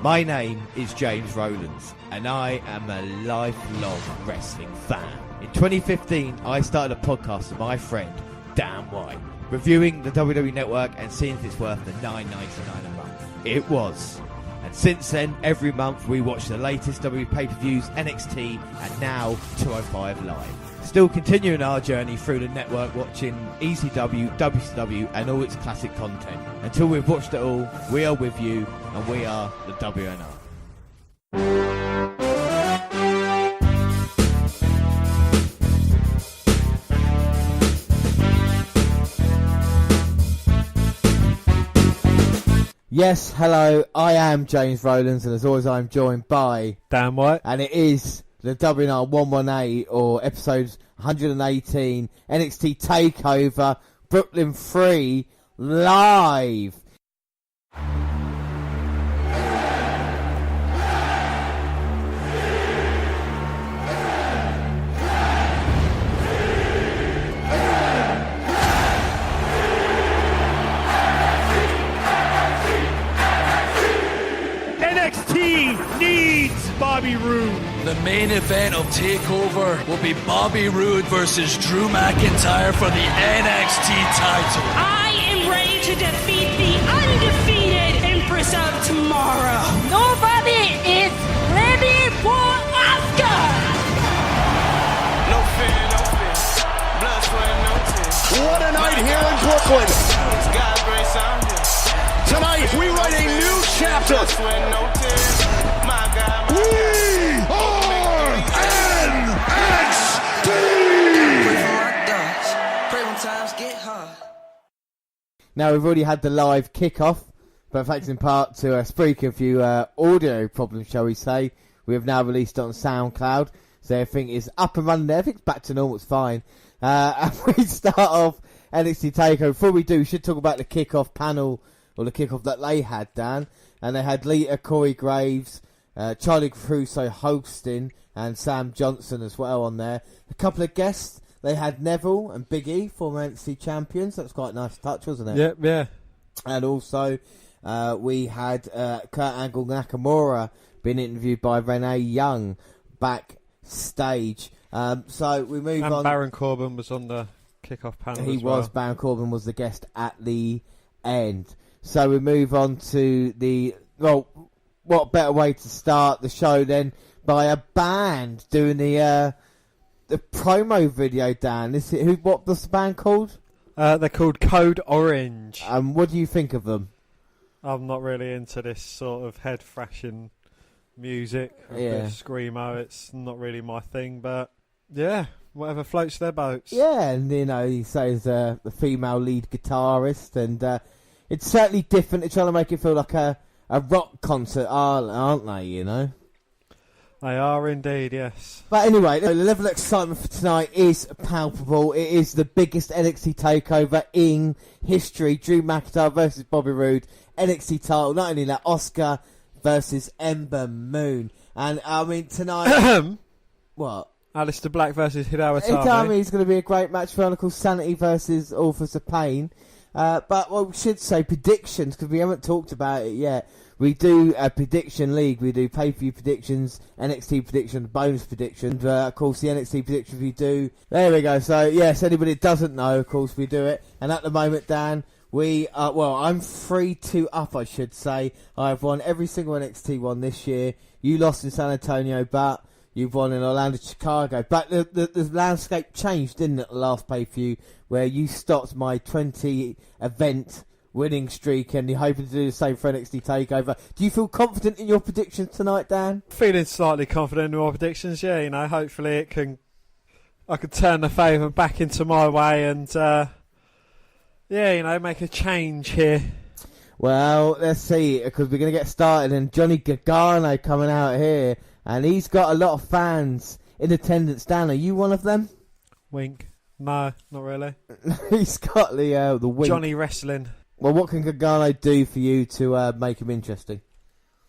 My name is James Rowlands, and I am a lifelong wrestling fan. In 2015, I started a podcast with my friend, Dan White, reviewing the WWE Network and seeing if it's worth the $9.99 a month. It was. And since then, every month we watch the latest WWE pay-per-views, NXT, and now 205 Live. Still continuing our journey through the network, watching ECW, WCW, and all its classic content. Until we've watched it all, we are with you, and we are the WNR. Yes, hello, I am James Rowlands, and as always I'm joined by Dan White. And it is the WNR118, or episode 118, NXT Takeover Brooklyn 3 live. NXT needs Bobby Roode. The main event of TakeOver will be Bobby Roode versus Drew McIntyre for the NXT title. I am ready to defeat the undefeated Empress of Tomorrow. Nobody is ready for Asuka. No fear, no fear. Blood, sweat, no tears. What a night here in Brooklyn. It's God's grace, I'm here. Tonight we write a new chapter. Blood, sweat, no tears. My God, my We are NXT. Pray when times get hard. Now we've already had the live kickoff, but thanks in part to Spreaker, a few audio problems, shall we say, we have now released it on SoundCloud, so everything is up and running there. Everything's back to normal, it's fine. And we start off NXT TakeOver. Before we do, we should talk about the kickoff panel, or the kickoff that they had, Dan. And they had Lita, Corey Graves, Charlie Caruso hosting, and Sam Johnson as well on there. A couple of guests. They had Neville and Big E, former NXT champions. That's quite a nice touch, wasn't it? Yeah. And also, we had Kurt Angle Nakamura being interviewed by Renee Young backstage. So we move on. And Baron Corbin was on the kickoff panel. He as well. was. Baron Corbin was the guest at the end. So we move on to the... Well, what better way to start the show than by a band doing the promo video, Dan? What was the band called? They're called Code Orange. What do you think of them? I'm not really into this sort of head thrashing music. Yeah. Screamo, it's not really my thing, but yeah, whatever floats their boats. Yeah, and he says the female lead guitarist, and it's certainly different. They're trying to make it feel like a rock concert, aren't they, They are indeed, yes. But anyway, the level of excitement for tonight is palpable. It is the biggest NXT takeover in history. Drew McIntyre versus Bobby Roode. NXT title. Not only that, Oscar versus Ember Moon. And, I mean, tonight... What? Aleister Black versus Hideo I Itami. mean, it's going to be a great match for Called Sanity versus Authors of Pain. But what we should say, predictions, because we haven't talked about it yet. We do a prediction league. We do pay-per-view predictions, NXT predictions, bonus predictions. Of course, the NXT predictions we do. There we go. So, yes, anybody that doesn't know, of course, we do it. And at the moment, Dan, we are... Well, I'm 3-2 up, I should say. I've won every single NXT one this year. You lost in San Antonio, but you've won in Orlando, Chicago. But the landscape changed, didn't it, the last pay-per-view, where you stopped my 20-event winning streak, and you're hoping to do the same for NXT TakeOver. Do you feel confident in your predictions tonight, Dan? Feeling slightly confident in my predictions, yeah. Hopefully I could turn the favour back into my way and, make a change here. Well, let's see, because we're going to get started, and Johnny Gargano coming out here, and he's got a lot of fans in attendance. Dan, are you one of them? Wink. No, not really. He's got the wink. Johnny Wrestling. Well, what can Gargano do for you to make him interesting?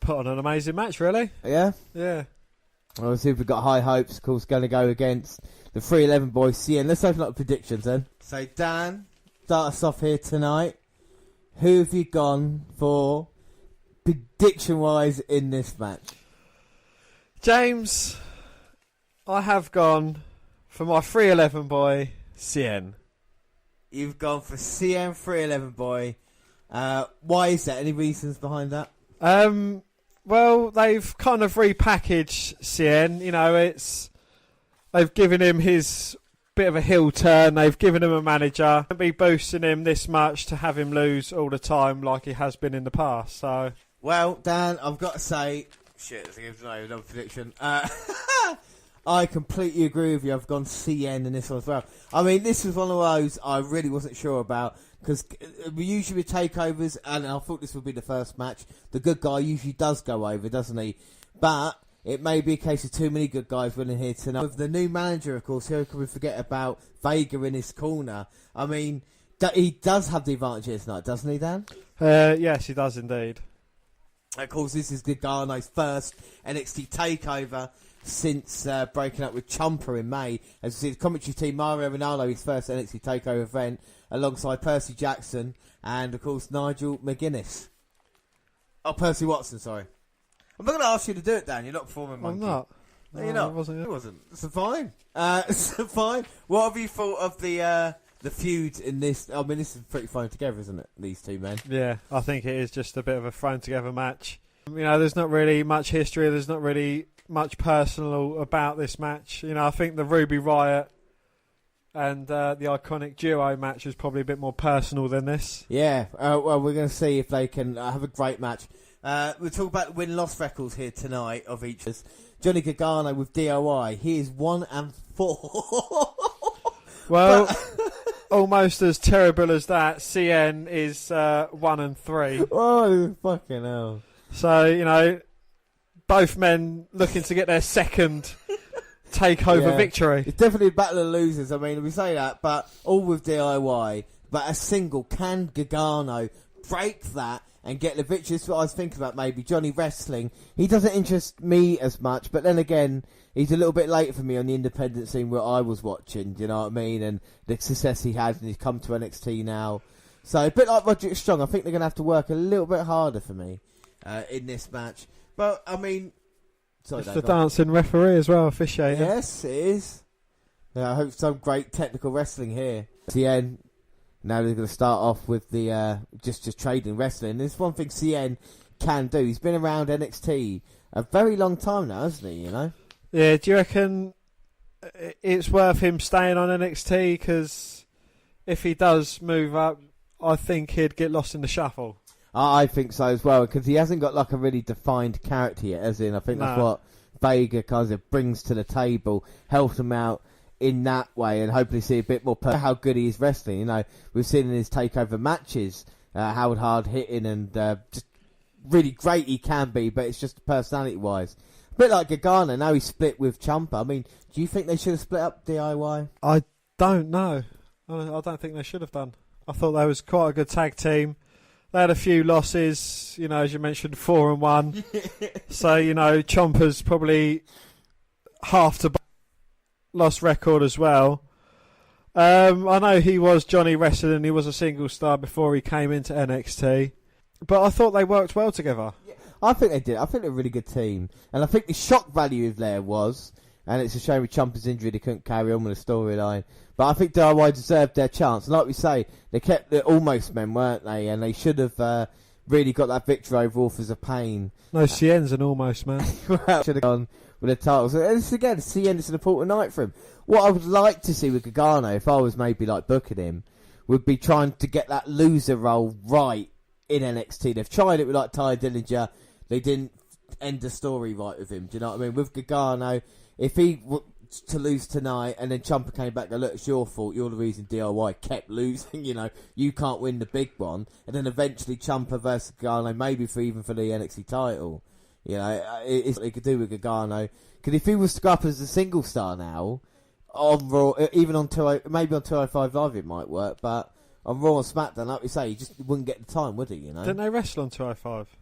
Put on an amazing match, really. Yeah? Yeah. Well, let's see if we've got high hopes. Of course, going to go against the 311 boys. CN. Let's open up the predictions then. So, Dan, start us off here tonight. Who have you gone for prediction-wise in this match? James, I have gone for my 311 boy, CN. You've gone for CN 311 boy. Why is that? Any reasons behind that? Well, they've kind of repackaged CN. You know, they've given him his bit of a heel turn. They've given him a manager. They'll be boosting him this much to have him lose all the time like he has been in the past. So, well, Dan, I've got to say, another prediction. I completely agree with you. I've gone CN in this one as well. I mean, this was one of those I really wasn't sure about, because we usually with takeovers, and I thought this would be the first match, the good guy usually does go over, doesn't he? But it may be a case of too many good guys winning here tonight. With the new manager, of course, who can we forget about Vega in his corner? I mean, he does have the advantage here tonight, doesn't he, Dan? Yes, he does indeed. Of course, this is Gargano's first NXT Takeover since breaking up with Ciampa in May. As you see, the commentary team, Mario Ronaldo, his first NXT Takeover event, alongside Percy Jackson and, of course, Nigel McGuinness. Oh, Percy Watson, sorry. I'm not going to ask you to do it, Dan. You're not performing, monkey. I'm not. No, you're not. It wasn't. It's fine. It's fine. What have you thought of the feud in this? I mean, this is pretty thrown together, isn't it? These two men. Yeah, I think it is just a bit of a thrown together match. You know, there's not really much history. There's not really much personal about this match. You know, I think the Ruby Riott and the iconic duo match is probably a bit more personal than this. Yeah. Well, we're going to see if they can have a great match. We'll talk about the win-loss records here tonight of each of us. Johnny Gargano with DOI. He is 1-4. Well, almost as terrible as that. CN is 1-3. Oh, fucking hell. So, you know, both men looking to get their second takeover victory. It's definitely a battle of losers. I mean, we say that, but all with DIY. But a single, can Gargano break that and get the victory? That's what I was thinking about, maybe. Johnny Wrestling, he doesn't interest me as much, but then again, he's a little bit late for me on the independent scene where I was watching, do you know what I mean? And the success he had, and he's come to NXT now. So, a bit like Roderick Strong, I think they're going to have to work a little bit harder for me in this match. But, I mean... Sorry, it's the dancing referee as well, officiating. Yes, it is. Yeah, I hope some great technical wrestling here. CN, now they're going to start off with the just trading wrestling. There's one thing CN can do. He's been around NXT a very long time now, hasn't he, you know? Yeah, do you reckon it's worth him staying on NXT? Because if he does move up, I think he'd get lost in the shuffle. I think so as well, because he hasn't got like a really defined character yet, as in, I think that's what Vega kind of brings to the table, helps him out in that way, and hopefully see a bit more how good he is wrestling. You know, we've seen in his takeover matches how hard hitting and just really great he can be, but it's just personality wise. A bit like Gargano, now he's split with Ciampa. I mean, do you think they should have split up DIY? I don't know. I don't think they should have done. I thought they was quite a good tag team. They had a few losses, you know, as you mentioned, 4-1. So, you know, Ciampa's probably half to lost record as well. I know he was Johnny Wrestling and he was a single star before he came into NXT. But I thought they worked well together. Yeah, I think they did. I think they're a really good team. And I think the shock value there was, and it's a shame with Ciampa's injury they couldn't carry on with the storyline. But I think DIY deserved their chance. And like we say, they kept the almost men, weren't they? And they should have really got that victory over Authors of Pain. No, CN's an almost man. Well, should have gone with the titles. And this again, CN is an important night for him. What I would like to see with Gargano, if I was maybe like booking him, would be trying to get that loser role right in NXT. They've tried it with like Ty Dillinger. They didn't end the story right with him. Do you know what I mean? With Gargano, if he to lose tonight and then Ciampa came back and look, it's your fault, you're the reason DIY kept losing, you know, you can't win the big one, and then eventually Ciampa versus Gargano, maybe even for the NXT title, you know, it's what they could do with Gargano, because if he was to go up as a single star now on Raw, even on maybe on 205 Live it might work, but on Raw and SmackDown, like we say, he just wouldn't get the time, would he, you know? Didn't they wrestle on 205?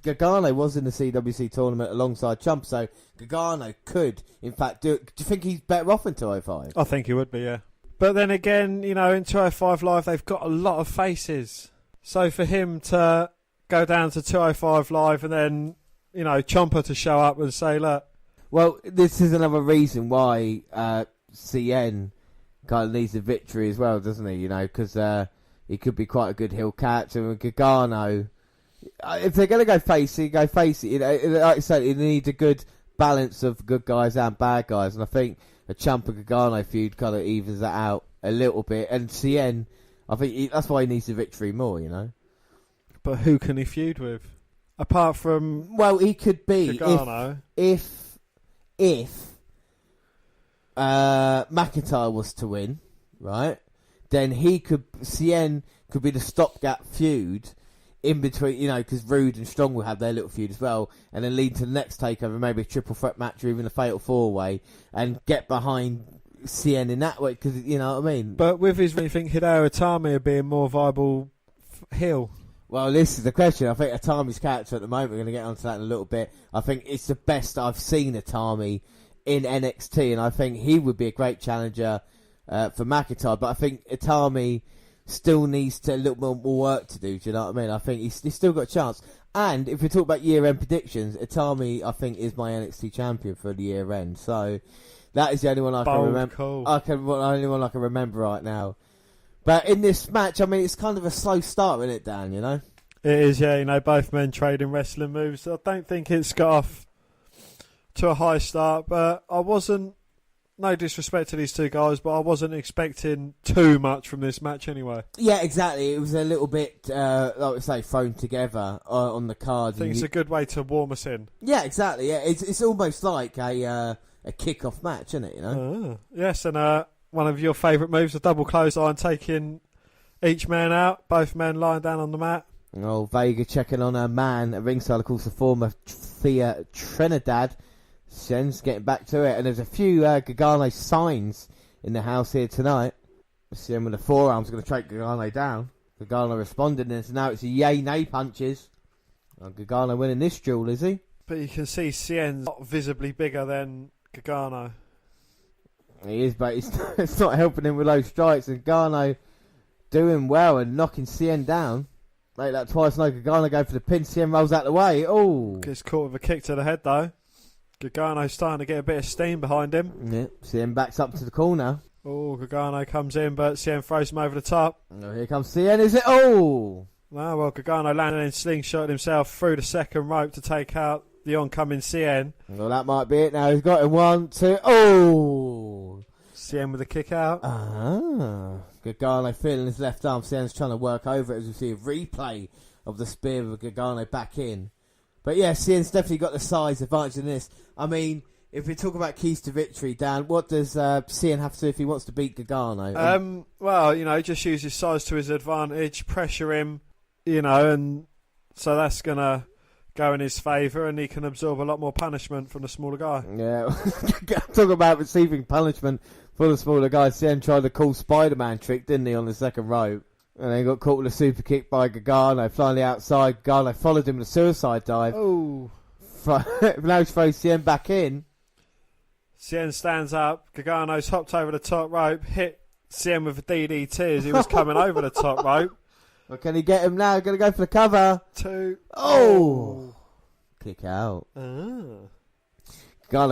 Gargano was in the CWC tournament alongside Ciampa, so Gargano could, in fact, do it. Do you think he's better off in 205? I think he would be, yeah. But then again, you know, in 205 Live, they've got a lot of faces. So for him to go down to 205 Live and then, you know, Ciampa to show up and say, look. Well, this is another reason why CN kind of needs a victory as well, doesn't he? You know, because he could be quite a good heel catch. And with Gargano, if they're going to go face it, go face it. You know, like I said, you need a good balance of good guys and bad guys. And I think a Ciampa-Gargano feud kind of evens that out a little bit. And CN, I think that's why he needs the victory more, you know. But who can he feud with? Apart from... Well, he could be... Gargano. If McIntyre was to win, right, then CN could be the stopgap feud in between, you know, because Rude and Strong will have their little feud as well, and then lead to the next takeover, maybe a triple threat match or even a fatal four-way, and get behind CN in that way, because, you know what I mean? But with his, you think Hideo Itami being more viable heel? Well, this is the question. I think Itami's character at the moment, we're going to get onto that in a little bit, I think it's the best I've seen Itami in NXT, and I think he would be a great challenger for McIntyre, but I think Itami still needs a little more work to do, do you know what I mean? I think he's still got a chance. And if we talk about year-end predictions, Itami, I think, is my NXT champion for the year-end, so that is the only one I can remember. Cool. Only one I can remember right now. But in this match, I mean, it's kind of a slow start, isn't it, Dan, you know? It is, yeah, you know, both men trading wrestling moves. I don't think it's got off to a high start, but I wasn't, no disrespect to these two guys, but I wasn't expecting too much from this match anyway. Yeah, exactly. It was a little bit, like we say, thrown together on the card. I think it's a good way to warm us in. Yeah, exactly. Yeah, it's almost like a kick-off match, isn't it, you know? Yes, and one of your favourite moves, a double clothesline, taking each man out, both men lying down on the mat. Oh, Vega checking on her man at ringside, of course, the former Thea Trinidad. Shen's getting back to it, and there's a few Gargano signs in the house here tonight. Shen with the forearms going to take Gargano down. Gargano responding, and now it's a yay-nay punches. Gargano winning this duel, is he? But you can see Cien's not visibly bigger than Gargano. He is, but it's not helping him with those strikes. And Gargano doing well and knocking Cien down. Make that twice. No, Gargano go for the pin. Cien rolls out the way. Oh, gets caught with a kick to the head though. Gargano's starting to get a bit of steam behind him. Yeah, Cien backs up to the corner. Oh, Gargano comes in, but Cien throws him over the top. Oh, here comes Cien. Is it? Oh, well, Gargano landed in slingshot himself through the second rope to take out the oncoming Cien. Well, that might be it now. He's got him 1, 2. Oh! Cien with a kick out. Gargano feeling his left arm. Cien's trying to work over it as we see a replay of the spear with Gargano back in. But yeah, Cien's definitely got the size advantage in this. I mean, if we talk about keys to victory, Dan, what does Cien have to do if he wants to beat Gargano? Well, you know, just use his size to his advantage, pressure him, you know, and so that's going to go in his favour, and he can absorb a lot more punishment from the smaller guy. Yeah, talk about receiving punishment for the smaller guy. Cien tried the cool Spider-Man trick, didn't he, on the second rope? And then got caught with a super kick by Gargano, flying the outside. Gargano followed him with a suicide dive. Oh. Now he's throws Cien back in. Cien stands up. Gargano's hopped over the top rope, hit Cien with a DDT as he was coming over the top rope. Well, can he get him now? Going to go for the cover. 2. Oh! Kick out. Gargano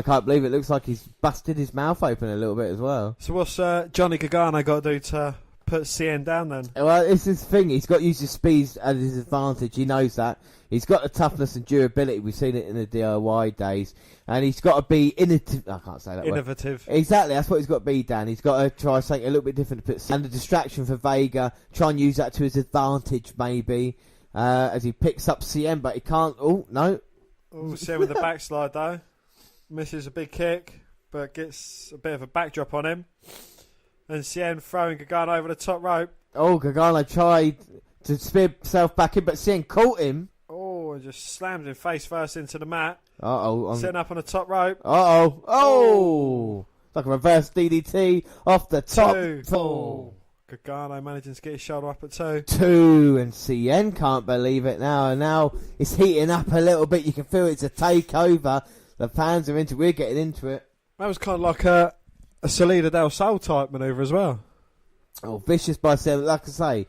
can't believe it. Looks like he's busted his mouth open a little bit as well. So what's Johnny Gargano got to do to put Cien down then? Well, it's his thing. He's got to use his speed as his advantage. He knows that. He's got the toughness and durability. We've seen it in the DIY days. And he's got to be innovative. I can't say that Innovative. word. Exactly. That's what he's got to be, Dan. He's got to try something a little bit different to put Cien. And the distraction for Vega. Try and use that to his advantage, maybe. As he picks up Cien, but he can't. Oh, no. Oh, Cien with the backslide, though. Misses a big kick, but gets a bit of a backdrop on him. And Cien throwing Gargano over the top rope. Oh, Gargano tried to spear himself back in, but Cien caught him. Oh, and just slammed him face first into the mat. Setting up on the top rope. Oh! Like a reverse DDT off the top. 2. Oh. Gargano managing to get his shoulder up at 2. 2, and Cien can't believe it now. And now it's heating up a little bit. You can feel it's a takeover. The fans are into it. We're getting into it. That was kind of like a Salida del Sol type manoeuvre as well. Oh, vicious by Cien. Like I say,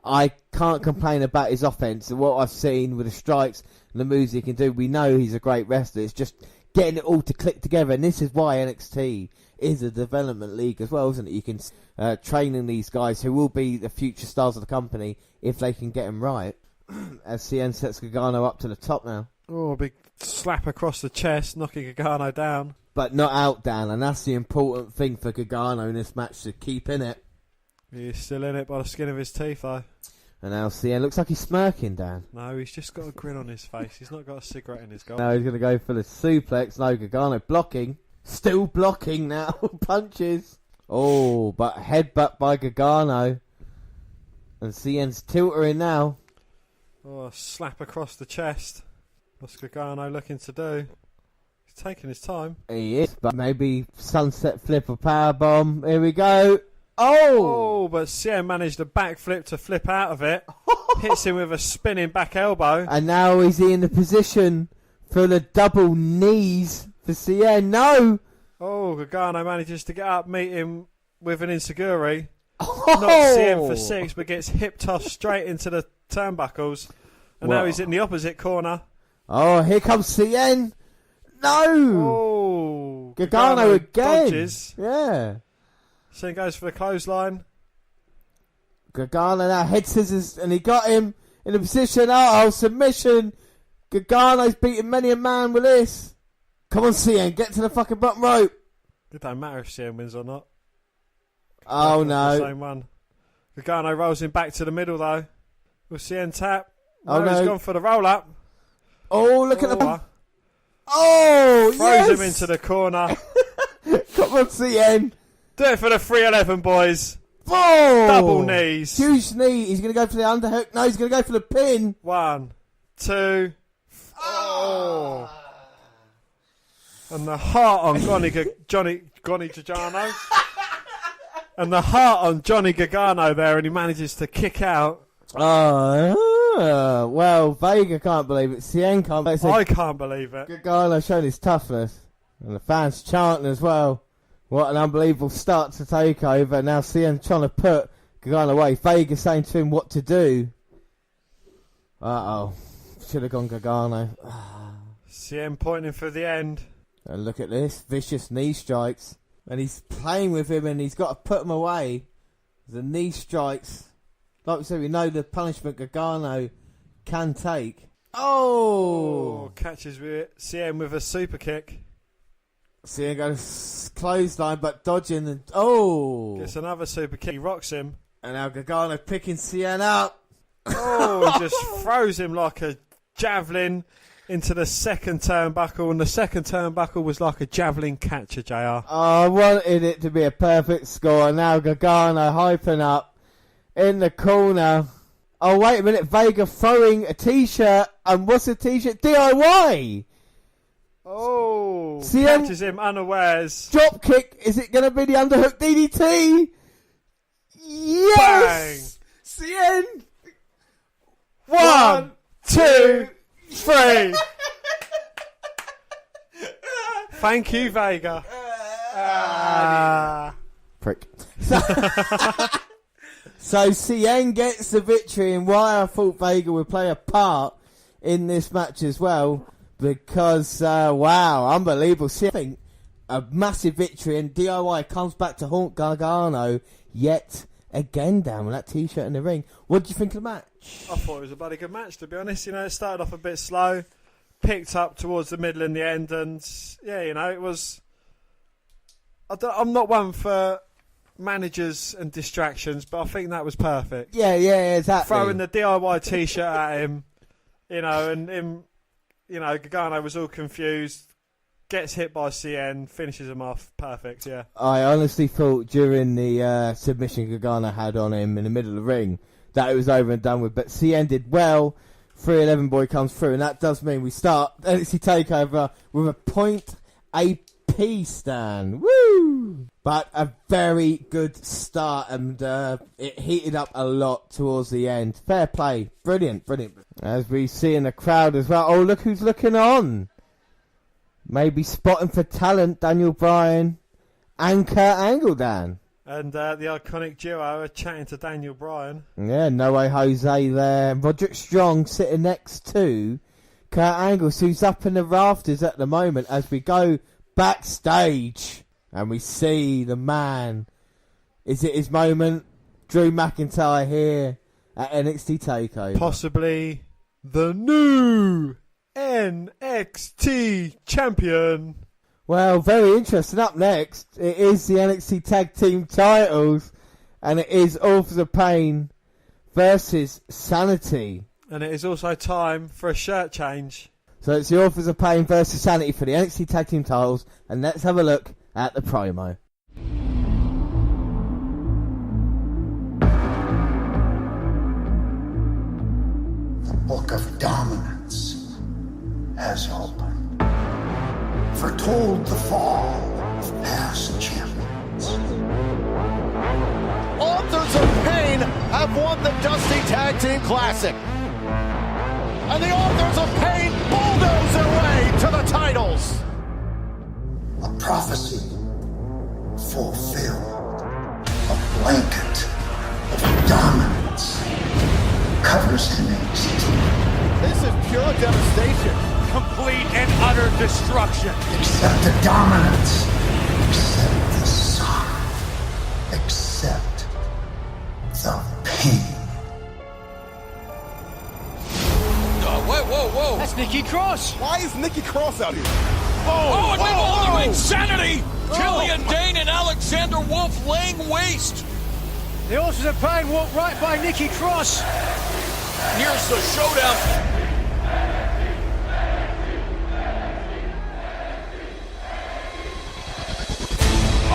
I can't complain about his offense and what I've seen with the strikes and the moves he can do. We know he's a great wrestler. It's just getting it all to click together, and this is why NXT is a development league as well, isn't it? You can training these guys who will be the future stars of the company if they can get them right. As CN sets Gargano up to the top now. Oh, a big slap across the chest, knocking Gargano down. But not out, Dan, and that's the important thing for Gargano in this match, to keep in it. He's still in it by the skin of his teeth, though. And now CN looks like he's smirking, Dan. No, he's just got a grin on his face. He's not got a cigarette in his gob. No, he's going to go for the suplex. No, Gargano blocking. Still blocking now. Punches. Oh, but headbutt by Gargano. And CN's tiltering now. Oh, slap across the chest. What's Gargano looking to do? He's taking his time. He is, but maybe sunset flip or powerbomb. Here we go. Oh! But CM managed a backflip to flip out of it. Hits him with a spinning back elbow. And now is he in the position for the double knees for CN? No! Oh, Gargano manages to get up, meet him with an enziguri. Oh! Knocks CM for 6, but gets hip tossed straight into the turnbuckles. And now he's in the opposite corner. Oh, here comes CN. No! Oh! Gargano again. Dodges. Yeah. CN goes for the clothesline. Gargano now head scissors, and he got him in a position. Oh, submission. Gargano's beaten many a man with this. Come on, CN, get to the fucking bottom rope. It don't matter if CN wins or not. Oh, The no. same one. Gargano rolls him back to the middle, though. Will CN tap? Oh, no. He's gone for the roll-up. Oh, look at the... Oh, Throws yes! him into the corner. Come on, CN. Do it for the 311, boys. Oh! Double knees. Huge knee. He's going to go for the underhook. No, he's going to go for the pin. 1, 2. Oh! And the heart on Johnny Gargano. And the heart on Johnny Gargano there, and he manages to kick out. Oh, well, Vega can't believe it. CN can't believe it. I can't believe it. Gargano showing his toughness. And the fans chanting as well. What an unbelievable start to Takeover. Now CN trying to put Gargano away. Vega saying to him what to do. Uh-oh. Should have gone Gargano. CM pointing for the end. And look at this. Vicious knee strikes. And he's playing with him, and he's got to put him away. The knee strikes. Like we said, we know the punishment Gargano can take. Oh! Catches with CM with a super kick. CN goes clothesline, but dodging. And oh! Gets another super kick. He rocks him. And now Gargano picking CN up. Oh, he just throws him like a javelin into the second turnbuckle, and the second turnbuckle was like a javelin catcher, JR. Oh, I wanted it to be a perfect score. Now Gargano hyping up in the corner. Oh, wait a minute. Vega throwing a t-shirt. And what's a t-shirt? DIY! Oh, CM catches him unawares. Drop kick. Is it going to be the underhook DDT? Yes! CN! 1, 2, 3. Thank you, Vega. Prick. So CN gets the victory, and why I thought Vega would play a part in this match as well, because, wow, unbelievable. I think a massive victory, and DIY comes back to haunt Gargano yet again, down with that t-shirt in the ring. What did you think of the match? I thought it was a bloody good match, to be honest. You know, it started off a bit slow, picked up towards the middle and the end, and yeah, you know, it was... I'm not one for managers and distractions, but I think that was perfect. Yeah, exactly. Throwing the DIY t-shirt at him, you know, and him, you know, Gargano was all confused, gets hit by CN, finishes him off. Perfect, yeah. I honestly thought during the submission Gargano had on him in the middle of the ring that it was over and done with, but CN did well. 311 boy comes through, and that does mean we start NXT Takeover with a point AP stand. Woo! But a very good start, and it heated up a lot towards the end. Fair play. Brilliant. As we see in the crowd as well. Oh, look who's looking on. Maybe spotting for talent, Daniel Bryan and Kurt Angle, Dan. And the iconic duo are chatting to Daniel Bryan. Yeah, No Way Jose there. Roderick Strong sitting next to Kurt Angle, who's up in the rafters at the moment as we go backstage. And we see the man. Is it his moment? Drew McIntyre here at NXT Takeover. Possibly the new NXT champion. Well, very interesting. Up next, it is the NXT Tag Team titles. And it is Authors of Pain versus Sanity. And it is also time for a shirt change. So it's the Authors of Pain versus Sanity for the NXT Tag Team titles. And let's have a look at the promo. The Book of Dominance has opened. Foretold the fall of past champions. Authors of Pain have won the Dusty Tag Team Classic. And the Authors of Pain bulldoze their way to the titles. A prophecy fulfilled. A blanket of dominance covers NXT. This is pure devastation. Complete and utter destruction. Accept the dominance. Accept the sorrow. Accept the pain. Whoa. That's Nikki Cross. Why is Nikki Cross out here? Oh, and we've all the ring. Sanity! Killian Dane and Alexander Wolf laying waste. The Authors of Pain walked right by Nikki Cross. Here's the showdown.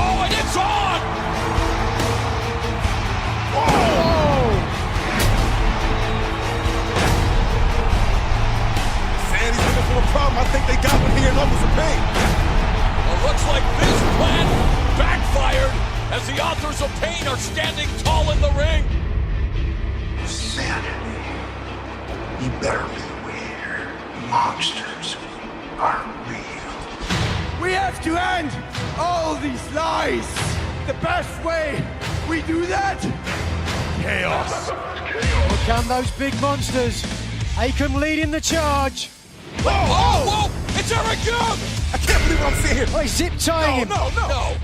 Oh, and it's on! Sandy's looking for a problem. I think they got one here in Authors of Pain. Well, looks like this plan backfired as the Authors of Pain are standing tall in the ring. Sanity. You better beware. Monsters are real. We have to end all these lies. The best way we do that? Chaos. Here come those big monsters. Akam leading the charge. Whoa! It's Eric Young! I can't believe what I'm seeing here. Oh, he's zip tying him. No.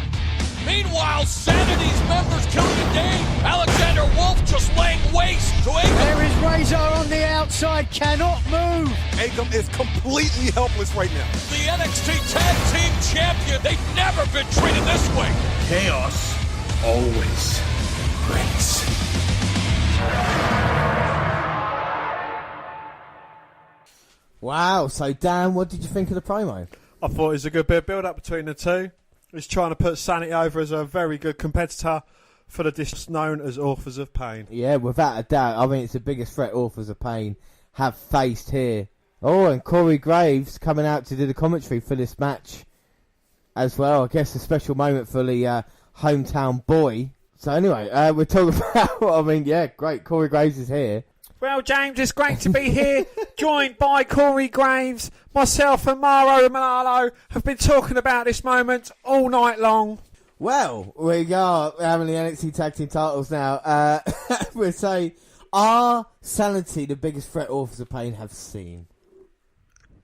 Meanwhile, Sanity's members Killian Dane, Alexander Wolf just laying waste to Akam. There is Razor on the outside, cannot move. Akam is completely helpless right now. The NXT Tag Team Champion. They've never been treated this way. Chaos always wins. Wow, so Dan, what did you think of the promo? I thought it was a good bit of build-up between the two. He's trying to put Sanity over as a very good competitor for the district known as Authors of Pain. Yeah, without a doubt. I mean, it's the biggest threat Authors of Pain have faced here. Oh, and Corey Graves coming out to do the commentary for this match as well. I guess a special moment for the hometown boy. So anyway, we're talking about, great. Corey Graves is here. Well, James, it's great to be here, joined by Corey Graves. Myself and Mauro Manalo have been talking about this moment all night long. Well, we are having the NXT Tag Team titles now. We'll say, are Sanity the biggest threat Authors of Pain have seen?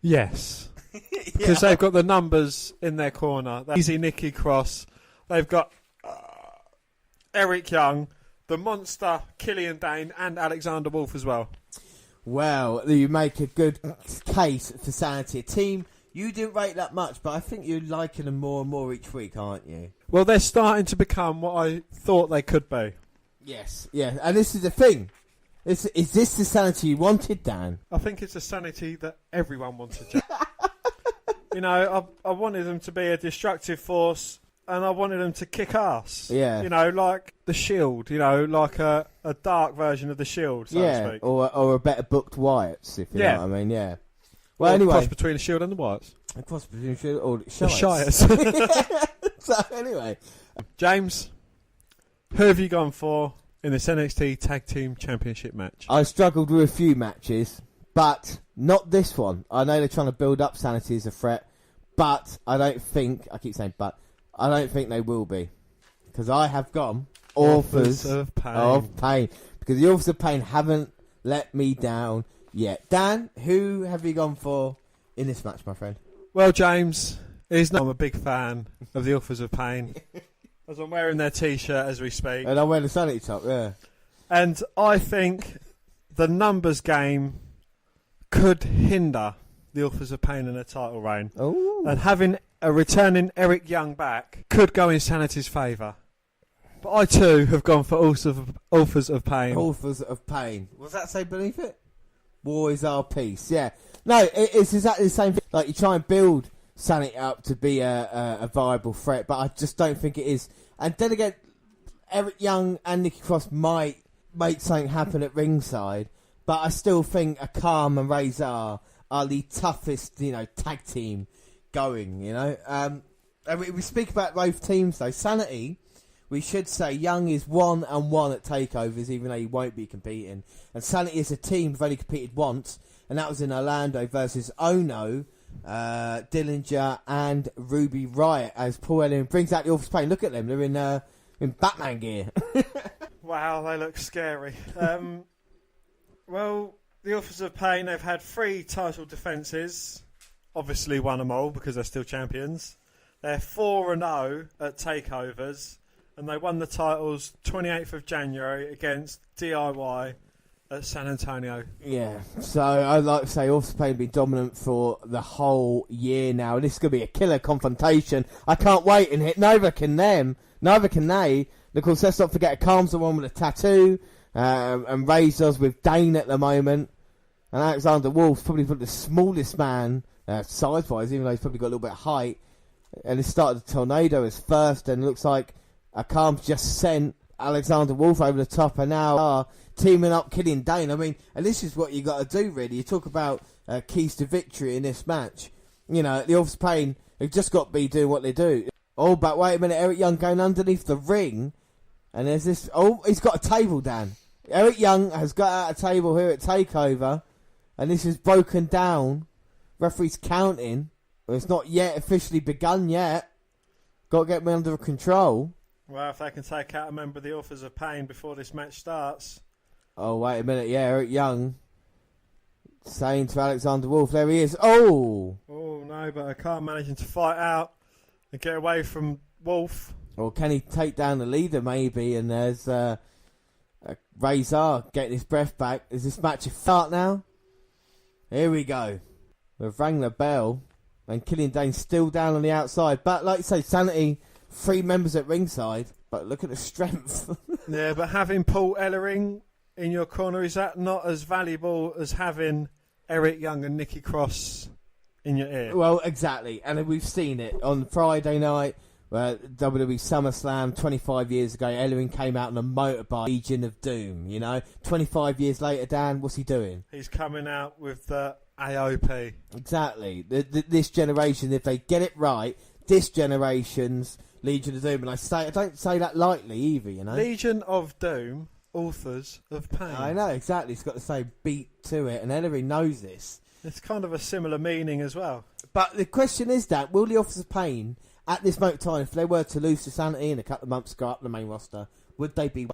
Yes. Because they've got the numbers in their corner. Easy Nikki Cross. They've got Eric Young, the monster Killian Dane, and Alexander Wolf as well. Well, you make a good case for Sanity. A team you didn't rate that much, but I think you're liking them more and more each week, aren't you? Well, they're starting to become what I thought they could be. Yes, yeah. And this is the thing. Is this the Sanity you wanted, Dan? I think it's a Sanity that everyone wanted. You know, I wanted them to be a destructive force, and I wanted them to kick ass. Yeah. You know, like the Shield, you know, like a dark version of the Shield, so to speak. Or a better booked Wyatts, if you know what I mean, yeah. Well, or anyway. A cross between the Shield and the Wyatts. A cross between the Shield or the Shias. So, anyway. James, who have you gone for in this NXT Tag Team Championship match? I struggled with a few matches, but not this one. I know they're trying to build up Sanity as a threat, but I don't think, I keep saying but, I don't think they will be because I have gone Authors of Pain. Of Pain. Because the Authors of Pain haven't let me down yet. Dan, who have you gone for in this match, my friend? Well, James, I'm a big fan of the Authors of Pain. As I'm wearing their T-shirt as we speak. And I'm wearing the Sanity top, yeah. And I think the numbers game could hinder the Authors of Pain in a title reign. Ooh. And having a returning Eric Young back could go in Sanity's favour. But I too have gone for Authors of Pain. Authors of Pain. Was that say beneath it? War is our peace, yeah. No, it's exactly the same thing. Like, you try and build Sanity up to be a viable threat, but I just don't think it is. And then again, Eric Young and Nikki Cross might make something happen at ringside, but I still think Akam and Razor are the toughest, tag team going, And we speak about both teams, though. Sanity, we should say Young is 1-1 at takeovers, even though he won't be competing. And Sanity is a team who've only competed once, and that was in Orlando versus Ono, Dillinger and Ruby Riott, as Paul Ellering brings out the Authors of Pain. Look at them, they're in Batman gear. Wow, they look scary. Well, the Authors of Pain, they've had 3 title defences. Obviously won them all because they're still champions. They're 4-0 at takeovers, and they won the titles 28th of January against DIY at San Antonio. Yeah, so I'd like to say Authors of Pain have been dominant for the whole year now. This is going to be a killer confrontation. I can't wait, and neither can them. Neither can they. Of course, let's not forget Calm's the one with a tattoo, and Razor's with Dane at the moment. And Alexander Wolf's probably the smallest man, size-wise, even though he's probably got a little bit of height. And he started the tornado as first, and it looks like Calm's just sent Alexander Wolf over the top, and now are teaming up Killian Dane. I mean, and this is what you got to do, really. You talk about keys to victory in this match. The Authors of Pain have just got to be doing what they do. Oh, but wait a minute, Eric Young going underneath the ring, and there's this. Oh, he's got a table, Dan. Eric Young has got out a table here at Takeover, and this is broken down. Referee's counting. Well, it's not yet officially begun yet. Got to get me under control. Well, if they can take out a member of the Authors of Pain before this match starts. Oh, wait a minute. Yeah, Eric Young saying to Alexander Wolf, there he is. Oh! Oh, no, but I can't manage to fight out and get away from Wolf. Or can he take down the leader, maybe? And there's Razor getting his breath back. Is this match a start now? Here we go. We've rang the bell. And Killian Dane's still down on the outside. But like you say, Sanity, 3 members at ringside. But look at the strength. Yeah, but having Paul Ellering in your corner, is that not as valuable as having Eric Young and Nikki Cross in your ear? Well, exactly. And we've seen it on Friday night. WWE SummerSlam 25 years ago, Ellering came out on a motorbike, Legion of Doom, 25 years later, Dan, what's he doing? He's coming out with the AOP. Exactly. This generation, if they get it right, this generation's Legion of Doom. And I don't say that lightly either, Legion of Doom, Authors of Pain. I know, exactly. It's got the same beat to it, and Ellering knows this. It's kind of a similar meaning as well. But the question is that, will the Authors of Pain, at this moment in time, if they were to lose to Sanity in a couple of months, go up the main roster, would they be...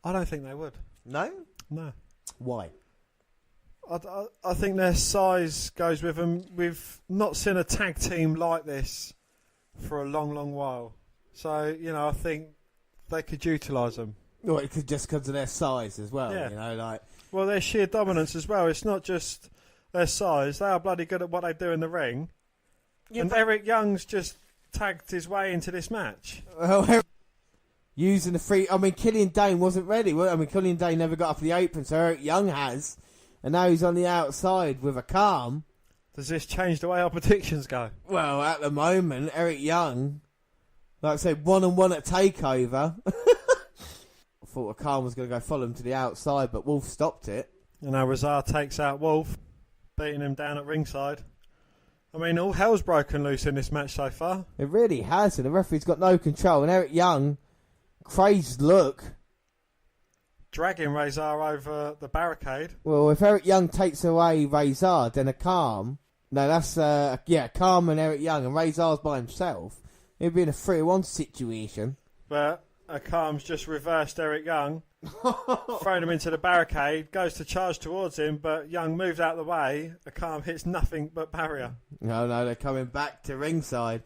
I don't think they would. No? No. Why? I think their size goes with them. We've not seen a tag team like this for a long, long while. So, I think they could utilise them. Well, it could just because of their size as well, yeah. Well, their sheer dominance as well. It's not just their size. They are bloody good at what they do in the ring. Yeah, and Eric Young's just tagged his way into this match. Well, using the free... I mean, Killian Dane wasn't ready. Killian Dane never got up the apron, so Eric Young has. And now he's on the outside with a calm. Does this change the way our predictions go? Well, at the moment, Eric Young, like I said, 1-1 at TakeOver. I thought a calm was going to go follow him to the outside, but Wolf stopped it. And now Razor takes out Wolf, beating him down at ringside. I mean, all hell's broken loose in this match so far. It really has, and the referee's got no control. And Eric Young, crazed look, dragging Razor over the barricade. Well, if Eric Young takes away Razor, then a calm. No, that's, calm and Eric Young, and Razor's by himself. It'd be in a 3-1 situation. But Akam's just reversed Eric Young, thrown him into the barricade, goes to charge towards him, but Young moves out of the way. Akam hits nothing but barrier. No, they're coming back to ringside.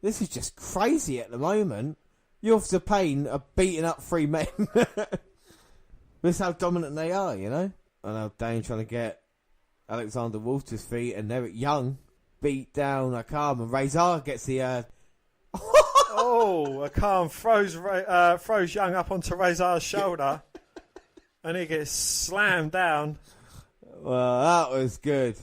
This is just crazy at the moment. The Authors of Pain are beating up 3 men. This is how dominant they are, you know? I know Dane trying to get Alexander Wolf to his feet, and Eric Young beat down Akam, and Razor gets the... Akam throws Young up onto Razor's shoulder, and he gets slammed down. Well, that was good.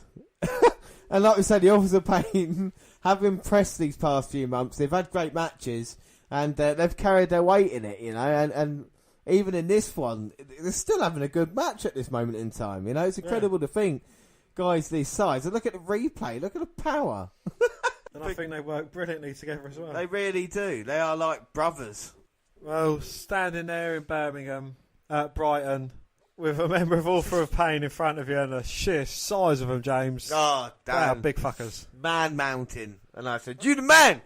And like we said, the Authors of Pain have impressed these past few months. They've had great matches, and they've carried their weight in it, you know, and even in this one, they're still having a good match at this moment in time, you know. It's incredible to think guys this size. And look at the replay, look at the power. And I think they work brilliantly together as well. They really do. They are like brothers. Well, standing there in Birmingham at Brighton with a member of Author of Pain in front of you and the sheer size of them, James. Oh, damn. They are big fuckers. Man mountain. And I said, you the man!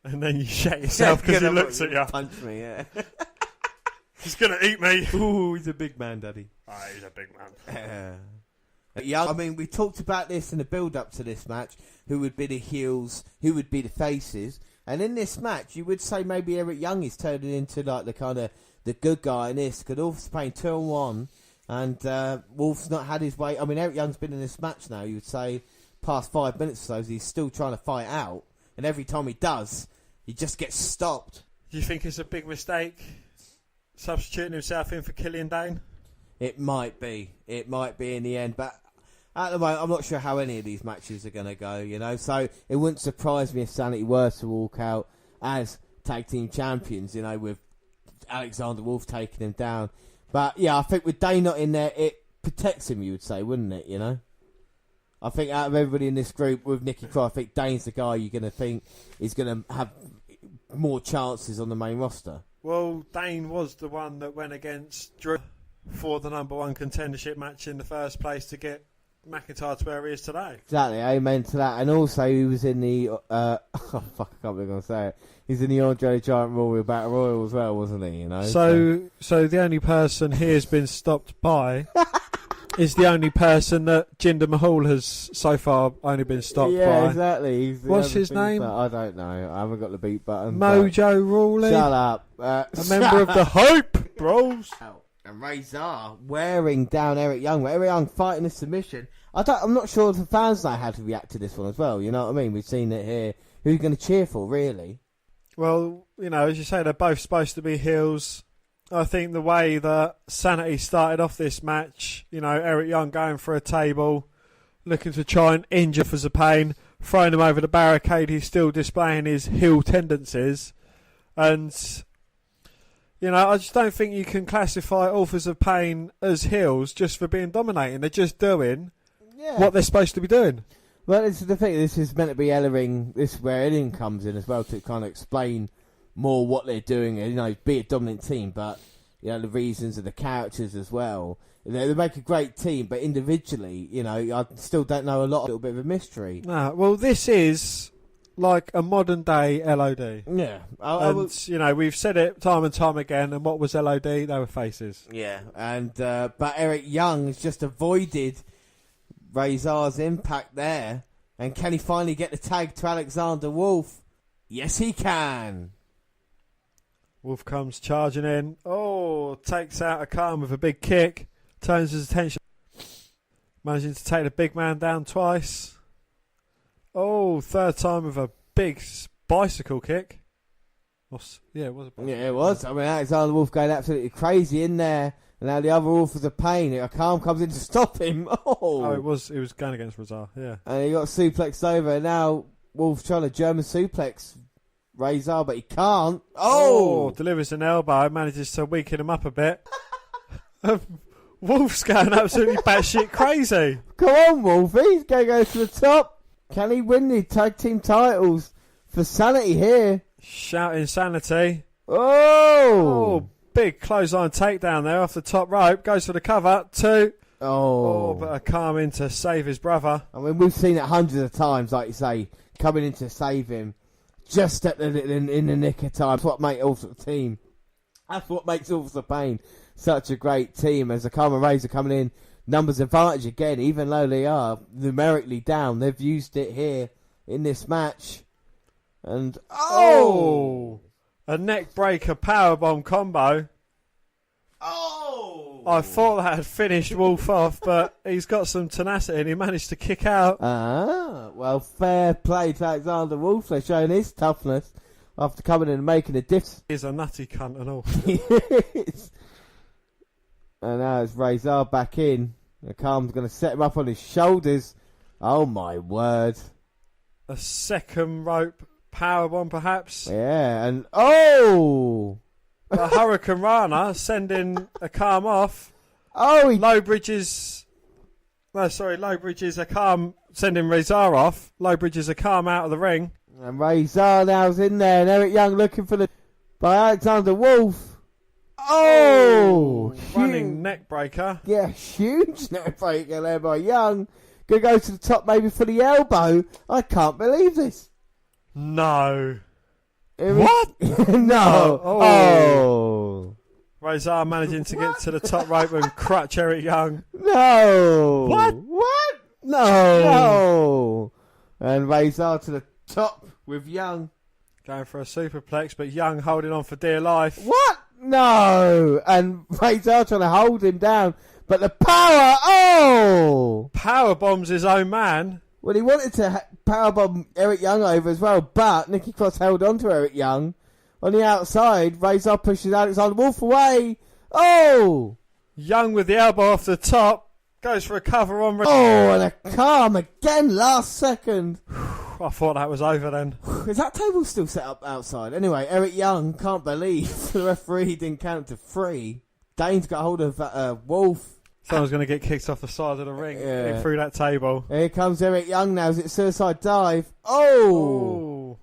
And then you shat yourself because he looks at you. Punch me, yeah. He's going to eat me. Ooh, he's a big man, Daddy. Oh, he's a big man. Yeah, I mean, we talked about this in the build-up to this match. Who would be the heels? Who would be the faces? And in this match, you would say maybe Eric Young is turning into like the kind of the good guy in this. Because Wolf's playing 2-on-1, and Wolf's not had his way. I mean, Eric Young's been in this match now. You would say past 5 minutes or so, he's still trying to fight out, and every time he does, he just gets stopped. Do you think it's a big mistake substituting himself in for Killian Dane? It might be. It might be in the end, but at the moment, I'm not sure how any of these matches are going to go, you know. So it wouldn't surprise me if Sanity were to walk out as tag team champions, you know, with Alexander Wolf taking him down. But, yeah, I think with Dane not in there, it protects him, you would say, wouldn't it, you know? I think out of everybody in this group with Nicky Cross, I think Dane's the guy you're going to think is going to have more chances on the main roster. Well, Dane was the one that went against Drew for the number 1 contendership match in the first place to get McIntyre to where he is today. Exactly, amen to that. And also he was in the I can't believe I'm going to say it. He's in the Andre the Giant Royal Battle Royal as well, wasn't he? You know. So the only person here has been stopped by is the only person that Jinder Mahal has so far only been stopped by. Yeah, exactly. What's his name? I don't know. I haven't got the beat button. Mojo Rawley. Shut up. A member of the Hope Bros. And Razor wearing down Eric Young. Eric Young fighting a submission. I'm not sure if the fans know how to react to this one as well. You know what I mean? We've seen it here. Who are you going to cheer for, really? Well, you know, as you say, they're both supposed to be heels. I think the way that Sanity started off this match, you know, Eric Young going for a table, looking to try and injure Authors of Pain, throwing him over the barricade, he's still displaying his heel tendencies. And, you know, I just don't think you can classify Authors of Pain as heels just for being dominating. They're just doing what they're supposed to be doing. Well, this is the thing. This is meant to be Ellering. This is where Ellering comes in as well to kind of explain more what they're doing. You know, be a dominant team, but you know the reasons of the characters as well. They make a great team, but individually, you know, I still don't know a lot. A little bit of a mystery. No, well, this is like a modern day LOD. Yeah, you know, we've said it time and time again. And what was LOD? They were faces. Yeah, and but Eric Young has just avoided Razor's impact there, and can he finally get the tag to Alexander Wolf? Yes, he can. Wolf comes charging in. Oh, takes out Akam with a big kick. Turns his attention. Managing to take the big man down twice. Oh, third time with a big bicycle kick. Yeah, it was a bicycle. Yeah, it was. I mean, Alexander Wolf going absolutely crazy in there. And now the other Authors of Pain. Akam comes in to stop him. Oh, it was going against Razor, yeah. And he got suplexed over. And now Wolf's trying to German suplex Razor, but he can't. Oh! Delivers an elbow, manages to weaken him up a bit. Wolf's going absolutely batshit crazy. Come on, Wolfie. He's going to go to the top. Can he win the tag team titles for Sanity here? Shouting Sanity. Oh! Big clothesline takedown there off the top rope. Goes for the cover. 2. Oh, but Akam in to save his brother. I mean, we've seen it hundreds of times, like you say, coming in to save him. Just in the nick of time. That's what makes also the team. That's what makes Authors of Pain such a great team. As the Karma Rays are coming in, numbers advantage again, even though they are numerically down. They've used it here in this match. And, a neck breaker powerbomb combo. I thought that had finished Wolf off, but he's got some tenacity and he managed to kick out. Well, fair play to Alexander Wolf. They're showing his toughness after coming in and making a difference. He's a nutty cunt and all. He is. And now it's Razor back in. Khan's going to set him up on his shoulders. Oh, my word. A second rope powerbomb, perhaps. Yeah, and a Hurricane Rana sending a Khan off. Low bridges. A Khan sending Razor off. Low bridges a Khan out of the ring. And Razor now's in there. And Eric Young looking for by Alexander Wolf. Running neck breaker. Yeah, huge neck breaker there by Young. Gonna go to the top maybe for the elbow. I can't believe this. No. What? No. Razor managing to get to the top rope and crutch Eric Young. No. What? No. And Razor to the top with Young. Going for a superplex, but Young holding on for dear life. What? No. And Razor trying to hold him down. But the power, Power bombs his own man. Well, he wanted to powerbomb Eric Young over as well, but Nikki Cross held on to Eric Young. On the outside, Razor pushes Alexander Wolf away. Young with the elbow off the top. Goes for a cover on. And a calm again last second. I thought that was over then. Is that table still set up outside? Anyway, Eric Young can't believe the referee didn't count to 3. Dane's got hold of Wolf. Someone's going to get kicked off the side of the ring through that table. Here comes Eric Young now. Is it suicide dive? Taking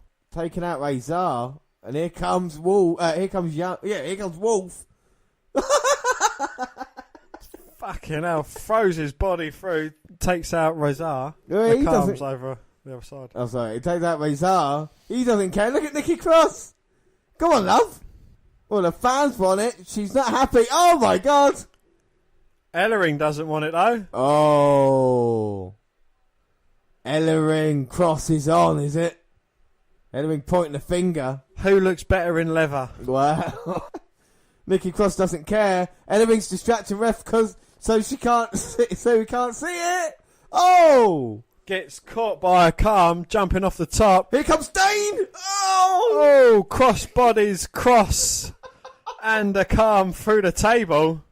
out Razor. And here comes Wolf. Here comes Young. Yeah, here comes Wolf. Fucking hell. Throws his body through. Takes out Razor. He comes over the other side. Oh, sorry. He takes out Razor. He doesn't care. Look at Nikki Cross. Come on, love. Well, the fans want it. She's not happy. Oh, my God. Ellering doesn't want it, though. Ellering Cross is on, is it? Ellering pointing the finger. Who looks better in leather? Wow. Nikki Cross doesn't care. Ellering's distracting ref so we can't see it. Gets caught by a Khan jumping off the top. Here comes Dane. Cross bodies Cross and a Khan through the table.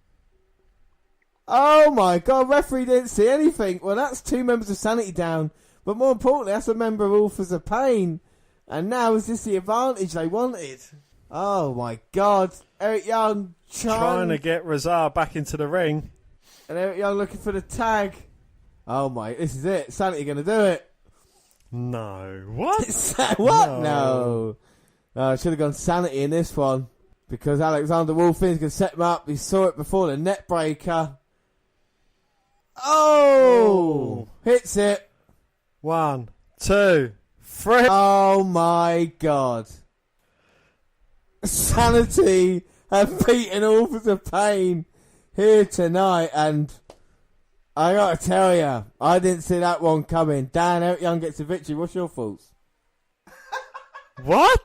Oh my God, referee didn't see anything. Well, that's 2 members of Sanity down. But more importantly, that's a member of Authors of Pain. And now, is this the advantage they wanted? Oh my God. Eric Young trying to get Razor back into the ring. And Eric Young looking for the tag. Oh my, this is it. Sanity going to do it. No. What? What? No. I should have gone Sanity in this one. Because Alexander Wolf is going to set him up. He saw it before the net breaker. Hits it. 1, 2, 3. Oh my God. Sanity have beaten Authors of Pain here tonight, and I gotta tell you, I didn't see that one coming. Dan, Eric Young gets a victory. What's your thoughts? What?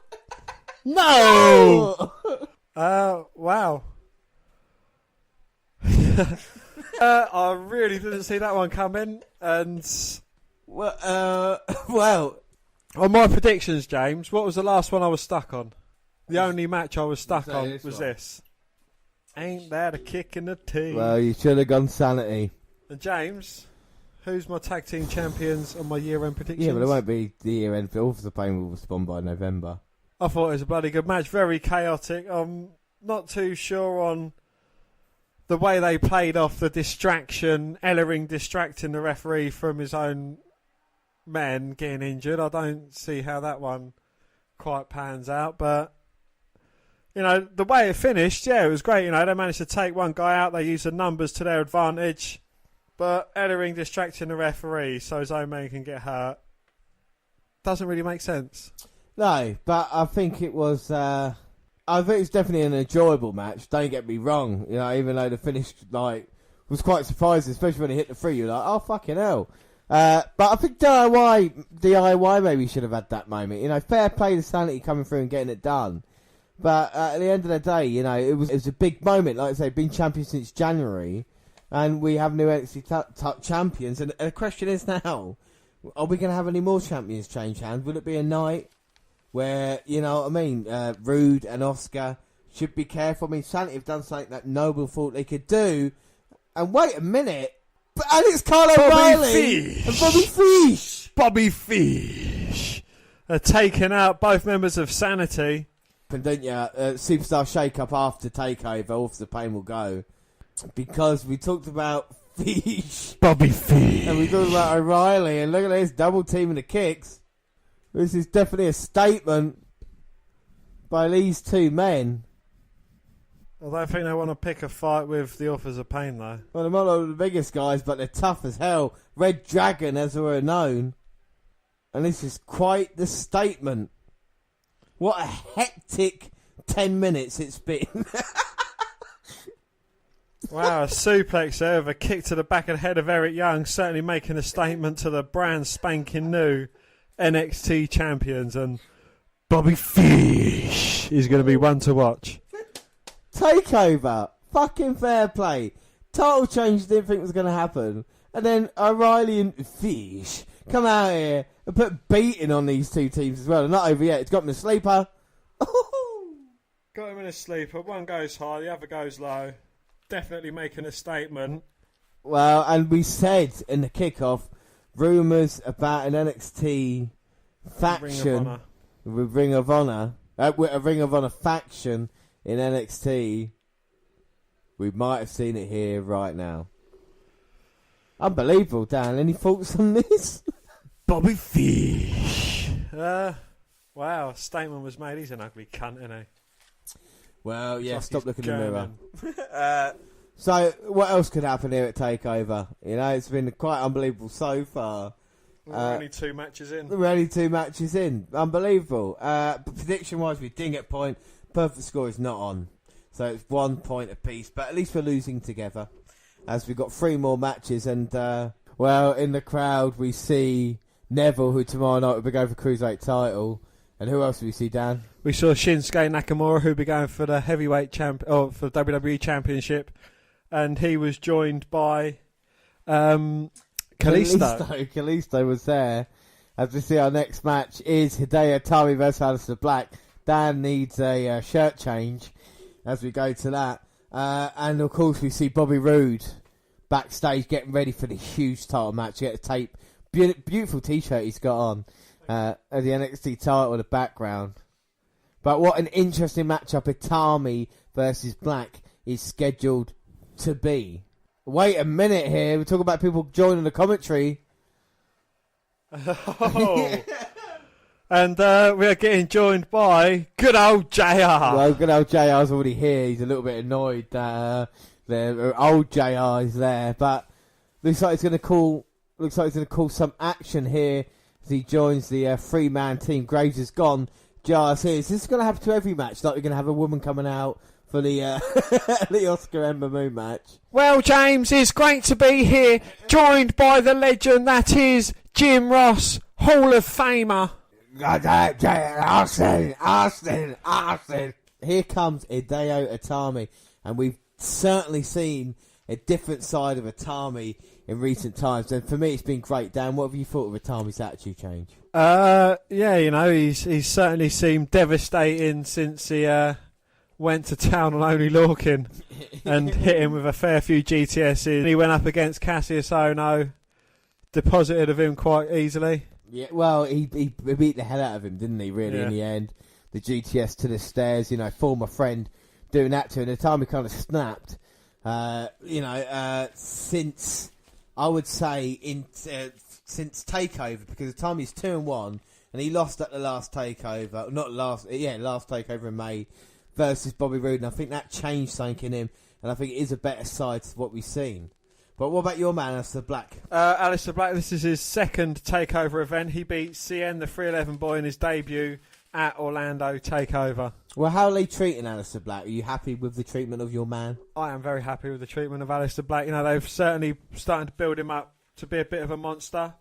No! Wow. I really didn't see that one coming, and well, on my predictions, James, what was the last one I was stuck on? The only match I was stuck on was this. Ain't that a kick in the teeth? Well, you should have gone Sanity. And James, who's my tag team champions on my year-end predictions? Yeah, but it won't be the year-end. For Authors of Pain will respond by November. I thought it was a bloody good match. Very chaotic. I'm not too sure on the way they played off the distraction. Ellering distracting the referee from his own men getting injured. I don't see how that one quite pans out. But, you know, the way it finished, yeah, it was great. You know, they managed to take one guy out. They used the numbers to their advantage. But Ellering distracting the referee so his own man can get hurt doesn't really make sense. No, but I think it was I think it's definitely an enjoyable match. Don't get me wrong. You know, even though the finish was quite surprising, especially when he hit the 3. You're like, oh fucking hell. But I think DIY maybe should have had that moment. You know, fair play to Sanity coming through and getting it done. But at the end of the day, you know, it was a big moment. Like I say, been champion since January, and we have new NXT champions. And the question is now, are we going to have any more champions change hands? Will it be a night where, you know what I mean, Rude and Oscar should be careful? I mean, Sanity have done something that Noble thought they could do. And wait a minute, and it's Kyle O'Reilly and Bobby Fish. Bobby Fish are taking out both members of Sanity. And don't you, superstar shake-up after Takeover, off the pain will go. Because we talked about Fish. Bobby Fish. And we talked about O'Reilly, and look at this, double teaming the kicks. This is definitely a statement by these two men. I don't think they want to pick a fight with the Authors of Pain, though. Well, they're not the biggest guys, but they're tough as hell. Red Dragon, as they were known. And this is quite the statement. What a hectic 10 minutes it's been. Wow, a suplex there with a kick to the back of the head of Eric Young, certainly making a statement to the brand spanking new NXT champions. And Bobby Fish is going to be one to watch. Takeover. Fucking fair play. Title change, didn't think was going to happen. And then O'Reilly and Fish come out here and put beating on these two teams as well. They're not over yet. It's got him a sleeper. Got him in a sleeper. One goes high, the other goes low. Definitely making a statement. Well, and we said in the kickoff, rumours about an NXT faction with Ring of Honor, a Ring of Honor faction in NXT. We might have seen it here right now. Unbelievable, Dan. Any thoughts on this? Bobby Fish. Wow, a statement was made. He's an ugly cunt, isn't he? Well, yeah, like stop looking in the mirror. German. So, what else could happen here at TakeOver? You know, it's been quite unbelievable so far. We're only 2 matches in. We're only 2 matches in. Unbelievable. But prediction-wise, we didn't get point. Perfect score is not on. So it's 1 point apiece. But at least we're losing together. As we've got 3 more matches. And, well, in the crowd, we see Neville, who tomorrow night will be going for Cruiserweight title. And who else do we see, Dan? We saw Shinsuke Nakamura, who'll be going for the heavyweight for the WWE Championship. And he was joined by Kalisto. Kalisto was there. As we see, our next match is Hideo Itami versus Aleister Black. Dan needs a shirt change as we go to that. And, of course, we see Bobby Roode backstage getting ready for the huge title match. You get a tape. Beautiful T-shirt he's got on. The NXT title in the background. But what an interesting matchup Itami versus Black is scheduled to be. Wait a minute here. We're talking about people joining the commentary. Oh. And we are getting joined by good old JR. Well, good old JR's already here. He's a little bit annoyed that the old JR is there. But looks like he's going to call some action here as he joins the 3-man team. Graves is gone. JR's here. Is this going to happen to every match? Like we're going to have a woman coming out for the the Oscar Ember Moon match? Well, James, it's great to be here, joined by the legend that is Jim Ross, Hall of Famer. Austin. Here comes Hideo Itami, and we've certainly seen a different side of Itami in recent times. And for me, it's been great. Dan, what have you thought of Itami's attitude change? Yeah, you know, he's certainly seemed devastating since he went to town on Only Lorcan and hit him with a fair few GTSs. He went up against Cassius Ohno, deposited of him quite easily. Yeah, well, he beat the hell out of him, didn't he, really, in the end? The GTS to the stairs, you know, former friend doing that to him. And Itami kind of snapped, since, I would say, since TakeOver, because Itami's 2-1, and he lost at the last TakeOver, last TakeOver in May, versus Bobby Roode, and I think that changed something in him, and I think it is a better side to what we've seen. But what about your man, Aleister Black? Aleister Black, this is his second TakeOver event. He beat CN, the 311 boy, in his debut at Orlando Takeover. Well, how are they treating Aleister Black? Are you happy with the treatment of your man? I am very happy with the treatment of Aleister Black. You know, they've certainly started to build him up to be a bit of a monster.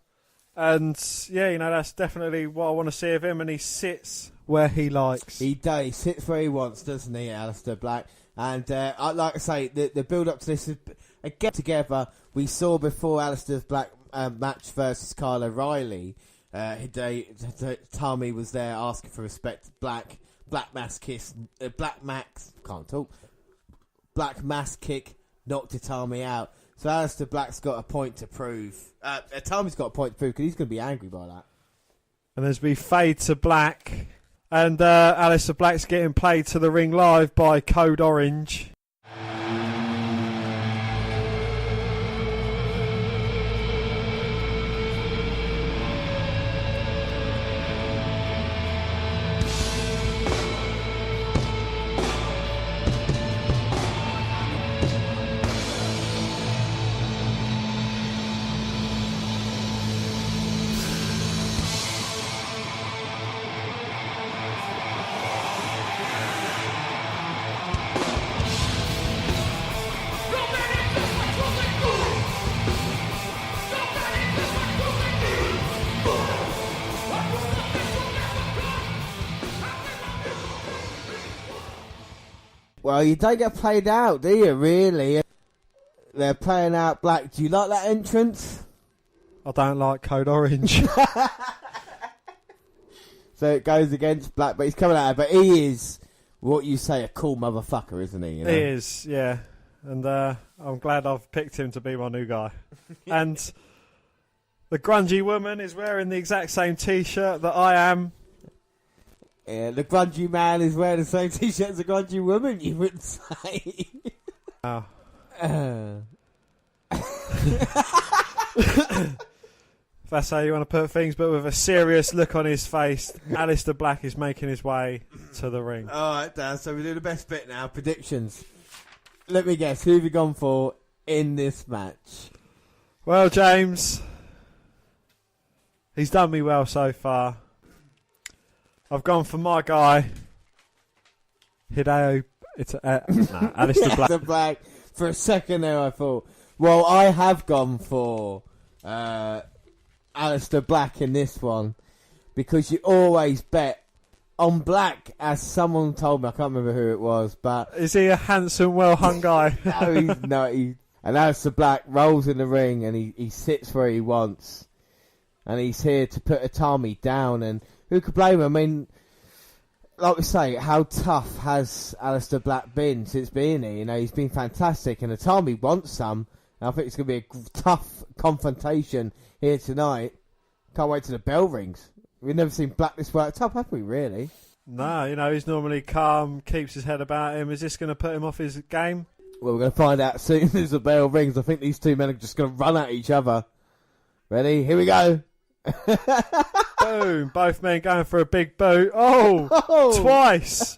And, yeah, you know, that's definitely what I want to see of him. And he sits where he likes. He does. He sits where he wants, doesn't he, Aleister Black? And I'd like to say, the build-up to this is, again, together, we saw before Aleister Black match versus Kyle O'Reilly, Tommy was there asking for respect. Black mass kiss, Black mass kick knocked Tommy out. So Aleister Black's got a point to prove. Tommy's got a point to prove because he's going to be angry by that. And as we fade to Black, and Aleister Black's getting played to the ring live by Code Orange. Well, you don't get played out, do you, really? They're playing out Black. Do you like that entrance? I don't like Code Orange. So it goes against Black, but he's coming out. But he is, what you say, a cool motherfucker, isn't he? You know? He is, yeah. And I'm glad I've picked him to be my new guy. And the grungy woman is wearing the exact same T-shirt that I am. Yeah, the grungy man is wearing the same T-shirt as the grungy woman, you would say. Oh. If that's how you want to put things, but with a serious look on his face, Aleister Black is making his way to the ring. Alright, Dan, so we do the best bit now, predictions. Let me guess, who have you gone for in this match? Well, James, he's done me well so far. I've gone for my guy, Hideo. Aleister Black. Aleister Black. For a second there, I thought, well, I have gone for Aleister Black in this one because you always bet on Black, as someone told me. I can't remember who it was, but is he a handsome, well-hung guy? No, he's not. And Aleister Black rolls in the ring and he sits where he wants, and he's here to put Itami down. And who could blame him? I mean, like we say, how tough has Aleister Black been since being here? You know, he's been fantastic, and Itami wants some. And I think it's going to be a tough confrontation here tonight. Can't wait till the bell rings. We've never seen Black this worked up, have we, really? No, you know, he's normally calm, keeps his head about him. Is this going to put him off his game? Well, we're going to find out as soon as the bell rings. I think these two men are just going to run at each other. Ready? Here we go. Boom. Both men going for a big boot. Oh! Twice.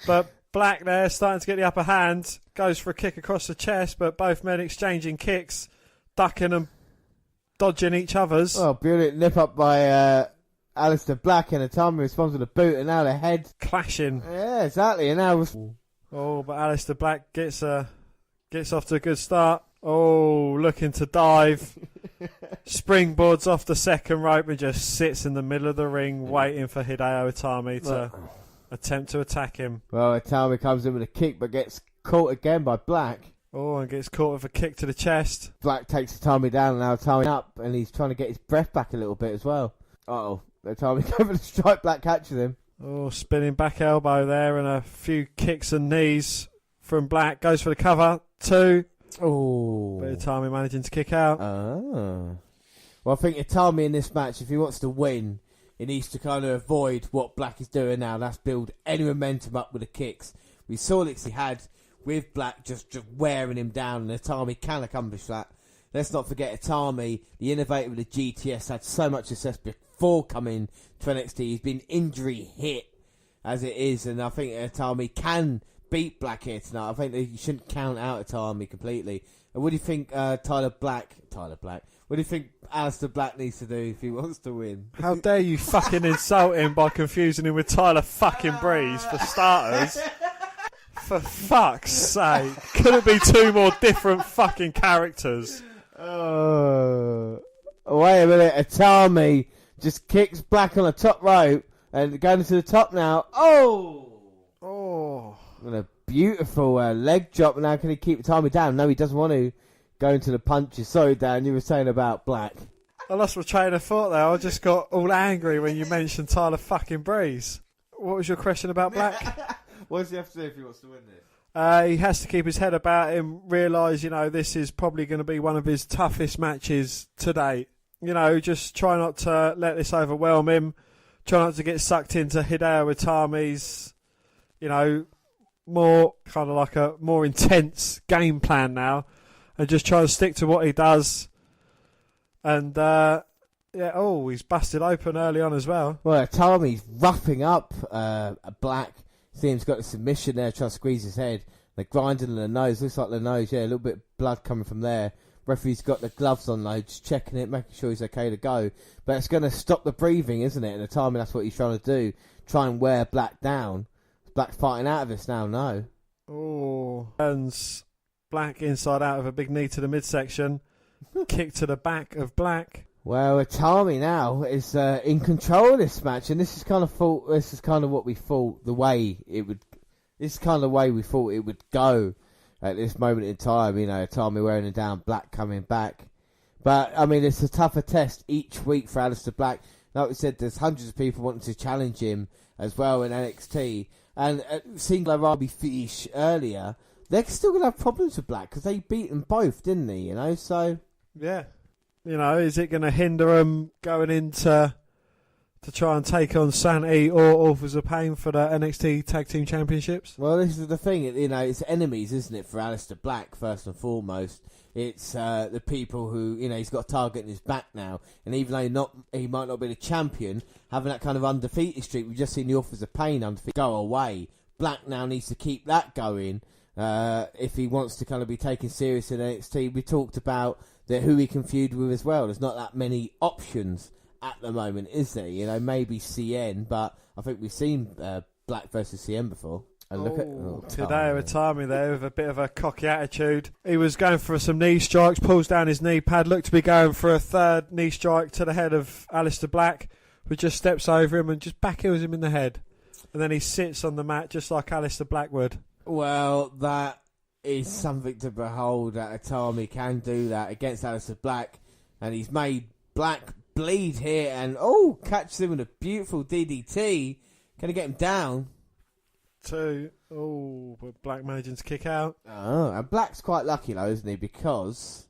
But Black there starting to get the upper hand. Goes for a kick across the chest, but both men exchanging kicks, ducking and dodging each other's. Oh, brilliant. Nip up by Aleister Black, and Itami responds with a boot, and now the head clashing. Yeah, exactly. And now but Aleister Black gets off to a good start. Oh, looking to dive. Springboards off the second rope and just sits in the middle of the ring waiting for Hideo Itami to attempt to attack him. Well, Itami comes in with a kick but gets caught again by Black. Oh, and gets caught with a kick to the chest. Black takes Itami down and now Itami up, and he's trying to get his breath back a little bit as well. Uh-oh. Itami goes for the strike, Black catches him. Oh, spinning back elbow there and a few kicks and knees from Black. Goes for the cover. 2. Oh. But Itami managing to kick out. Well, I think Itami in this match, if he wants to win, he needs to kind of avoid what Black is doing now. That's build any momentum up with the kicks. We saw this he had with Black just wearing him down, and Itami can accomplish that. Let's not forget Itami, the innovator of the GTS, had so much success before coming to NXT. He's been injury hit as it is, and I think Itami can beat Black here tonight. I think that you shouldn't count out Itami completely. And what do you think, Tyler Black? What What do you think Aleister Black needs to do if he wants to win? How dare you fucking insult him by confusing him with Tyler fucking Breeze, for starters? For fuck's sake. Could it be two more different fucking characters? Wait a minute. Atami just kicks Black on the top rope and going to the top now. Oh! And a beautiful leg drop. Now can he keep Atami down? No, he doesn't want to go into the punches. Sorry, Dan, you were saying about Black. I lost my train of thought there. I just got all angry when you mentioned Tyler fucking Breeze. What was your question about Black? What does he have to do if he wants to win this? He has to keep his head about him, realise, this is probably going to be one of his toughest matches to date. Just try not to let this overwhelm him. Try not to get sucked into Hideo Itami's, more kind of like a more intense game plan now. And just try to stick to what he does. And, he's busted open early on as well. Well, Itami's roughing up Black. See him's got a submission there, trying to squeeze his head. They're grinding the nose. Looks like the nose, a little bit of blood coming from there. Referee's got the gloves on though, just checking it, making sure he's okay to go. But it's going to stop the breathing, isn't it? And Itami, that's what he's trying to do. Try and wear Black down. Black fighting out of this now, no. Oh. Turns Black inside out of a big knee to the midsection. Kick to the back of Black. Well, Itami now is in control of this match, and this is kind of what we thought the way it would. This is kind of the way we thought it would go at this moment in time. Itami wearing it down, Black coming back. But I mean, it's a tougher test each week for Aleister Black. Like we said, there's hundreds of people wanting to challenge him as well in NXT, and seeing like Robbie Fish earlier, they're still gonna have problems with Black because they beat them both, didn't they? So yeah. Is it going to hinder him going into to try and take on Sanity or Authors of Pain for the NXT Tag Team Championships? Well, this is the thing. It's enemies, isn't it, for Aleister Black, first and foremost. It's the people who, he's got a target in his back now. And even though he might not be the champion, having that kind of undefeated streak, we've just seen the Authors of Pain undefeated go away. Black now needs to keep that going if he wants to kind of be taken serious in NXT. We talked about who he can feud with as well. There's not that many options at the moment, is there? Maybe CN, but I think we've seen Black versus CN before. And look at Hideo Itami there with a bit of a cocky attitude. He was going for some knee strikes, pulls down his knee pad, looked to be going for a third knee strike to the head of Aleister Black, who just steps over him and just backheels him in the head. And then he sits on the mat just like Aleister Black would. Well, that is something to behold, that Itami can do that against Aleister Black, and he's made Black bleed here, and catches him with a beautiful DDT. Can he get him down? But Black managing to kick out. And Black's quite lucky though, isn't he? Because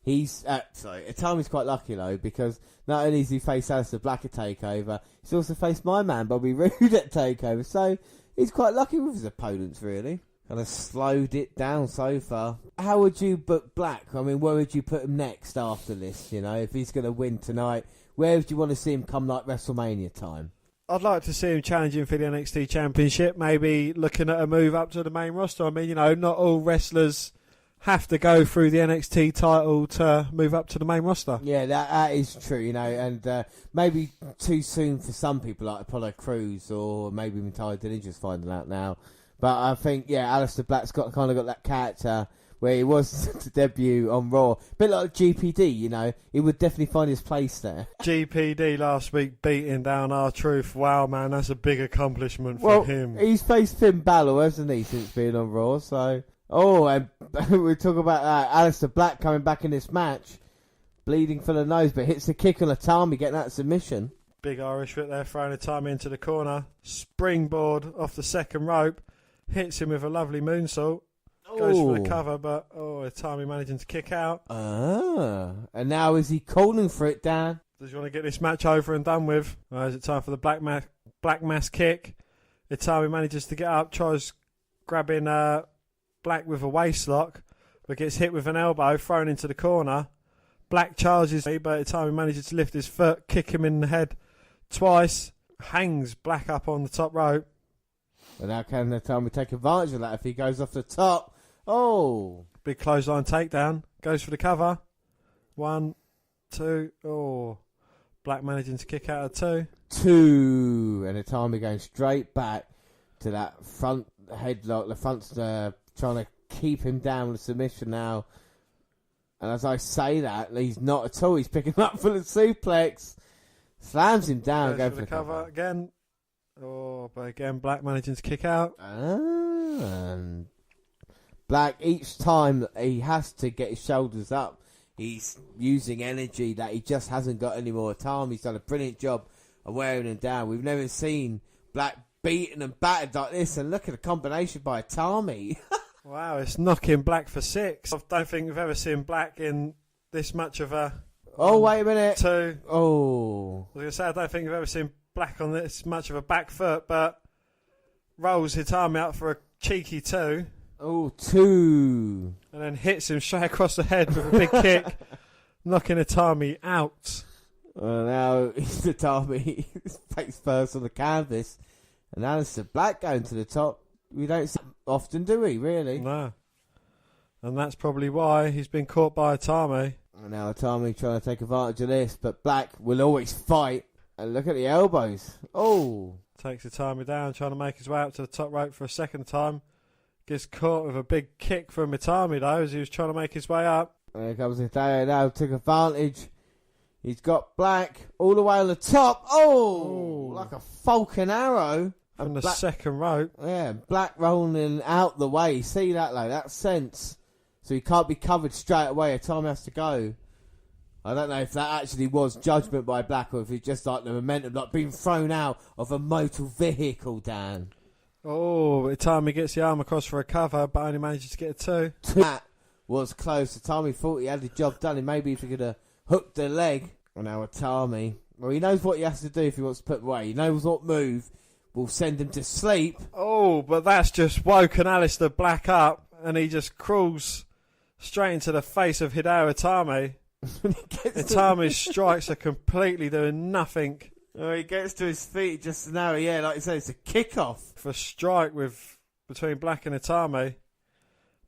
Itami's quite lucky though, because not only has he faced Aleister Black at TakeOver, he's also faced my man Bobby Roode at TakeOver, so he's quite lucky with his opponents, really. Kind of slowed it down so far. How would you book Black? I mean, where would you put him next after this? If he's going to win tonight, where would you want to see him come like WrestleMania time? I'd like to see him challenging for the NXT Championship, maybe looking at a move up to the main roster. I mean, not all wrestlers have to go through the NXT title to move up to the main roster. Yeah, that is true, and maybe too soon for some people like Apollo Crews or maybe even Tyler Dillinger's finding out now. But I think, Aleister Black's got that character where he was to debut on Raw. A bit like GPD, he would definitely find his place there. GPD last week beating down R-Truth. Wow, man, that's a big accomplishment for him. He's faced Finn Balor, hasn't he, since being on Raw, so... and we talk about Aleister Black coming back in this match, bleeding from the nose, but hits the kick on Itami, getting that submission. Big Irish whip there, throwing Itami into the corner. Springboard off the second rope. Hits him with a lovely moonsault. Goes for the cover, but Itami managing to kick out. And now is he calling for it, Dan? Does he want to get this match over and done with? Is it time for the Black Mass kick? Itami manages to get up, tries grabbing Black with a waistlock, but gets hit with an elbow, thrown into the corner. Black charges, but Itami manages to lift his foot, kick him in the head twice, hangs Black up on the top rope. But now can Itami take advantage of that if he goes off the top? Big clothesline takedown. Goes for the cover. 1, 2. Oh, Black managing to kick out of 2. 2. And Itami going straight back to that front headlock. The front's trying to keep him down with submission now. And as I say that, he's not at all. He's picking him up for the suplex. Slams him down. Goes for the cover again. Oh, but again, Black managing to kick out. And Black, each time he has to get his shoulders up, he's using energy that he just hasn't got any more time. He's done a brilliant job of wearing him down. We've never seen Black beaten and battered like this. And look at the combination by Itami. Wow, it's knocking Black for 6. I don't think we've ever seen Black in this much of a... Oh, wait a minute. 2. Oh. I was going to say, I don't think we've ever seen Black on this much of a back foot, but rolls Itami out for a cheeky 2. Oh, 2. And then hits him straight across the head with a big kick, knocking Itami out. Well, now Itami face first on the canvas. And Aleister Black going to the top. We don't see often, do we, really? No. And that's probably why he's been caught by Itami. And now Itami trying to take advantage of this, but Black will always fight. And look at the elbows. Oh. Takes Itami down, trying to make his way up to the top rope for a second time. Gets caught with a big kick from Itami, though, as he was trying to make his way up. And here comes Hideo now, took advantage. He's got Black all the way on the top. Oh. Like a falcon arrow. From the second rope. Yeah, Black rolling out the way. See that, though? That's sense. So he can't be covered straight away. Itami has to go. I don't know if that actually was judgment by Black or if it's just like the momentum, like being thrown out of a motor vehicle, Dan. Oh, Itami gets the arm across for a cover, but only manages to get a 2. That was close. Itami thought he had the job done, and maybe if he could have hooked the leg. And now Itami, well, he knows what he has to do if he wants to put away. He knows what move will send him to sleep. Oh, but that's just woken Aleister Black up, and he just crawls straight into the face of Hideo Itami. Itami's strikes are completely doing nothing. Oh, he gets to his feet just now. Yeah, like you said, it's a kickoff. For a strike between Black and Itami.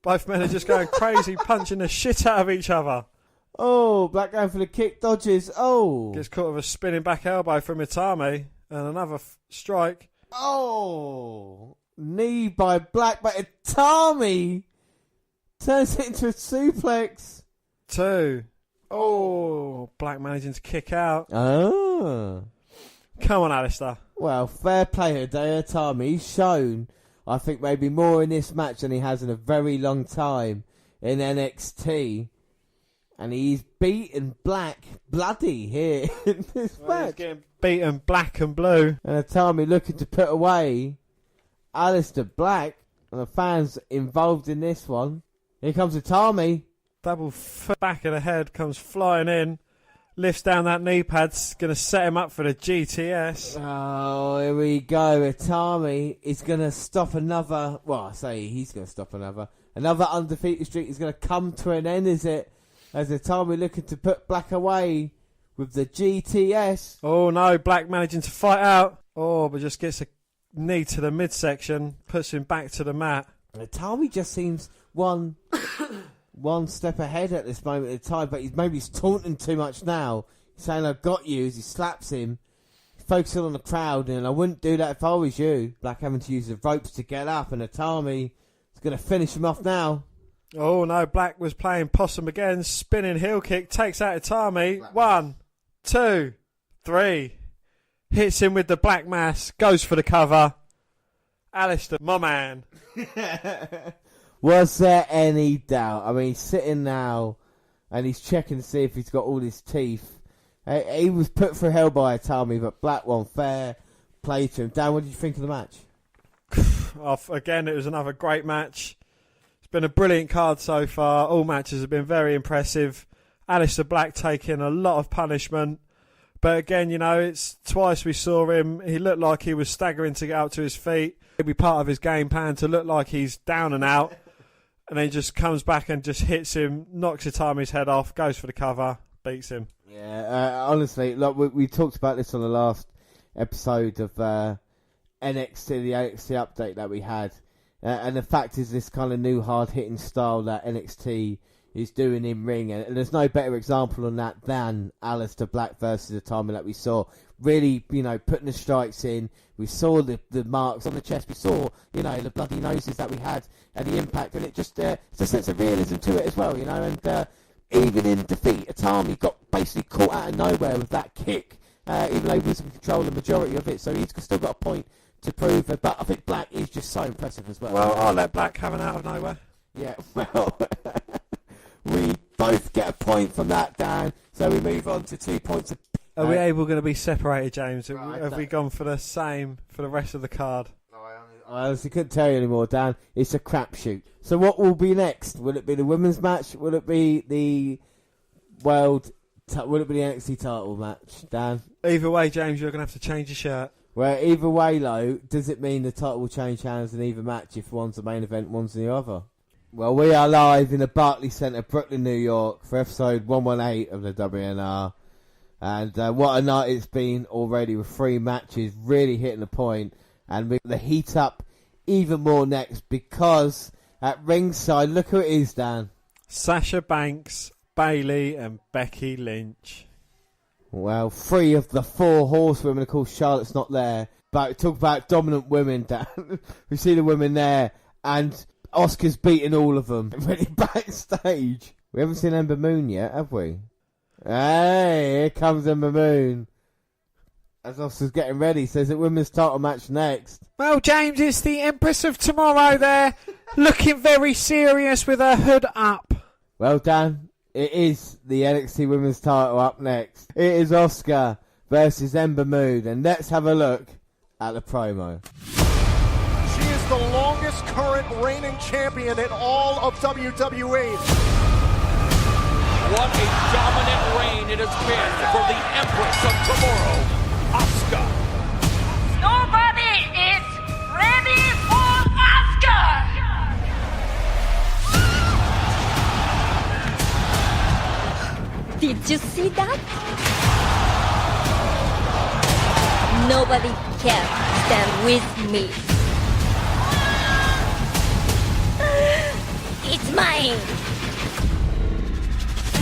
Both men are just going crazy, punching the shit out of each other. Oh, Black going for the kick, dodges. Oh. Gets caught with a spinning back elbow from Itami, and another strike. Oh. Knee by Black, but Itami turns it into a suplex. 2. Oh, Black managing to kick out. Oh. Come on, Aleister. Well, fair play Hideo Itami. He's shown, I think, maybe more in this match than he has in a very long time in NXT. And he's beaten Black bloody here in this match. He's getting beaten black and blue. And Itami looking to put away Aleister Black. And the fans involved in this one. Here comes Itami. Double foot back of the head, comes flying in. Lifts down that knee pad's going to set him up for the GTS. Oh, here we go. Itami is going to stop another... Well, I say he's going to stop another. Another undefeated streak is going to come to an end, is it? As Itami looking to put Black away with the GTS. Oh, no. Black managing to fight out. Oh, but just gets a knee to the midsection. Puts him back to the mat. Itami just seems one step ahead at this moment in time, but he's taunting too much now. He's saying, I've got you, as he slaps him. Focusing on the crowd, and I wouldn't do that if I was you. Black having to use the ropes to get up, and Itami is going to finish him off now. Oh, no. Black was playing possum again. Spinning heel kick. Takes out Itami. 1, 2, 3. Hits him with the black mass. Goes for the cover. Aleister, my man. Was there any doubt? I mean, he's sitting now and he's checking to see if he's got all his teeth. He was put through hell by Itami, but Black won fair play to him. Dan, what did you think of the match? Again, it was another great match. It's been a brilliant card so far. All matches have been very impressive. Aleister Black taking a lot of punishment. But again, you know, it's twice we saw him. He looked like he was staggering to get up to his feet. It'd be part of his game plan to look like he's down and out. And then he just comes back and just hits him, knocks Itami's head off, goes for the cover, beats him. Yeah, honestly, look, we talked about this on the last episode of NXT, the NXT update that we had. And the fact is this kind of new hard-hitting style that NXT is doing in ring, and there's no better example on that than Aleister Black versus Itami that we saw. Really, putting the strikes in. We saw the marks on the chest. We saw, the bloody noses that we had and the impact, and it just it's a sense of realism to it as well, and even in defeat, Itami got basically caught out of nowhere with that kick, even though he was in control the majority of it, so he's still got a point to prove, but I think Black is just so impressive as well. Well, I'll let Black have an out of nowhere. Yeah, well, we both get a point from that, Dan, so we move on to 2 points. Are we able going to be separated, James? Right, have we gone for the same for the rest of the card? I honestly couldn't tell you anymore, Dan. It's a crapshoot. So what will be next? Will it be the women's match? Will it be the will it be the NXT title match, Dan? Either way, James, you're going to have to change your shirt. Well, either way, though, does it mean the title will change hands in either match if one's the main event, one's the other? Well, we are live in the Barclays Center, Brooklyn, New York, for episode 118 of the WNR. And what a night it's been already with 3 matches really hitting the point. And we're going to heat up even more next because at ringside, look who it is, Dan. Sasha Banks, Bayley and Becky Lynch. Well, 3 of the 4 horsewomen, of course Charlotte's not there. But talk about dominant women, Dan. We see the women there and Asuka's beating all of them. Ready backstage. We haven't seen Ember Moon yet, have we? Hey, here comes Ember Moon. As Asuka's getting ready, says it women's title match next. Well, James, it's the Empress of Tomorrow there, looking very serious with her hood up. Well, Dan, it is the NXT women's title up next. It is Asuka versus Ember Moon, and let's have a look at the promo. She is the longest current reigning champion in all of WWE. What a dominant reign it has been for the Empress of Tomorrow, Asuka. Nobody is ready for Asuka! Did you see that? Nobody can stand with me. It's mine!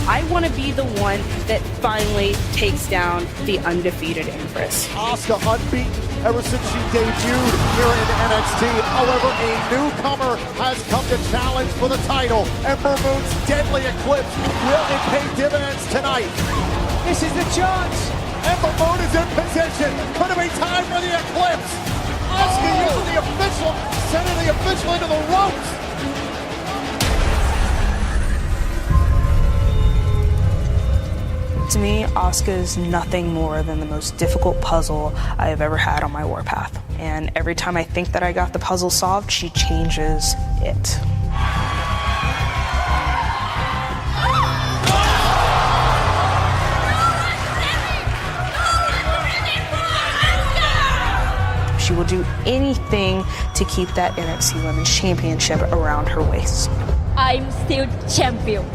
I want to be the one that finally takes down the undefeated Empress. Asuka unbeaten ever since she debuted here in NXT. However, a newcomer has come to challenge for the title. Ember Moon's deadly eclipse. Will it pay dividends tonight? This is the chance. Ember Moon is in position. Could it be time for the eclipse? Asuka using the official, sending the official into the ropes. To me, Asuka is nothing more than the most difficult puzzle I have ever had on my warpath. And every time I think that I got the puzzle solved, she changes it. She will do anything to keep that NXT Women's Championship around her waist. I'm still champion.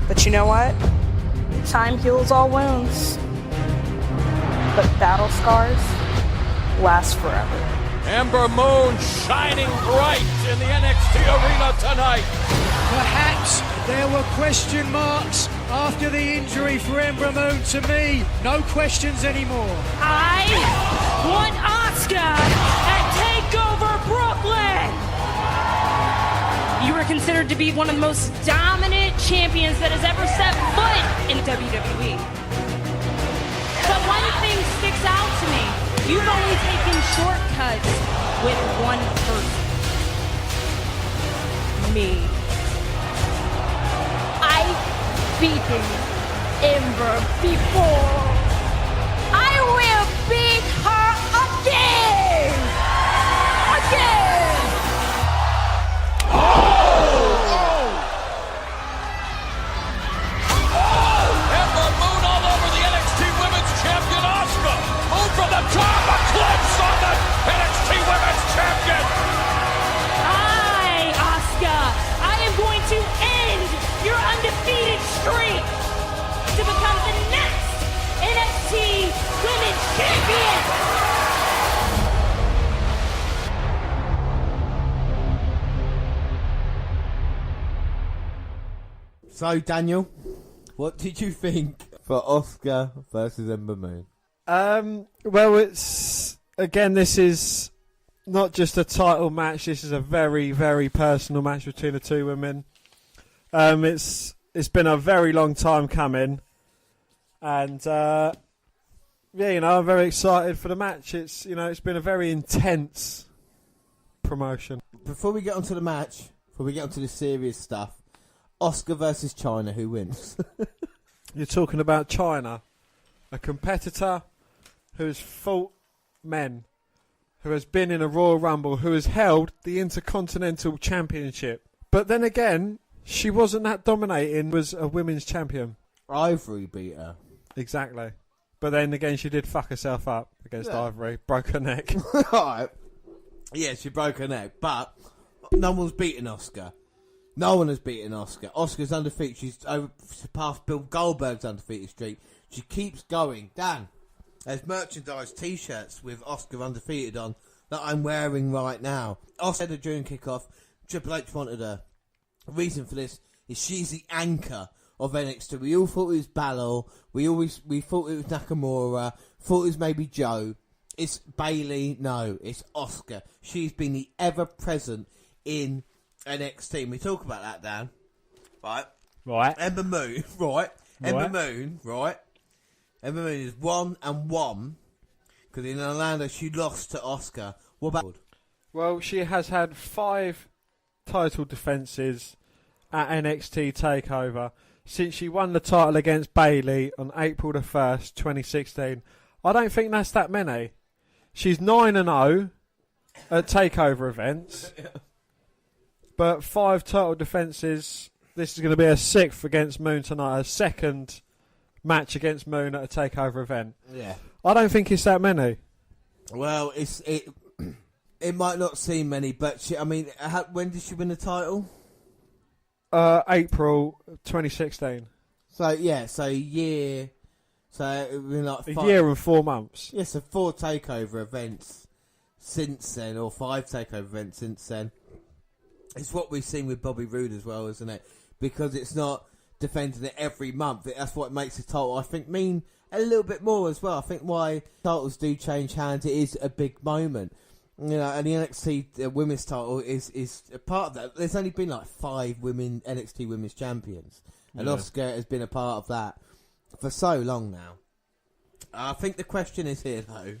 But you know what? Time heals all wounds. But battle scars last forever. Ember Moon shining bright in the NXT arena tonight. Perhaps there were question marks after the injury for Ember Moon. To me, no questions anymore. I want Asuka at Takeover Brooklyn! You are considered to be one of the most dominant champions that has ever set foot in WWE. But one thing sticks out to me. You've only taken shortcuts with one person. Me. I've beaten Ember before. I will beat her again! Again! From the top, eclipse on the NXT Women's Champion! Asuka, I am going to end your undefeated streak to become the next So, Daniel, what did you think for Asuka versus Ember Moon? Well, this is not just a title match. This is a very, very personal match between the two women. It's been a very long time coming, and I'm very excited for the match. It's been a very intense promotion. Before we get onto the match, before we get onto the serious stuff, Asuka versus China, who wins? You're talking about China, a competitor who has fought men, who has been in a Royal Rumble, who has held the Intercontinental Championship. But then again, she wasn't that dominating, was a women's champion. Ivory beat her. Exactly. But then again, she did fuck herself up against Ivory, broke her neck. Right. Yeah, she broke her neck, but no one's beaten Asuka. No one has beaten Asuka. Asuka's undefeated. She's surpassed Bill Goldberg's undefeated streak. She keeps going. Dan, there's merchandise T-shirts with Asuka undefeated on that I'm wearing right now. Asuka said during kickoff, Triple H wanted her. The reason for this is she's the anchor of NXT. We all thought it was Balor. We thought it was Nakamura. Thought it was maybe Joe. It's Bayley. No, it's Asuka. She's been the ever-present in NXT. We talk about that, Dan. Right. Ember Moon. Right. Ember Moon. Right. Ember Moon is 1-1 because in Orlando she lost to Asuka. What about? Well, she has had 5 title defences at NXT Takeover since she won the title against Bayley on April the 1st, 2016. I don't think that's that many. She's 9-0 at Takeover events, but 5 title defences. This is going to be her 6th against Moon tonight, her 2nd match against Moon at a Takeover event. Yeah. I don't think it's that many. Well, it might not seem many, but when did she win the title? April 2016. So a year. So it would be like a year and 4 months. Yeah, so 4 takeover events since then, or 5 takeover events since then. It's what we've seen with Bobby Roode as well, isn't it? Because it's not defending it every month. That's what makes the title, I think, mean a little bit more as well. I think why titles do change hands, it is a big moment. And the NXT women's title is a part of that. There's only been like 5 NXT women's champions. And Asuka has been a part of that for so long now. I think the question is here, though,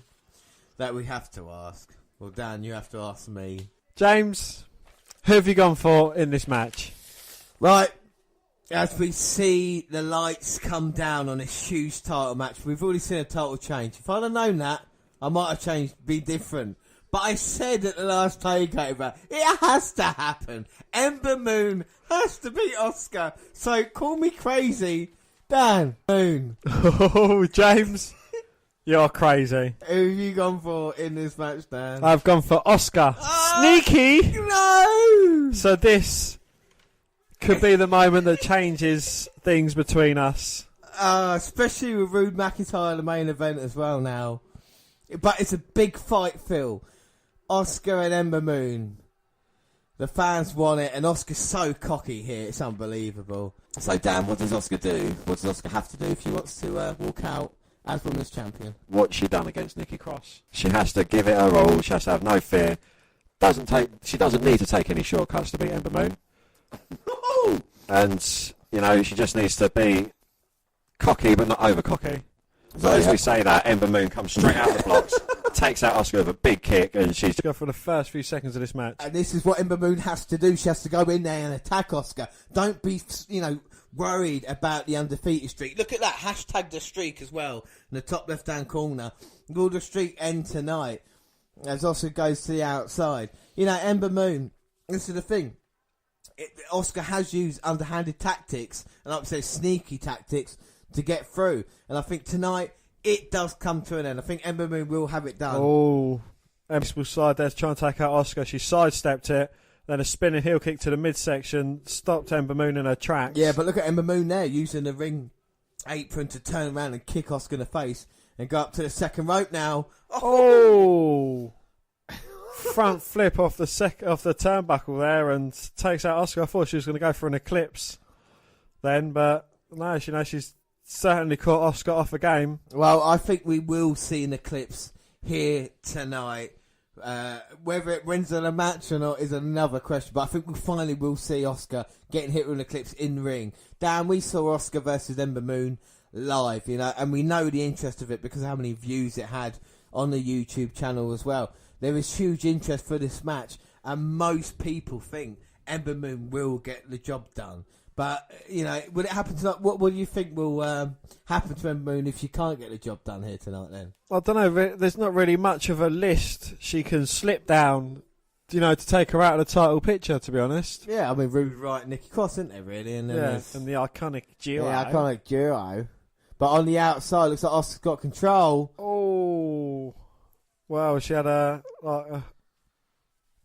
that we have to ask. Well, Dan, you have to ask me. James, who have you gone for in this match? Right. As we see the lights come down on this huge title match, we've already seen a title change. If I'd have known that, I might have changed, be different. But I said at the last takeover, it has to happen. Ember Moon has to beat Asuka. So call me crazy, Dan. Moon. Oh, James, you're crazy. Who have you gone for in this match, Dan? I've gone for Asuka. Sneaky. No. So this could be the moment that changes things between us. Especially with Rude McIntyre in the main event as well now. But it's a big fight, Phil. Asuka and Ember Moon. The fans want it, and Asuka's so cocky here, it's unbelievable. So, Dan, what does Asuka do? What does Asuka have to do if she wants to walk out as women's champion? What's she done against Nikki Cross? She has to give it her all. She has to have no fear. She doesn't need to take any shortcuts to beat Ember Moon. And, she just needs to be cocky, but not over cocky. So as we say that, Ember Moon comes straight out the blocks, takes out Asuka with a big kick, and she's go for the first few seconds of this match. And this is what Ember Moon has to do. She has to go in there and attack Asuka. Don't be, worried about the undefeated streak. Look at that, hashtag the streak as well in the top left-hand corner. Will the streak end tonight as Asuka goes to the outside? Ember Moon, this is the thing. Asuka has used underhanded tactics and upset sneaky tactics to get through, and I think tonight it does come to an end. I think Ember Moon will have it done. Oh, Ember side there to try and take out Asuka. She sidestepped it, then a spinning heel kick to the midsection stopped Ember Moon in her tracks. Yeah, but look at Ember Moon there using the ring apron to turn around and kick Asuka in the face and go up to the second rope now. Oh. Front flip off the turnbuckle there and takes out Asuka. I thought she was going to go for an eclipse. then, but no, she's certainly caught Asuka off a game. Well, I think we will see an eclipse here tonight. Whether it wins in a match or not is another question, but I think we finally will see Asuka getting hit with an eclipse in the ring. Dan, we saw Asuka versus Ember Moon live, and we know the interest of it because of how many views it had on the YouTube channel as well. There is huge interest for this match, and most people think Ember Moon will get the job done. But, would it happen tonight? What do you think will happen to Ember Moon if she can't get the job done here tonight then? I don't know. There's not really much of a list she can slip down, to take her out of the title picture, to be honest. Yeah, I mean, Ruby Wright and Nikki Cross, isn't there, really? And and the iconic duo. Yeah, iconic duo. But on the outside, looks like Asuka's got control. Oh. Well, she had a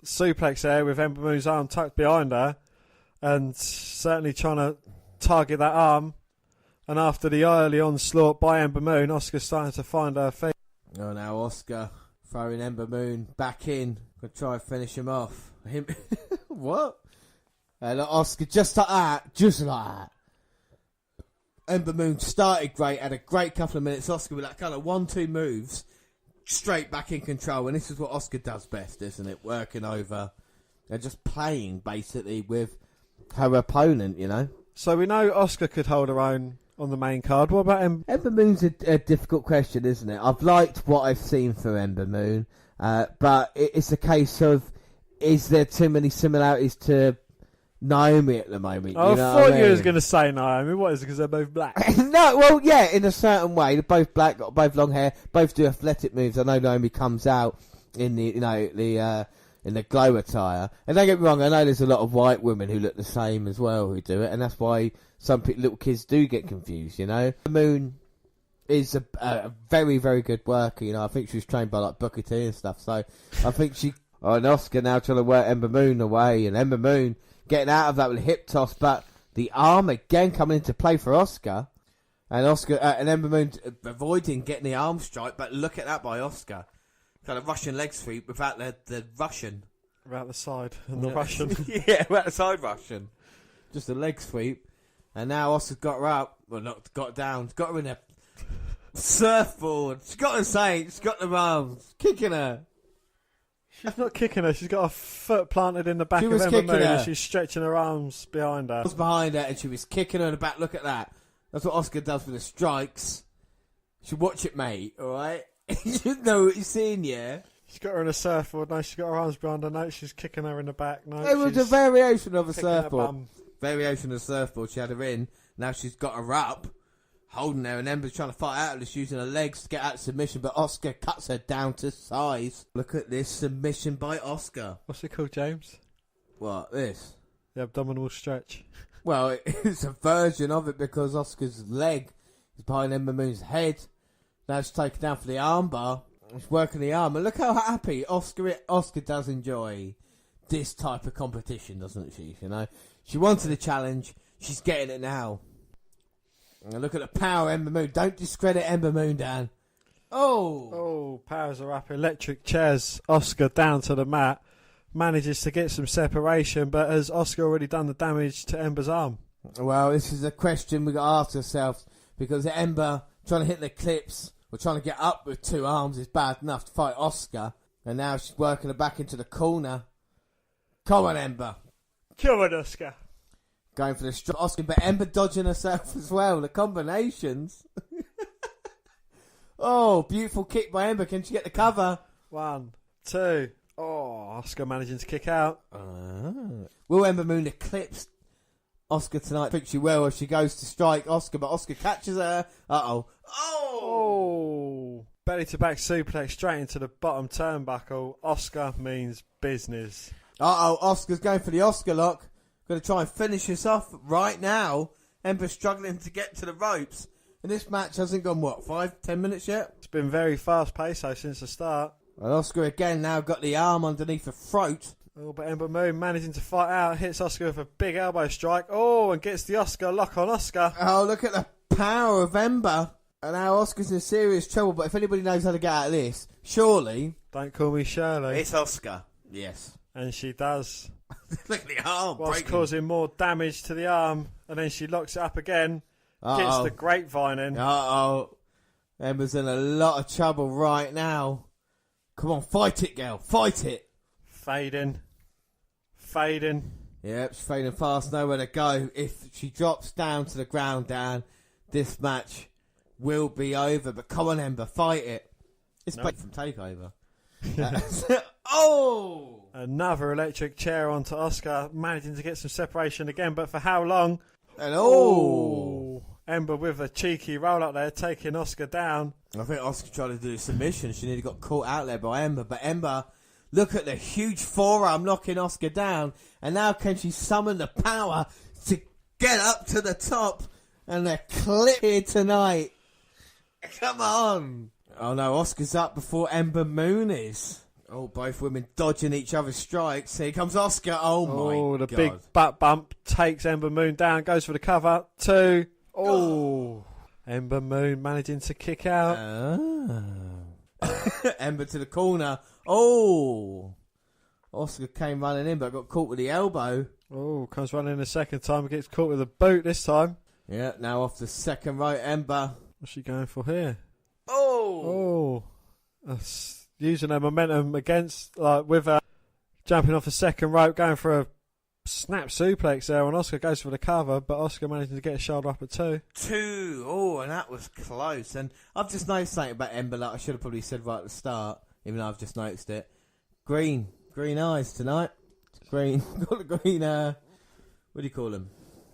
suplex there with Ember Moon's arm tucked behind her. And certainly trying to target that arm. And after the early onslaught by Ember Moon, Asuka's starting to find her feet. Oh, now Asuka throwing Ember Moon back in. Going to try and finish him off. What? And Asuka just like that. Ember Moon started great, had a great couple of minutes. Asuka with that kind of 1-2 moves, straight back in control. And this is what Asuka does best, isn't it? Working over and just playing, basically, with her opponent, So we know Asuka could hold her own on the main card. What about Ember Moon's a difficult question, isn't it? I've liked what I've seen for Ember Moon, but it's a case of, is there too many similarities to Naomi at the moment? I thought you was going to say Naomi. What is it, because they're both black? No, well, yeah, in a certain way. They're both black, got both long hair, both do athletic moves. I know Naomi comes out in the, in the glow attire. And don't get me wrong, I know there's a lot of white women who look the same as well who do it, and that's why some little kids do get confused, The Moon is a very, very good worker, I think she was trained by, Booker T and stuff, so I think and Asuka now trying to work Ember Moon away, and Ember Moon getting out of that with a hip toss, but the arm again coming into play for Asuka, and and Ember Moon avoiding getting the arm strike, but look at that by Asuka. Kind of Russian leg sweep without the Russian. Without the side and the Russian. Yeah, without the side Russian. Just a leg sweep. And now Asuka's got her up. Well, not got down. Got her in a surfboard. She's got her saying. She's got the arms. Kicking her. She's not kicking her. She's got her foot planted in the back of Ember Moon and she's stretching her arms behind her. She was behind her and she was kicking her in the back. Look at that. That's what Asuka does with the strikes. You should watch it, mate. Alright? You know what you're seeing, yeah? She's got her in a surfboard. No, she's got her arms behind her. No, she's kicking her in the back. No, it was a variation of a surfboard. Variation of a surfboard. She had her in. Now she's got her up, holding her, and Ember's trying to fight out of this, using her legs to get out of submission, but Asuka cuts her down to size. Look at this submission by Asuka. What's it called, James? What, this? The abdominal stretch. Well, it's a version of it because Asuka's leg is behind Ember Moon's head. Now she's taken down for the armbar. She's working the arm. And look how happy Asuka does enjoy this type of competition, doesn't she? She wanted a challenge. She's getting it now. And look at the power of Ember Moon. Don't discredit Ember Moon, Dan. Oh, powers are up. Electric chairs Asuka down to the mat. Manages to get some separation, but has Asuka already done the damage to Ember's arm? Well, this is a question we got to ask ourselves, because Ember trying to hit the clips or trying to get up with two arms is bad enough to fight Asuka, and now she's working her back into the corner. Come on, Ember. Come on, Asuka. Going for the strike, Asuka, but Ember dodging herself as well. The combinations. Oh, beautiful kick by Ember. Can she get the cover? 1, 2. Oh, Asuka managing to kick out. Will Ember Moon eclipse Asuka tonight? I think she will if she goes to strike Asuka, but Asuka catches her. Oh! Belly to back suplex straight into the bottom turnbuckle. Asuka means business. Asuka's going for the Asuka lock. Going to try and finish this off right now. Ember's struggling to get to the ropes. And this match hasn't gone, 5-10 minutes yet? It's been very fast paced since the start. And Asuka again now got the arm underneath her throat. Oh, but Ember Moon managing to fight out, hits Asuka with a big elbow strike. Oh, and gets the Asuka lock on Asuka. Oh, look at the power of Ember. And now Asuka's in serious trouble, but if anybody knows how to get out of this, surely... Don't call me Shirley. It's Asuka. Yes. And she does. Look at the arm. Whilst causing more damage to the arm. And then she locks it up again. Gets the grapevine in. Emma's in a lot of trouble right now. Come on, fight it, girl. Fight it. Fading. Yep, she's fading fast. Nowhere to go. If she drops down to the ground, Dan, this match will be over. But come on, Ember, fight it. It's back from Takeover. Another electric chair onto Asuka, managing to get some separation again, but for how long? And Ember with a cheeky roll up there, taking Asuka down. I think Asuka tried to do a submission. She nearly got caught out there by Ember, but Ember, look at the huge forearm knocking Asuka down, and now can she summon the power to get up to the top and a clip here tonight? Come on! Oh no, Asuka's up before Ember Moon is. Oh, both women dodging each other's strikes. Here comes Asuka. Oh my God. The big butt bump takes Ember Moon down, goes for the cover. 2. Ember Moon managing to kick out. Ember to the corner. Asuka came running in, but got caught with the elbow. Comes running in the second time, gets caught with a boot this time. Yeah, now off the second rope, Ember. What's she going for here? That's using her momentum against, with her jumping off the second rope, going for a snap suplex there, and Asuka goes for the cover, but Asuka managing to get a shoulder up at 2. And that was close. And I've just noticed something about Ember that I should have probably said right at the start, even though I've just noticed it. Green eyes tonight. Green, got the green, what do you call them?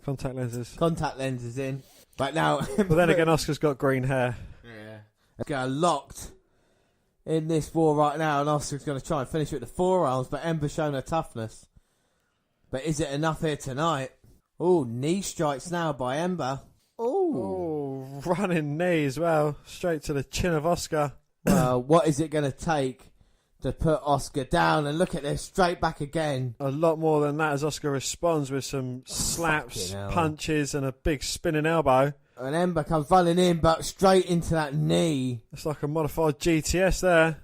Contact lenses in. But now... But then again, Asuka's got green hair. Yeah. Asuka locked in this war right now, and Asuka's going to try and finish it with the forearms, but Ember's shown her toughness. But is it enough here tonight? Knee strikes now by Ember. Running knee as well, straight to the chin of Asuka. Well, what is it going to take to put Asuka down? And look at this, straight back again. A lot more than that as Asuka responds with some slaps, punches, and a big spinning elbow. And Ember comes running in, but straight into that knee. It's like a modified GTS there.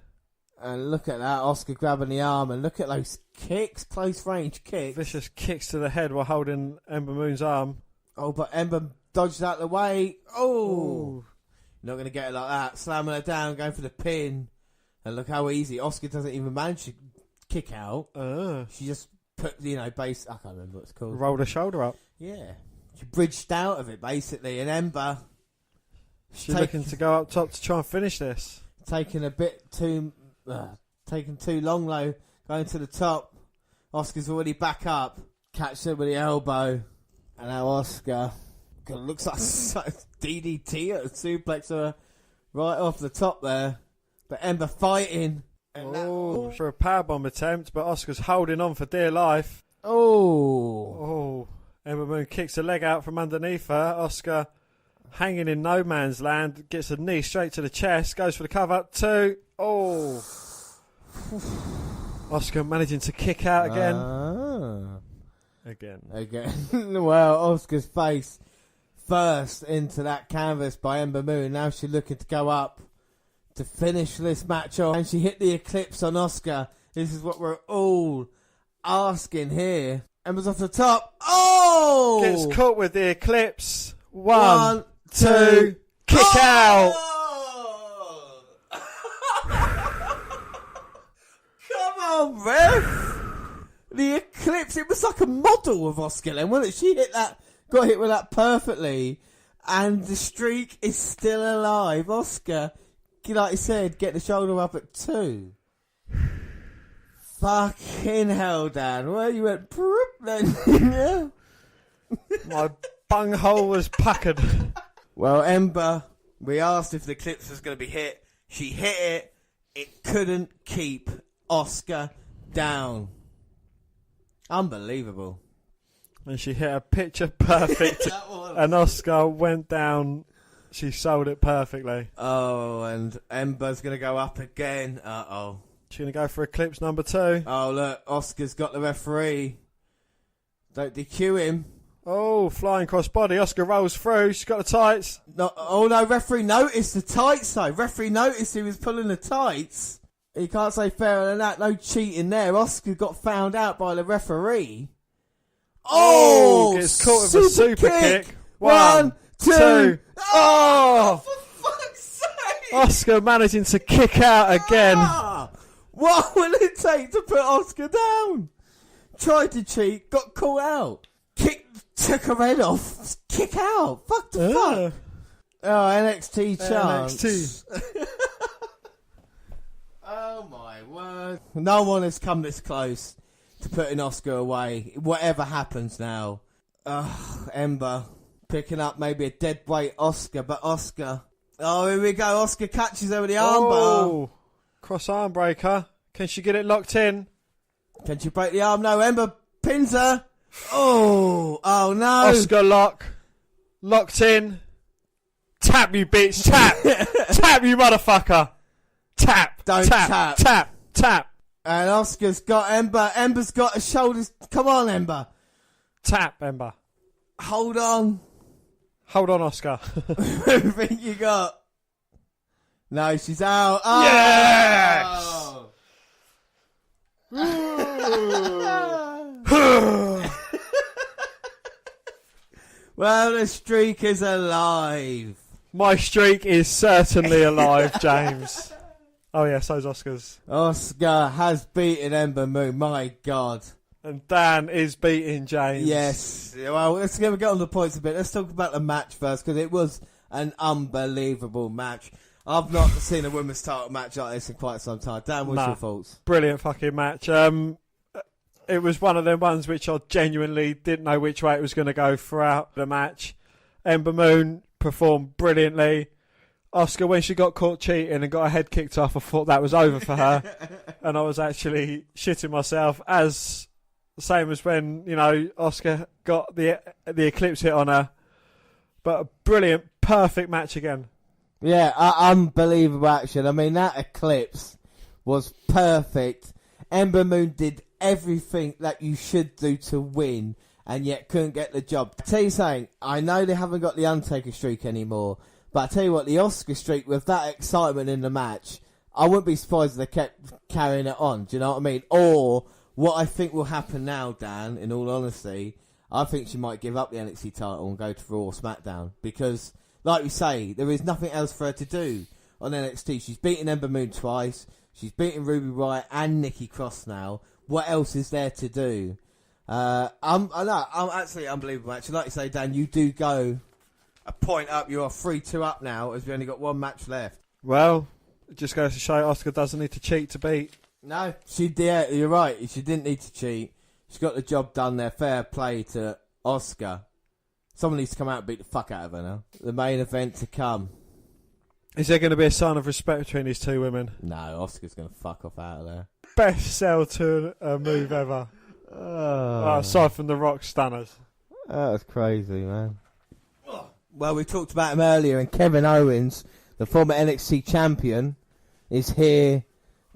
And look at that, Asuka grabbing the arm, and look at those kicks, close range kicks. Vicious kicks to the head while holding Ember Moon's arm. But Ember dodged out the way. Not going to get it like that. Slamming her down, going for the pin. And look how easy. Asuka doesn't even manage to kick out. She just put, base... I can't remember what it's called. Rolled her shoulder up. Yeah. She bridged out of it, basically. And Ember... She's looking to go up top to try and finish this. Taking a bit too... taking too long, though. Going to the top. Asuka's already back up. Catch her with the elbow. And now Asuka... looks like DDT at a suplex her right off the top there. But Ember fighting. For a powerbomb attempt, but Asuka's holding on for dear life. Ember Moon kicks a leg out from underneath her. Asuka hanging in no man's land, gets a knee straight to the chest, goes for the cover. 2. Asuka managing to kick out again. Again. Well, Asuka's face first into that canvas by Ember Moon. Now she's looking to go up to finish this match off. And she hit the Eclipse on Asuka. This is what we're all asking here. Ember's off the top. Gets caught with the Eclipse. 1, 2, kick out. Come on, ref. The Eclipse, it was like a model of Asuka then, wasn't it? She got hit with that perfectly, and the streak is still alive. Asuka, like you said, get the shoulder up at 2. Fucking hell, Dan. Well, you went then. Yeah. My bunghole was puckered. Well, Ember, we asked if the Eclipse was going to be hit. She hit it. It couldn't keep Asuka down. Unbelievable. And she hit a picture perfect. And Asuka went down. She sold it perfectly. And Ember's going to go up again. She's going to go for Eclipse number 2. Oh, look. Asuka's got the referee. Don't DQ him. Flying cross body. Asuka rolls through. She's got the tights. No, referee noticed the tights, though. Referee noticed he was pulling the tights. You can't say fairer than that. No cheating there. Asuka got found out by the referee. Oh, gets caught with a super kick. 1, 2. Oh, for fuck's sake! Asuka managing to kick out again. What will it take to put Asuka down? Tried to cheat, got caught out. Took her head off. Kick out. Fuck the fuck. Oh, NXT chance. NXT. Oh my word. No one has come this close to putting Asuka away. Whatever happens now. Ember picking up maybe a dead weight Asuka, but Asuka. Oh, here we go. Asuka catches her with the armbar. Cross arm breaker. Can she get it locked in? Can she break the arm? No, Ember pins her. Oh no. Asuka locked in. Tap, you bitch. Tap. Tap, you motherfucker. Tap. Don't tap. tap. Tap. And Asuka's got Ember. Ember's got her shoulders. Come on, Ember. Tap, Ember. Hold on. Hold on, Asuka. Who think you got? No, she's out. Oh. Yes! Well, the streak is alive. My streak is certainly alive, James. Oh, yeah, so's Asuka's. Asuka has beaten Ember Moon. My God. And Dan is beating James. Yes. Well, let's get on the points a bit. Let's talk about the match first, because it was an unbelievable match. I've not seen a women's title match like this in quite some time. Dan, what's your thoughts? Brilliant fucking match. It was one of them ones which I genuinely didn't know which way it was going to go throughout the match. Ember Moon performed brilliantly. Asuka, when she got caught cheating and got her head kicked off, I thought that was over for her. And I was actually shitting myself, as same as when, Asuka got the Eclipse hit on her. But a brilliant, perfect match again. Yeah, unbelievable action. I mean, that Eclipse was perfect. Ember Moon did everything that you should do to win, and yet couldn't get the job. I tell you something, I know they haven't got the Undertaker streak anymore, but I tell you what, the Asuka streak, with that excitement in the match, I wouldn't be surprised if they kept carrying it on. Do you know what I mean? Or what I think will happen now, Dan, in all honesty, I think she might give up the NXT title and go to Raw or SmackDown, because, like we say, there is nothing else for her to do on NXT. She's beaten Ember Moon twice. She's beaten Ruby Riott and Nikki Cross now. What else is there to do? I'm actually unbelievable match. Like you say, Dan, you do go a point up. You are 3-2 up now, as we only got one match left. Well, it just goes to show Asuka doesn't need to cheat to beat. No, you're right. She didn't need to cheat. She got the job done there. Fair play to Asuka. Someone needs to come out and beat the fuck out of her now. The main event to come. Is there going to be a sign of respect between these two women? No, Asuka's going to fuck off out of there. Best sell to a move ever. Aside from the Rock Stunners. That was crazy, man. Well, we talked about him earlier, and Kevin Owens, the former NXT champion, is here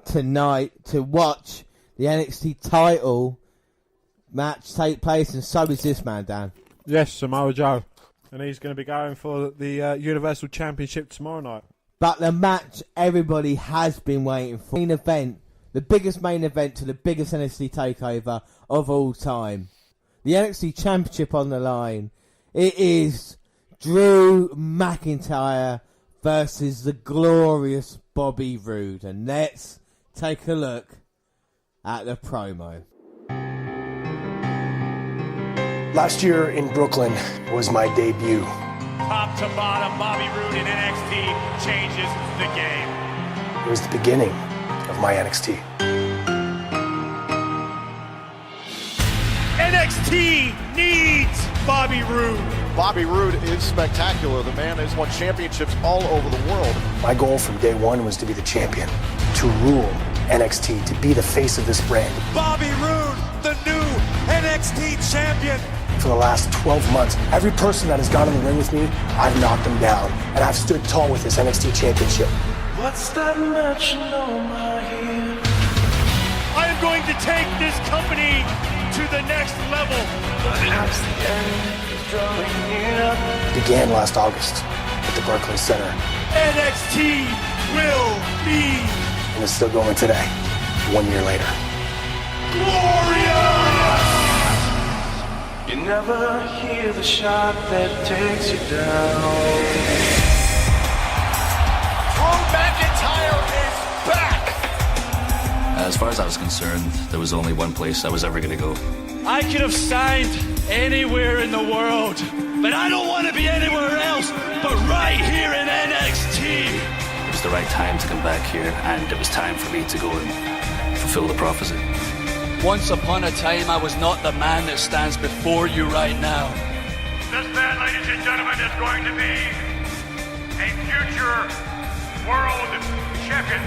tonight to watch the NXT title match take place, and so is this man, Dan. Yes, Samoa Joe. And he's going to be going for the Universal Championship tomorrow night. But the match everybody has been waiting for. Main event. The biggest main event to the biggest NXT takeover of all time. The NXT Championship on the line. It is Drew McIntyre versus the glorious Bobby Roode. And let's take a look at the promo. Last year in Brooklyn was my debut. Top to bottom, Bobby Roode in NXT changes the game. It was the beginning of my NXT. NXT needs Bobby Roode. Bobby Roode is spectacular. The man has won championships all over the world. My goal from day one was to be the champion, to rule NXT, to be the face of this brand. Bobby Roode, the new NXT champion. For the last 12 months, every person that has gone in the ring with me, I've knocked them down, and I've stood tall with this NXT championship. What's that match on my heel? I am going to take this company to the next level. Perhaps the end is drawing near. It began last August at the Barclays Center. NXT will be is still going today, 1 year later. You never hear the shot that takes you down. Drew McIntyre is back! As far as I was concerned, there was only one place I was ever going to go. I could have signed anywhere in the world, but I don't want to be anywhere else but right here in NXT. It was the right time to come back here, and it was time for me to go and fulfill the prophecy. Once upon a time, I was not the man that stands before you right now. This man, ladies and gentlemen, is going to be a future world champion.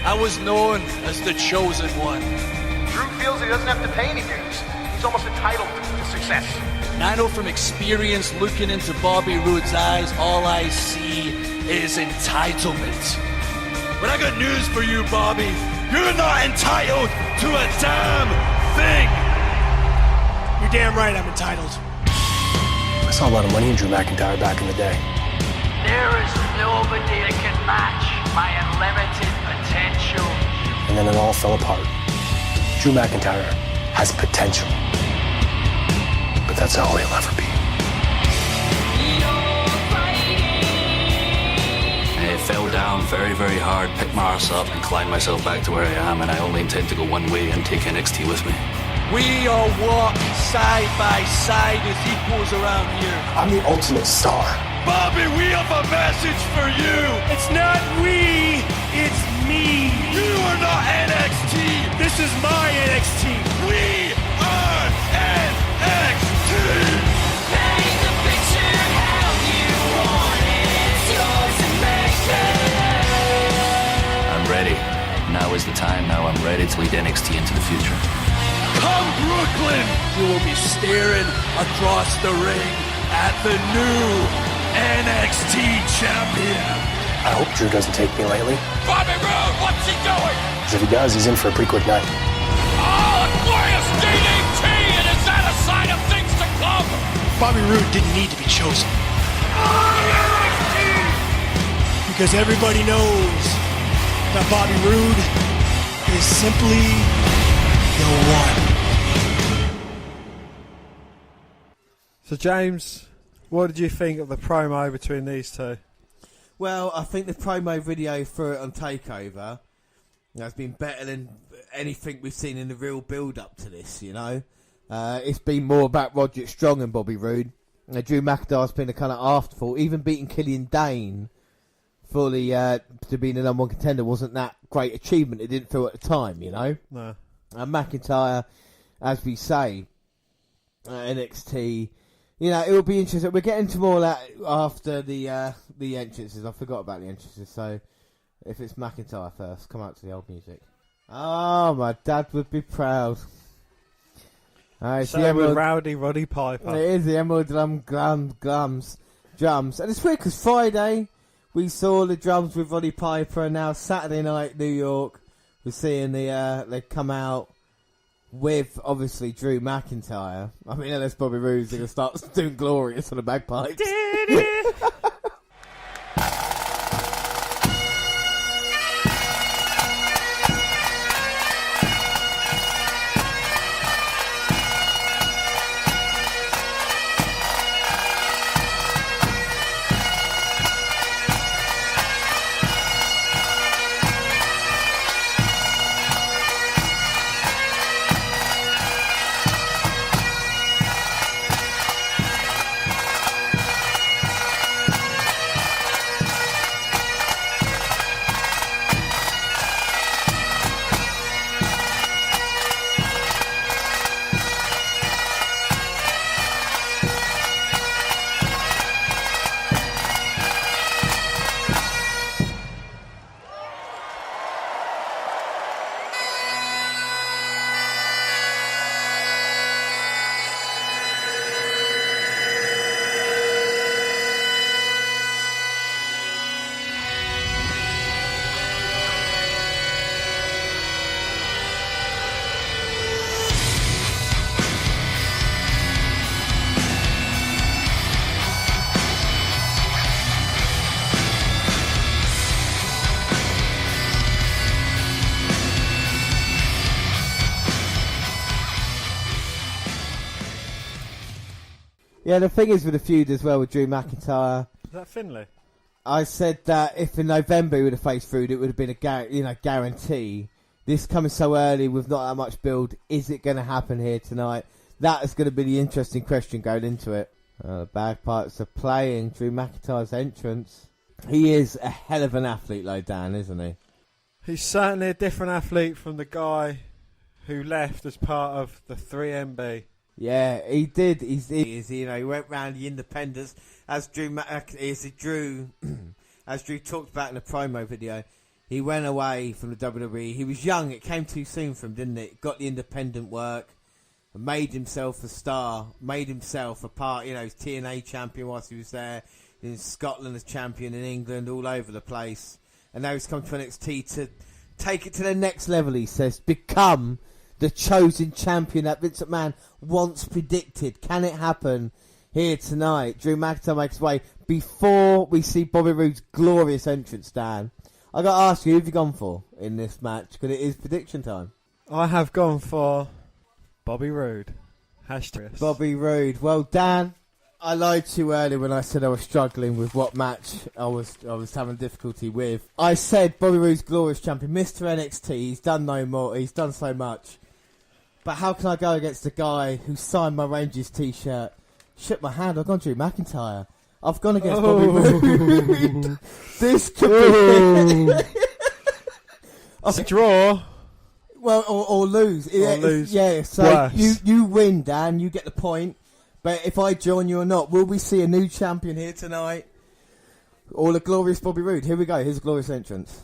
I was known as the chosen one. Drew feels he doesn't have to pay any dues. He's almost entitled to success. And I know from experience looking into Bobby Roode's eyes, all I see is entitlement. But I got news for you, Bobby. You're not entitled to a damn thing. You're damn right I'm entitled. I saw a lot of money in Drew McIntyre back in the day. There is nobody that can match my unlimited potential. And then it all fell apart. Drew McIntyre has potential. But that's all he'll ever be. I fell down very, very hard, picked my arse up and climbed myself back to where I am, and I only intend to go one way and take NXT with me. We all walk side by side as equals around here. I'm the ultimate star. Bobby, we have a message for you. It's not we, it's me. You are not NXT. This is my NXT. We are NXT. Paint the picture how you want it. It's yours to make it. I'm ready. Now is the time. Now I'm ready to lead NXT into the future. Come Brooklyn. You will be staring across the ring at the new NXT champion. I hope Drew doesn't take me lightly. Bobby Roode, what's he doing? Because if he does, he's in for a pretty quick night. Oh, a glorious DDT, and is that a sign of things to come? Bobby Roode didn't need to be chosen. Because everybody knows that Bobby Roode is simply the one. So James, what did you think of the promo between these two? Well, I think the promo video for it on TakeOver has been better than anything we've seen in the real build-up to this, you know. It's been more about Roderick Strong and Bobby Roode. Drew McIntyre's been a kind of afterthought. Even beating Killian Dane fully to being the number one contender wasn't that great achievement. It didn't feel at the time, you know. No. McIntyre, as we say, NXT... You know, it will be interesting. We'll get into more of that after the entrances. I forgot about the entrances, so if it's McIntyre first, come out to the old music. Oh, my dad would be proud. It's So the Emerald, Rowdy Roddy Piper. it is the Emerald drums. And it's weird because Friday we saw the drums with Roddy Piper, and now Saturday night, New York, we're seeing they come out with, obviously, Drew McIntyre. I mean, unless Bobby Roode's going to start doing Glorious on the bagpipes. Yeah, the thing is with the feud as well with Drew McIntyre. Is that Finlay? I said that if in November he would have faced Roode, it would have been a guarantee. This coming so early with not that much build, is it going to happen here tonight? That is going to be the interesting question going into it. The bagpipes are playing Drew McIntyre's entrance. He is a hell of an athlete, though, Dan, isn't he? He's certainly a different athlete from the guy who left as part of the 3MB. Yeah, he did. He went round the independents as Drew as Drew talked about in the promo video. He went away from the WWE. He was young. It came too soon for him, didn't it? Got the independent work, made himself a star, made himself a part. You know, he's TNA champion whilst he was there. In Scotland as champion, in England, all over the place. And now he's come to NXT to take it to the next level, he says. Become the chosen champion that Vince McMahon once predicted. Can it happen here tonight? Drew McIntyre makes his way before we see Bobby Roode's glorious entrance, Dan. I got to ask you, who have you gone for in this match? Because it is prediction time. I have gone for Bobby Roode. # Bobby Roode. Well, Dan, I lied to you earlier when I said I was struggling with what match I was having difficulty with. I said Bobby Roode's glorious champion, Mr. NXT. He's done no more. He's done so much. But how can I go against the guy who signed my Rangers t-shirt? Shook my hand. I've gone Drew McIntyre. I've gone against Bobby Roode. This could be a draw. Well, or lose. Or lose. Yeah, so you win, Dan. You get the point. But if I join you or not, will we see a new champion here tonight? Or the glorious Bobby Roode? Here we go. Here's a glorious entrance.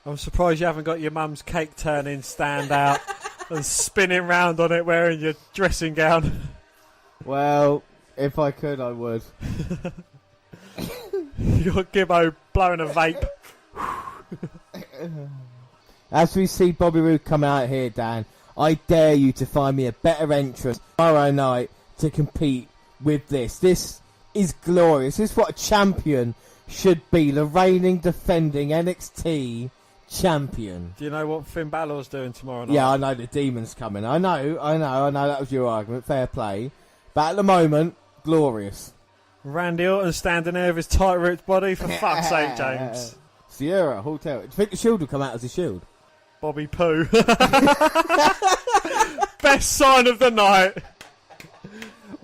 I'm surprised you haven't got your mum's cake turning stand out and spinning round on it wearing your dressing gown. Well, if I could, I would. You got Gibbo blowing a vape. As we see Bobby Roode come out here, Dan, I dare you to find me a better entrance tomorrow night to compete with this. This is glorious. This is what a champion should be. The reigning, defending NXT champion. Do you know what Finn Balor's doing tomorrow night? Yeah, I know the Demon's coming. I know. That was your argument. Fair play. But at the moment, glorious. Randy Orton standing there with his tight ripped body. For fuck's sake, James. Sierra, Hotel. Do you think the Shield will come out as a Shield? Bobby Poo. Best sign of the night.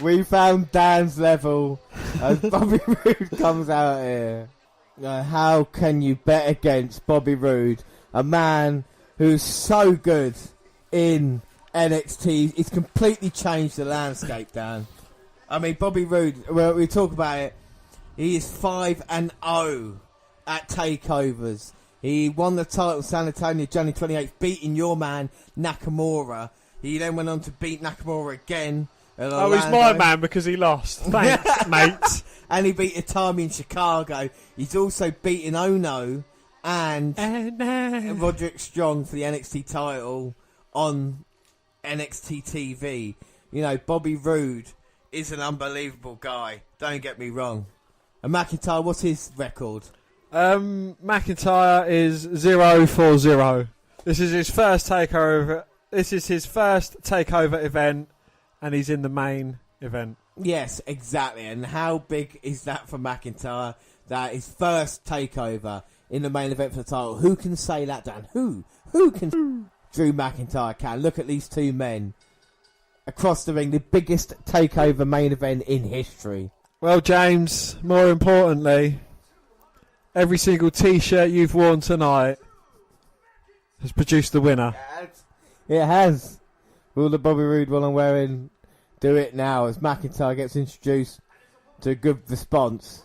We found Dan's level as Bobby Roode comes out here. How can you bet against Bobby Roode, a man who's so good in NXT? He's completely changed the landscape, Dan. I mean, Bobby Roode, well, we talk about it, he is 5-0 at takeovers. He won the title San Antonio January 28th, beating your man Nakamura. He then went on to beat Nakamura again. Oh, he's my man because he lost. Thanks, mate. And he beat Itami in Chicago. He's also beaten Ono and Roderick Strong for the NXT title on NXT TV. You know, Bobby Roode is an unbelievable guy. Don't get me wrong. And McIntyre, what's his record? McIntyre is 0-4-0. This is his first takeover. This is his first takeover event, and he's in the main event. Yes, exactly. And how big is that for McIntyre? That his first takeover in the main event for the title. Who can say that, Dan? Who can? Drew McIntyre can. Look at these two men across the ring. The biggest takeover main event in history. Well, James, more importantly, every single T-shirt you've worn tonight has produced the winner. It has. Will the Bobby Roode one I'm wearing do it now as McIntyre gets introduced to a good response?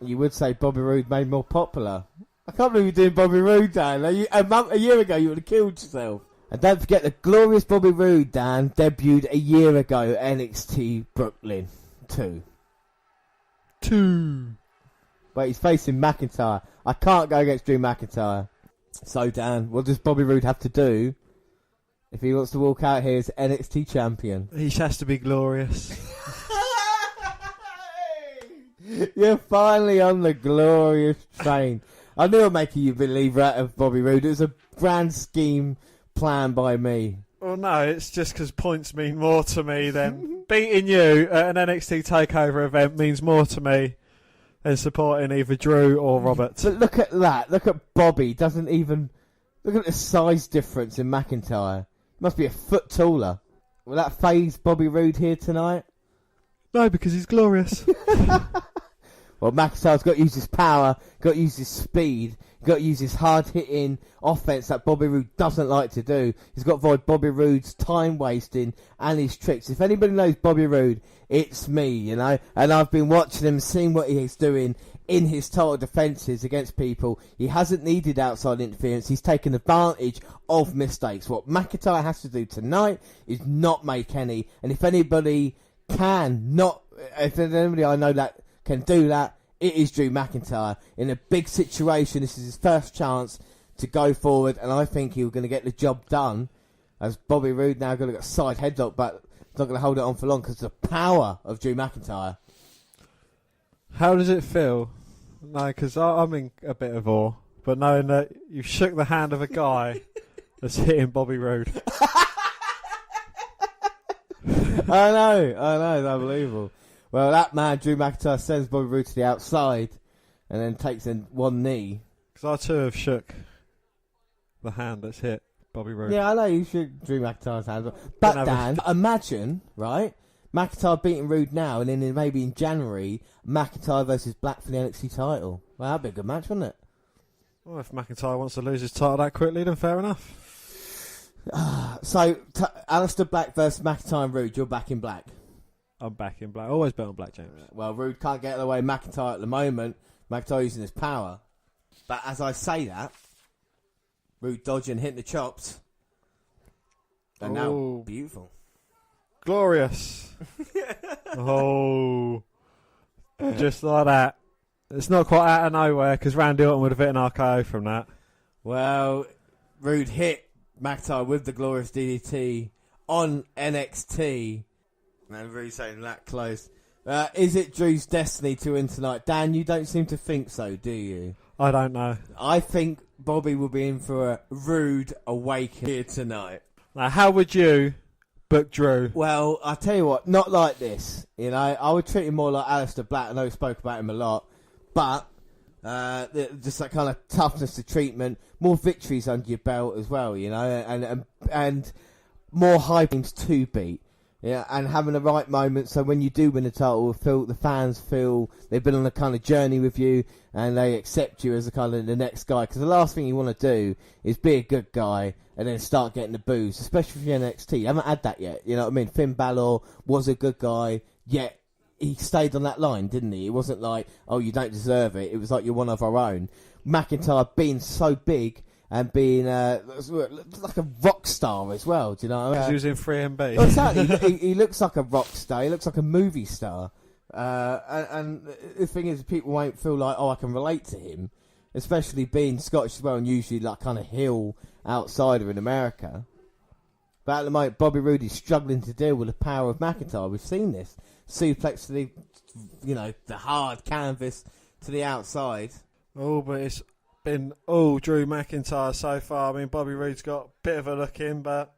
You would say Bobby Roode made more popular. I can't believe you're doing Bobby Roode, Dan. A year ago you would have killed yourself. And don't forget the glorious Bobby Roode, Dan, debuted a year ago at NXT Brooklyn 2. But he's facing McIntyre. I can't go against Drew McIntyre. So, Dan, what does Bobby Roode have to do if he wants to walk out here as NXT champion? He has to be glorious. You're finally on the glorious train. I knew I'd make you a believer out of Bobby Roode. It was a grand scheme planned by me. Well, no, it's just because points mean more to me than beating you at an NXT Takeover event means more to me than supporting either Drew or Robert. But look at that. Look at Bobby. Doesn't even... Look at the size difference in McIntyre. Must be a foot taller. Will that faze Bobby Roode here tonight? No, because he's glorious. Well, McIntyre's got to use his power, got to use his speed, got to use his hard-hitting offense that Bobby Roode doesn't like to do. He's got to avoid Bobby Roode's time-wasting and his tricks. If anybody knows Bobby Roode, it's me, you know. And I've been watching him, seeing what he's doing in his title defences against people. He hasn't needed outside interference. He's taken advantage of mistakes. What McIntyre has to do tonight is not make any. And if anybody if there's anybody I know that can do that, it is Drew McIntyre. In a big situation, this is his first chance to go forward, and I think he's going to get the job done. As Bobby Roode now going to get a side headlock, but he's not going to hold it on for long because of the power of Drew McIntyre. How does it feel? No, because I'm in a bit of awe, but knowing that you shook the hand of a guy that's hitting Bobby Roode. I know, it's unbelievable. Well, that man, Drew McIntyre, sends Bobby Roode to the outside and then takes in one knee. Because I too have shook the hand that's hit Bobby Roode. Yeah, I know you shook Drew McIntyre's hand. But Dan, imagine, right, McIntyre beating Roode now and then maybe in January, McIntyre versus Black for the NXT title. Well, that'd be a good match, wouldn't it? Well, if McIntyre wants to lose his title that quickly, then fair enough. So, Aleister Black versus McIntyre and Roode, you're back in black. I'm back in black. Always bet on black, James. Well, Roode can't get away McIntyre at the moment. McIntyre using his power. But as I say that, Roode dodging, hitting the chops. And now, beautiful. Glorious. Just like that. It's not quite out of nowhere because Randy Orton would have hit an RKO from that. Well, Roode hit McIntyre with the glorious DDT on NXT. Man, really saying that close. Is it Drew's destiny to win tonight? Dan, you don't seem to think so, do you? I don't know. I think Bobby will be in for a rude awakening here tonight. Now, how would you book Drew? Well, I'll tell you what, not like this. You know, I would treat him more like Aleister Black. I know we spoke about him a lot. But just that kind of toughness to treatment, more victories under your belt as well, you know, and more high teams to beat. Yeah, and having the right moment, so when you do win the title, the fans feel they've been on a kind of journey with you, and they accept you as a kind of the next guy. Because the last thing you want to do is be a good guy and then start getting the boos, especially for NXT. You haven't had that yet, you know what I mean? Finn Balor was a good guy, yet he stayed on that line, didn't he? It wasn't like, oh, you don't deserve it. It was like, you're one of our own. McIntyre being so big and being like a rock star as well, do you know what I mean? Because he was in 3MB. Well, exactly. he looks like a rock star. He looks like a movie star. And the thing is, people won't feel like, oh, I can relate to him, especially being Scottish as well and usually like kind of heel outsider in America. But at the moment, Bobby Roode is struggling to deal with the power of McIntyre. We've seen this. Suplex to the, the hard canvas to the outside. Oh, but it's been all Drew McIntyre so far. I mean, Bobby Roode's got a bit of a look in, but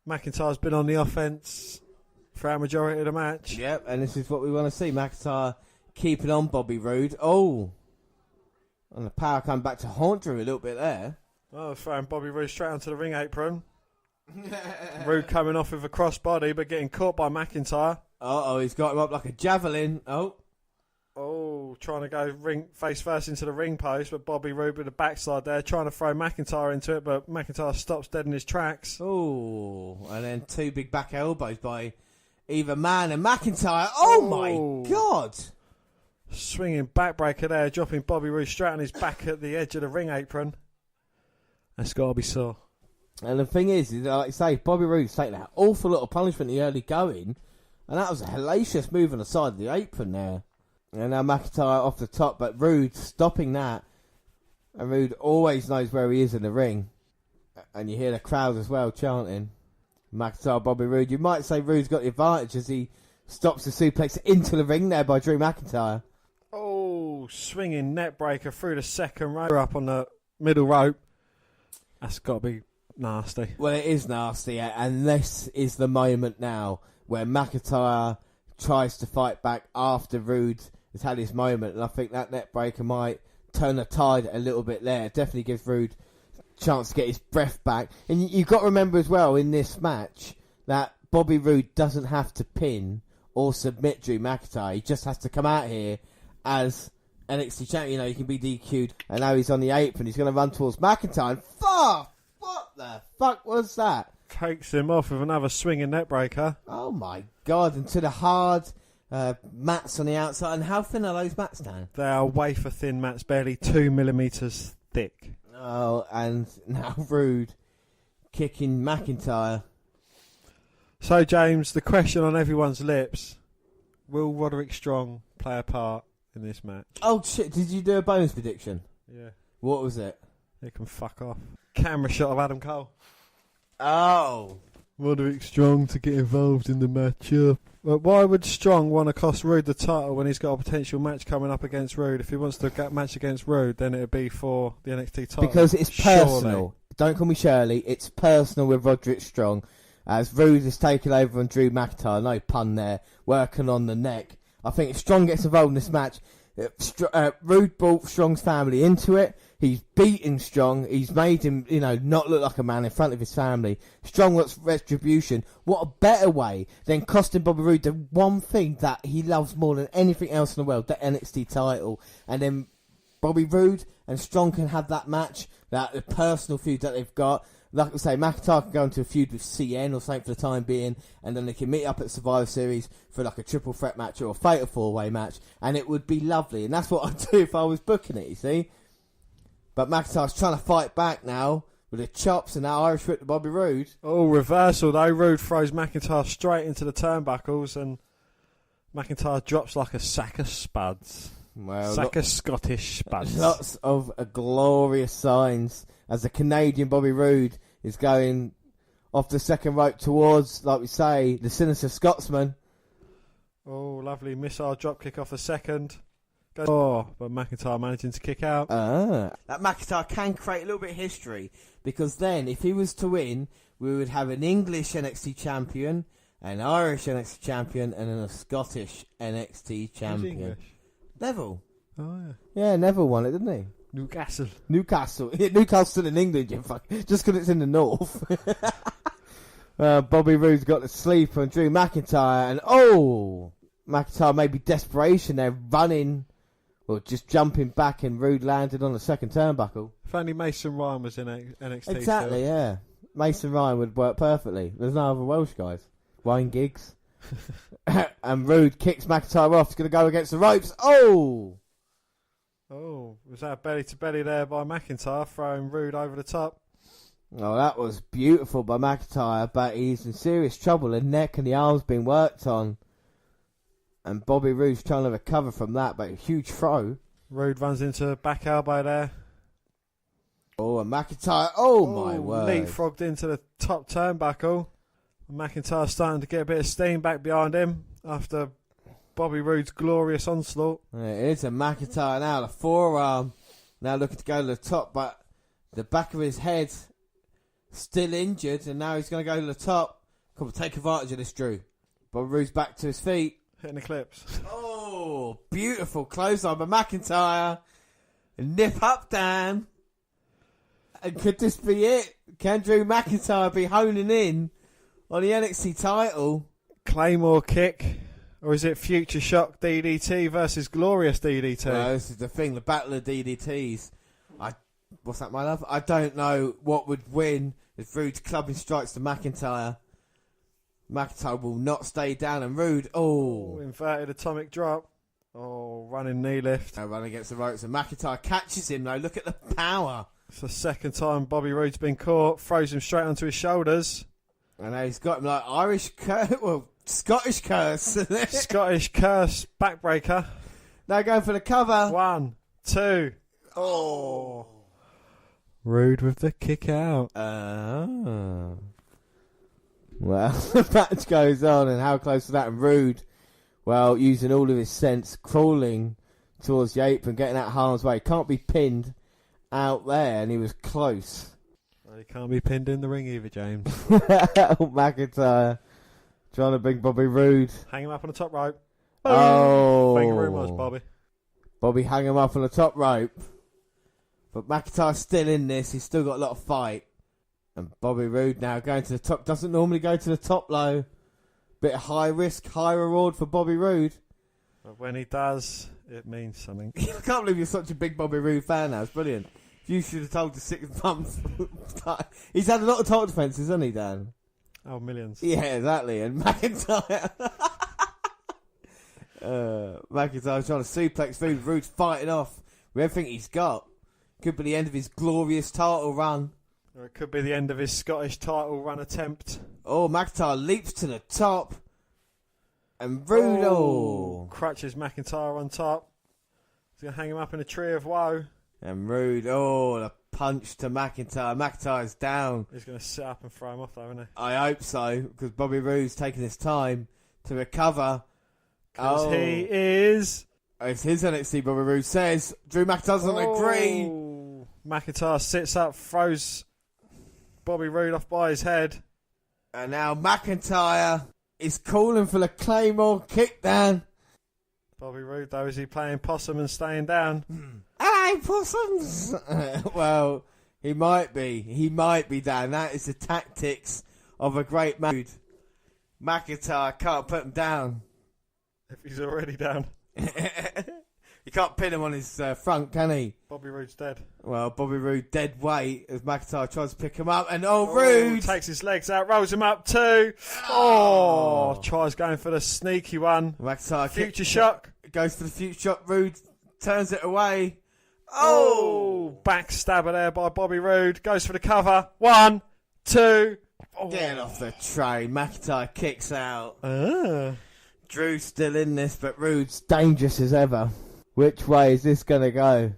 McIntyre's been on the offense for our majority of the match. Yep, and this is what we want to see. McIntyre keeping on Bobby Roode. Oh, and the power coming back to haunt Drew a little bit there. Oh, throwing Bobby Roode straight onto the ring apron. Roode coming off with a crossbody, but getting caught by McIntyre. Oh, he's got him up like a javelin. Oh, trying to go face first into the ring post, but Bobby Roode with the backside there, trying to throw McIntyre into it, but McIntyre stops dead in his tracks. Oh, and then 2 big back elbows by either man and McIntyre. Oh my God! Swinging backbreaker there, dropping Bobby Roode straight on his back at the edge of the ring apron. That's got to be sore. And the thing is, like I say, Bobby Roode's taking an awful lot of punishment in the early going, and that was a hellacious move on the side of the apron there. And now McIntyre off the top, but Roode stopping that. And Roode always knows where he is in the ring. And you hear the crowd as well chanting. McIntyre, Bobby Roode. You might say Roode's got the advantage as he stops the suplex into the ring there by Drew McIntyre. Oh, swinging net breaker through the second rope up on the middle rope. That's got to be nasty. Well, it is nasty, and this is the moment now where McIntyre tries to fight back after Roode has had his moment, and I think that net breaker might turn the tide a little bit there. It definitely gives Roode a chance to get his breath back. And you've got to remember as well in this match that Bobby Roode doesn't have to pin or submit Drew McIntyre. He just has to come out here as NXT champion. He can be DQ'd, and now he's on the apron. He's going to run towards McIntyre. What the fuck was that? Takes him off with another swinging net breaker. Oh my God, and to the hard mats on the outside. And how thin are those mats, Dan? They are wafer thin mats, barely 2 millimeters thick. Oh, and now Roode kicking McIntyre. So, James, the question on everyone's lips, will Roderick Strong play a part in this match? Oh shit, did you do a bonus prediction? Yeah. What was it? It can fuck off. Camera shot of Adam Cole. Oh. Roderick Strong to get involved in the matchup. But why would Strong want to cost Roode the title when he's got a potential match coming up against Roode? If he wants to get match against Roode, then it would be for the NXT title. Because it's personal. Surely. Don't call me Shirley. It's personal with Roderick Strong. As Roode is taking over on Drew McIntyre, no pun there, working on the neck. I think if Strong gets involved in this match, Roode brought Strong's family into it. He's beaten Strong. He's made him, not look like a man in front of his family. Strong wants retribution. What a better way than costing Bobby Roode the one thing that he loves more than anything else in the world, the NXT title. And then Bobby Roode and Strong can have that match, that personal feud that they've got. Like I say, McIntyre can go into a feud with CN or something for the time being, and then they can meet up at Survivor Series for like a triple threat match or a fatal 4-way match, and it would be lovely. And that's what I'd do if I was booking it, you see. But McIntyre's trying to fight back now with the chops and now Irish whip to Bobby Roode. Oh, reversal though. Roode throws McIntyre straight into the turnbuckles, and McIntyre drops like a sack of spuds. Well, sack of Scottish spuds. Lots of glorious signs as the Canadian Bobby Roode is going off the second rope towards, like we say, the sinister Scotsman. Oh, lovely missile dropkick off the second. Oh, but McIntyre managing to kick out. That McIntyre can create a little bit of history, because then if he was to win, we would have an English NXT champion, an Irish NXT champion, and then a Scottish NXT champion. English? Neville. Oh, yeah. Yeah, Neville won it, didn't he? Newcastle. Newcastle in England, you fuck. Just because it's in the north. Bobby Roode's got the sleep on Drew McIntyre, and McIntyre maybe desperation there, running, or just jumping back, and Roode landed on the second turnbuckle. If only Mason Ryan was in NXT. Exactly, still. Yeah. Mason Ryan would work perfectly. There's no other Welsh guys. Ryan Giggs. And Roode kicks McIntyre off. He's going to go against the ropes. Oh, was that belly to belly there by McIntyre, throwing Roode over the top? Oh, that was beautiful by McIntyre, but he's in serious trouble. The neck and the arms being worked on. And Bobby Roode's trying to recover from that, but a huge throw. Roode runs into back elbow there. Oh, and McIntyre. Oh, my word. Leapfrogged into the top turnbuckle. McIntyre starting to get a bit of steam back behind him after Bobby Roode's glorious onslaught. It is a McIntyre now, the forearm. Now looking to go to the top, but the back of his head still injured, and now he's going to go to the top. Come on, take advantage of this, Drew. Bobby Roode's back to his feet. Hitting the clips. Oh, beautiful clothesline by McIntyre. Nip up, Dan. And could this be it? Can Drew McIntyre be honing in on the NXT title? Claymore kick. Or is it Future Shock DDT versus Glorious DDT? No, this is the thing, the battle of DDTs. What's that, my love? I don't know what would win if Roode's clubbing strikes to McIntyre. McIntyre will not stay down, and Roode, inverted atomic drop. Oh, running knee lift. Now running against the ropes, and McIntyre catches him, though. Look at the power. It's the second time Bobby Roode's been caught. Throws him straight onto his shoulders. And now he's got him like Scottish curse. Scottish curse backbreaker. Now going for the cover. 1, 2. Oh. Roode with the kick out. Well, the match goes on, and how close to that? And Roode, well, using all of his sense, crawling towards the apron, getting out of harm's way. Can't be pinned out there, and he was close. Well, he can't be pinned in the ring either, James. McIntyre trying to bring Bobby Roode. Hang him up on the top rope. Oh. Thank you very much, Bobby. Bobby hung him up on the top rope. But McIntyre's still in this. He's still got a lot of fight. And Bobby Roode now going to the top. Doesn't normally go to the top low. Bit of high risk, high reward for Bobby Roode. But when he does, it means something. I can't believe you're such a big Bobby Roode fan now. It's brilliant. You should have told the 6 months. He's had a lot of title defences, hasn't he, Dan? Oh, millions. Yeah, exactly. And McIntyre... McIntyre's trying to suplex Roode. Roode's fighting off with everything he's got. Could be the end of his glorious title run. Or it could be the end of his Scottish title run attempt. Oh, McIntyre leaps to the top. And Roode, crutches McIntyre on top. He's going to hang him up in a tree of woe. And Roode, the punch to McIntyre. McIntyre's down. He's going to sit up and throw him off, though, isn't he? I hope so, because Bobby Roode's taking his time to recover. Because he is... It's his NXT, Bobby Roode says. Drew McIntyre doesn't agree. McIntyre sits up, throws Bobby Roode off by his head. And now McIntyre is calling for the Claymore kick down. Bobby Roode, though, is he playing possum and staying down? Hello, possums! Well, he might be. He might be down. That is the tactics of a great man. McIntyre can't put him down. If he's already down. You can't pin him on his front, can he? Bobby Roode's dead. Well, Bobby Roode dead weight as McIntyre tries to pick him up. And Roode takes his legs out, rolls him up too. Tries going for the sneaky one. McIntyre Future Shock. Goes for the Future Shock. Roode turns it away. Backstabber there by Bobby Roode. Goes for the cover. 1, 2. Get off the train. McIntyre kicks out. Drew's still in this, but Roode's dangerous as ever. Which way is this going to go?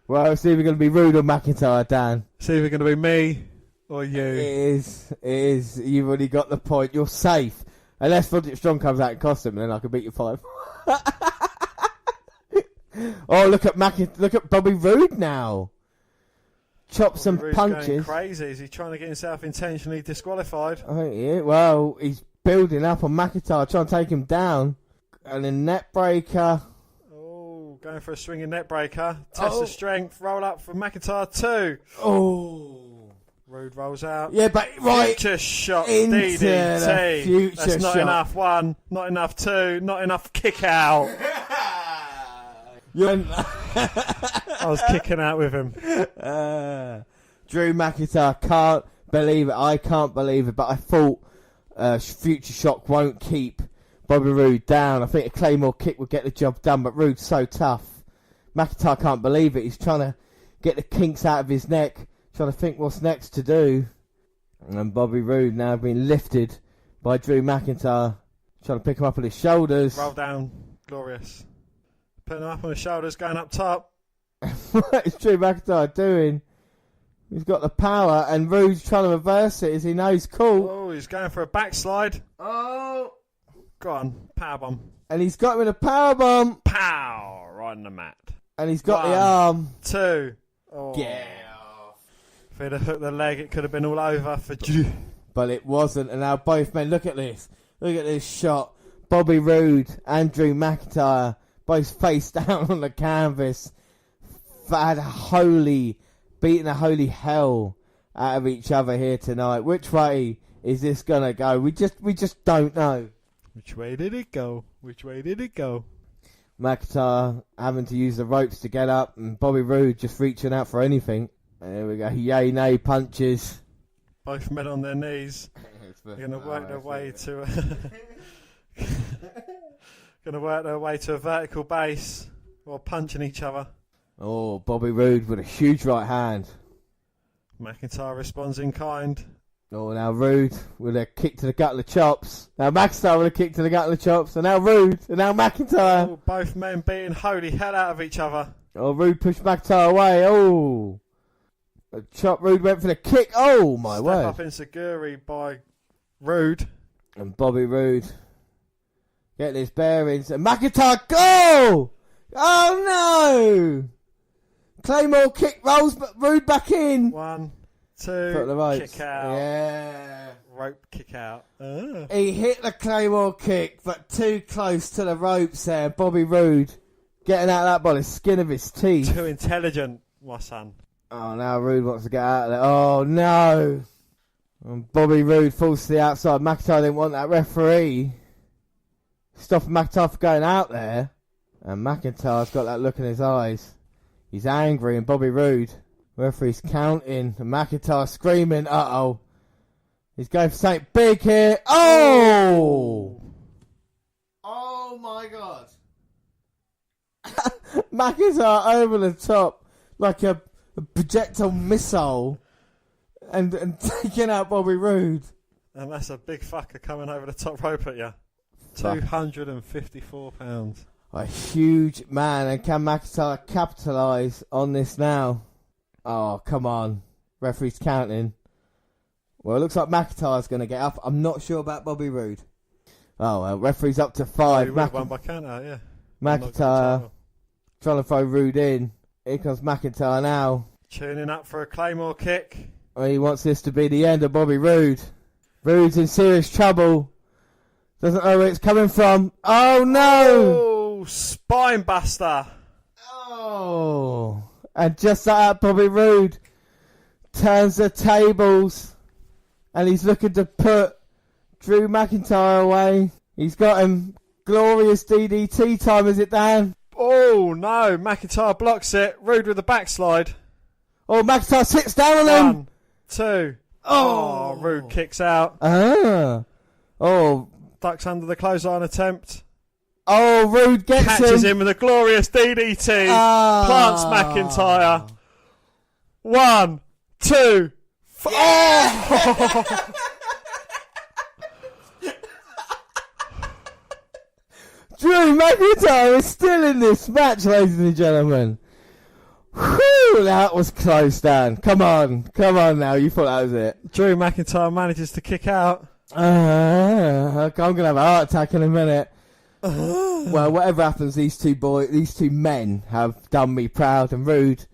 Well, see if we're going to be Roode or McIntyre, Dan. See if we're going to be me or you. It is. You've already got the point. You're safe. Unless Roderick Strong comes out and costs him, and then I can beat you 5. Look at Bobby Roode now. Chop some punches. Going crazy. Is he trying to get himself intentionally disqualified? Well, he's building up on McIntyre, trying to take him down. And a net breaker. Going for a swinging net breaker. Test of strength. Roll up for McIntyre 2. Roode rolls out. Yeah, but Future Shock DDT. That's not enough. 1, not enough 2, not enough kick out. I was kicking out with him. Drew McIntyre can't believe it. I can't believe it. But I thought Future Shock won't keep Bobby Roode down. I think a Claymore kick would get the job done. But Roode's so tough. McIntyre can't believe it. He's trying to get the kinks out of his neck. Trying to think what's next to do. And Bobby Roode now being lifted by Drew McIntyre. Trying to pick him up on his shoulders. Roll down. Glorious. Putting him up on his shoulders, going up top. What is Drew McIntyre doing? He's got the power, and Rude's trying to reverse it as he knows cool. Oh, he's going for a backslide. Oh! Go on, powerbomb. And he's got him in a powerbomb. Pow! Right on the mat. And he's got 1, the arm. 2. Oh. Yeah. If he'd have hooked the leg, it could have been all over for Drew. But it wasn't, and now both men, look at this. Look at this shot. Bobby Roode and Drew McIntyre both face down on the canvas. Beating a holy hell out of each other here tonight. Which way is this gonna go? We just don't know. Which way did it go? Which way did it go? McIntyre having to use the ropes to get up, and Bobby Roode just reaching out for anything. And there we go. Yay, nay punches. Both men on their knees. They're gonna work their way to. Gonna work their way to a vertical base while punching each other. Oh, Bobby Roode with a huge right hand. McIntyre responds in kind. Oh, now Roode with a kick to the gut of the chops. Now McIntyre with a kick to the gut of the chops. And now Roode. And now McIntyre. Oh, both men beating holy hell out of each other. Oh, Roode pushed McIntyre away. Oh. A chop. Roode went for the kick. Oh, my word. Step up enziguri by Roode. And Bobby Roode getting his bearings. And McIntyre, go! Oh, no! Claymore kick rolls Roode back in. 1, 2, kick out. Yeah. Rope kick out. He hit the Claymore kick, but too close to the ropes there. Bobby Roode getting out of that by the skin of his teeth. Too intelligent, my son. Oh, now Roode wants to get out of there. Oh, no. And Bobby Roode falls to the outside. McIntyre didn't want that referee stopping McIntyre from going out there. And McIntyre's got that look in his eyes. He's angry, and Bobby Roode, referee's counting, and McIntyre screaming, uh-oh. He's going for something big here. Oh! Oh, my God. McIntyre over the top like a projectile missile and taking out Bobby Roode. And that's a big fucker coming over the top rope at you. 254 pounds. A huge man, and can McIntyre capitalise on this now? Oh, come on. Referee's counting. Well, it looks like McIntyre's going to get up. I'm not sure about Bobby Roode. Oh, well, referee's up to 5. He won by counter, yeah. McIntyre trying to throw Roode in. Here comes McIntyre now. Tuning up for a Claymore kick. Oh, he wants this to be the end of Bobby Roode. Roode's in serious trouble. Doesn't know where it's coming from. Oh, no! Oh, spine buster. Oh. And just like that, Bobby Roode turns the tables. And he's looking to put Drew McIntyre away. He's got him. Glorious DDT time, is it, Dan? Oh, no. McIntyre blocks it. Roode with a backslide. Oh, McIntyre sits down on him. 1, 2. Oh, Roode kicks out. Ah. Oh. Ducks under the clothesline attempt. Oh, Roode catches him with a glorious DDT. Plants McIntyre. 1, 2. Oh! Drew McIntyre is still in this match, ladies and gentlemen. Whew, that was close, Dan. Come on now. You thought that was it. Drew McIntyre manages to kick out. I'm going to have a heart attack in a minute. Well, whatever happens, these two men have done me proud, and Roode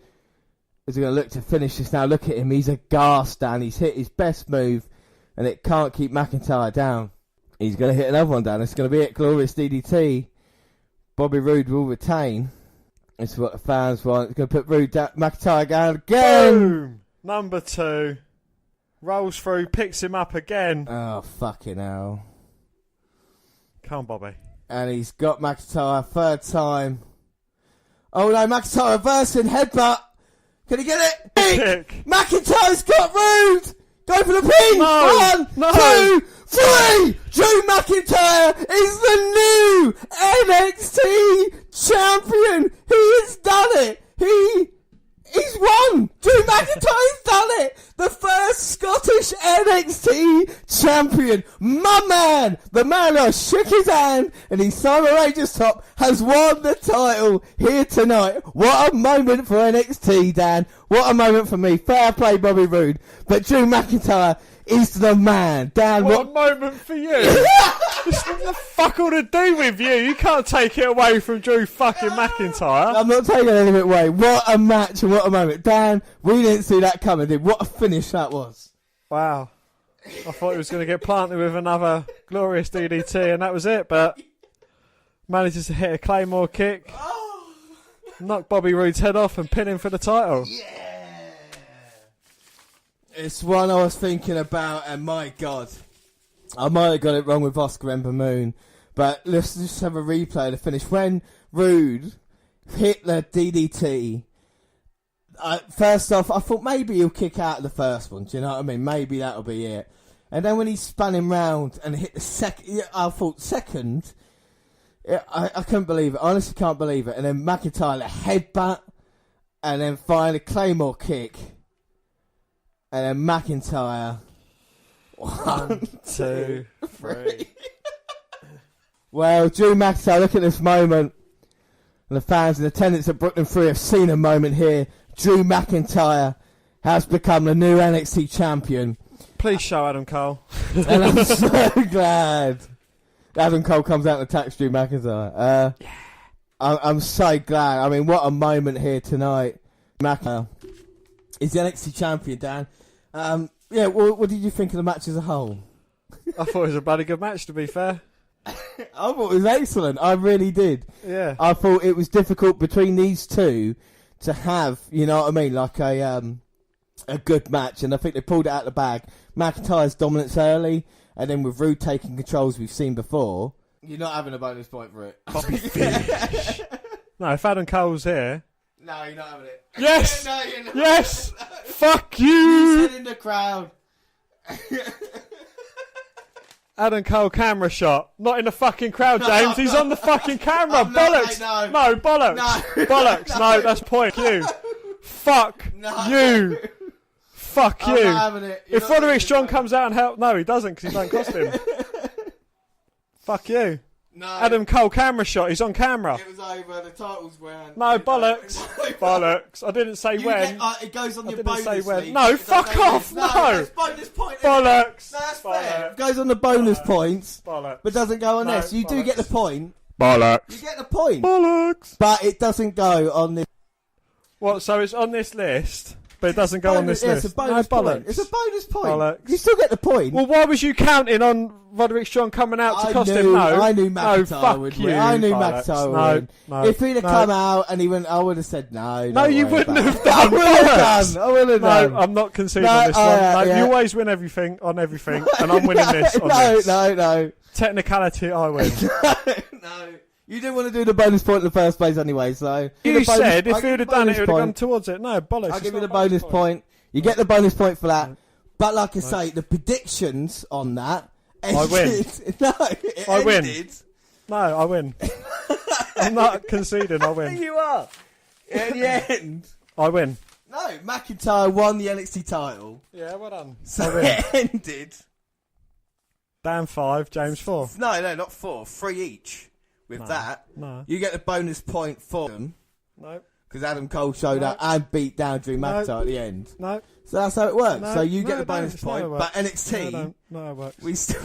is going to look to finish this now. Look at him. He's aghast, Dan. He's hit his best move, and it can't keep McIntyre down. He's going to hit another one down. It's going to be it. Glorious DDT. Bobby Roode will retain. This is what the fans want. He's going to put McIntyre down again. Boom. Number 2. Rolls through, picks him up again. Oh, fucking hell. Come on, Bobby. And he's got McIntyre third time. Oh, no, McIntyre reversing headbutt. Can he get it? Kick. McIntyre's got Roode. Go for the pin! No, 1, 2, 3! Drew McIntyre is the new NXT champion! He has done it! He's won! Drew McIntyre's done it! The first Scottish NXT champion, my man, the man who shook his hand and he Simon Ranger's top, has won the title here tonight. What a moment for NXT, Dan. What a moment for me. Fair play, Bobby Roode. But Drew McIntyre is the man. Dan, what a moment for you. It's the fuck all to do with you. You can't take it away from Drew fucking McIntyre. I'm not taking anything away. What a match and what a moment. Dan, we didn't see that coming, did we? What a finish that was. Wow. I thought he was going to get planted with another glorious DDT and that was it, but manages to hit a Claymore kick, knock Bobby Roode's head off and pin him for the title. Yeah. It's one I was thinking about, and my God, I might have got it wrong with Oscar Ember Moon, but let's just have a replay of the finish. When Roode hit the DDT, first off, I thought maybe he'll kick out of the first one, do you know what I mean? Maybe that'll be it. And then when he spun him round and hit the second, I thought second, I couldn't believe it. I honestly can't believe it. And then McIntyre, the headbutt, and then finally Claymore kick. And then McIntyre. 1, 2, 3. Well, Drew McIntyre, look at this moment. And the fans in attendance at Brooklyn 3 have seen a moment here. Drew McIntyre has become the new NXT champion. Please show Adam Cole. And I'm so glad Adam Cole comes out and attacks Drew McIntyre. I'm so glad. I mean, what a moment here tonight. McIntyre is the NXT champion, Dan. Yeah, what did you think of the match as a whole? I thought it was a bloody good match, to be fair. I thought it was excellent. I really did. Yeah. I thought it was difficult between these two to have, you know what I mean, like a good match, and I think they pulled it out of the bag. McIntyre's dominance early, and then with Roode taking controls we've seen before. You're not having a bonus point for it. Bobby Fish. No, if Adam Cole's here. No, you're not having it. Yes! No, you're not. Yes! No. Fuck you! You said in the crowd. Adam Cole camera shot. Not in the fucking crowd, James. He's on the fucking camera. Bollocks. Mate, no, bollocks. No. Bollocks. No, that's point. You. Fuck you. Fuck I'm you. not having it. You're If not Roderick Strong comes out and help, no, he doesn't because he don't cost him. Fuck you. No. Adam Cole camera shot. He's on camera. It was over. The titles were. No, bollocks. Bollocks. I didn't say when. It goes on I your didn't bonus say when. league. No, It fuck doesn't off. go- No. It's bonus point. Bollocks. No, that's fair. Bollocks. It goes on the bonus points, Bollocks. but doesn't go on No, this. You do get the bollocks. point. Bollocks. You get the point. Bollocks. But it doesn't go on this. What? So it's on this list, but it doesn't go on this list. It's a bonus no, point. bollocks. It's a bonus point. Bollocks. You still get the point. Well, why was you counting on Roderick Strong coming out to cost him? No, I knew no, McIntyre fuck would you. win. I knew bollocks. McIntyre would win. No, if he'd have no. come out and he went, I would have said no. No, you wouldn't have done. I would have done. I would have done. No, I'm not conceding No, on this one. No, yeah. You always win everything on everything, and I'm winning this on this. No. Technicality, I win. No. You didn't want to do the bonus point in the first place anyway, so... You said if I'll he give would you have done it, the it would have bonus gone towards it. No, bollocks. I'll it's give you not the a bonus point. You get the bonus point for that. But like I No. say, the predictions on that... I win. No, it I win. ended. No, I win. I'm not conceding, I win. You are. In the end... I win. No, McIntyre won the NXT title. Yeah, well done. So I win. it ended... Dan 5, James 4. No, not 4. 3 each. With No. that, No. you get the bonus point for them. No. Because Adam Cole showed No. up and beat down Drew McIntyre No. at the end. No. So that's how it works. No. So you No, get the it bonus don't. point, No, it but works. NXT, No, it works. we still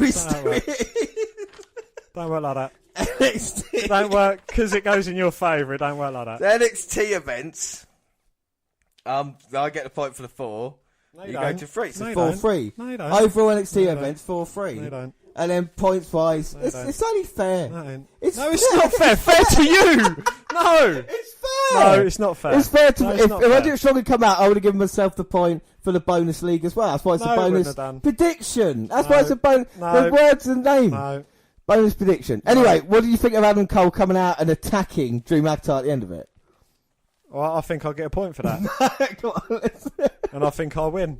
Don't work like that. NXT. Don't work because it goes in your favour. It don't work like that. The NXT events. I get the point for the 4. No, you you go don't. to 3. So No, you 4-3. don't. No, you don't. Overall NXT No, you events 4-3. No, you don't. And then points wise, No, you don't. it's only fair. No, it ain't. It's No, it's not fair. Fair to you. No. It's fair. No, it's not fair. It's fair to No, me. it's If not I fair. didn't strongly come out, I would have given myself the point for the bonus league as well. That's why it's No, a it wouldn't bonus have done. prediction. That's No. why it's a bonus. No. The words and name. No. Bonus prediction. Anyway, what do you think of Adam Cole coming out and attacking Drew McIntyre at the end of it? Well, I think I'll get a point for that. Come on, let's... And I think I'll win.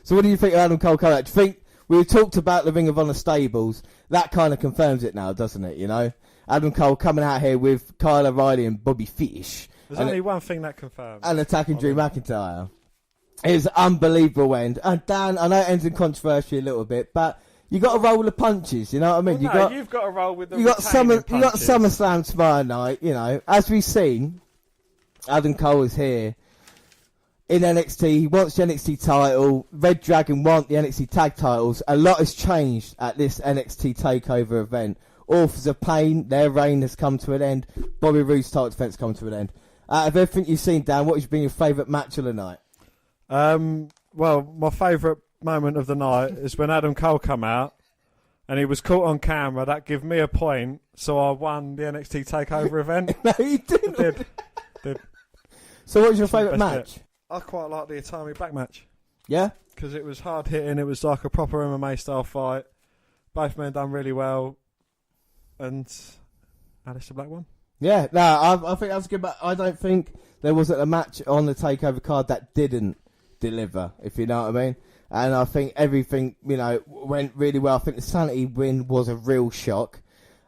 So what do you think of Adam Cole coming out? Do you think we've talked about the Ring of Honor stables? That kind of confirms it now, doesn't it? You know, Adam Cole coming out here with Kyle O'Reilly and Bobby Fish. There's only one thing that confirms. And attacking Drew McIntyre. It was an unbelievable end. And Dan, I know it ends in controversy a little bit, but You got to roll the punches. You know what I mean? Well, you've got to roll with the. You got punches. SummerSlam tomorrow night. You know, as we've seen, Adam Cole is here in NXT. He wants the NXT title. Red Dragon want the NXT tag titles. A lot has changed at this NXT Takeover event. Authors of Pain, their reign has come to an end. Bobby Roode's title defense has come to an end. Out of everything you've seen, Dan, what has been your favourite match of the night? Well, my favourite moment of the night is when Adam Cole come out and he was caught on camera. That gave me a point, so I won the NXT Takeover event. No, you didn't. I did. So what was your favourite match? I quite like the Itami Black match. Yeah? Because it was hard hitting. It was like a proper MMA style fight. Both men done really well. And Aleister Black won. Yeah, no, I think that was good, but I don't think there wasn't a match on the Takeover card that didn't deliver, if you know what I mean. And I think everything, you know, went really well. I think the Sanity win was a real shock.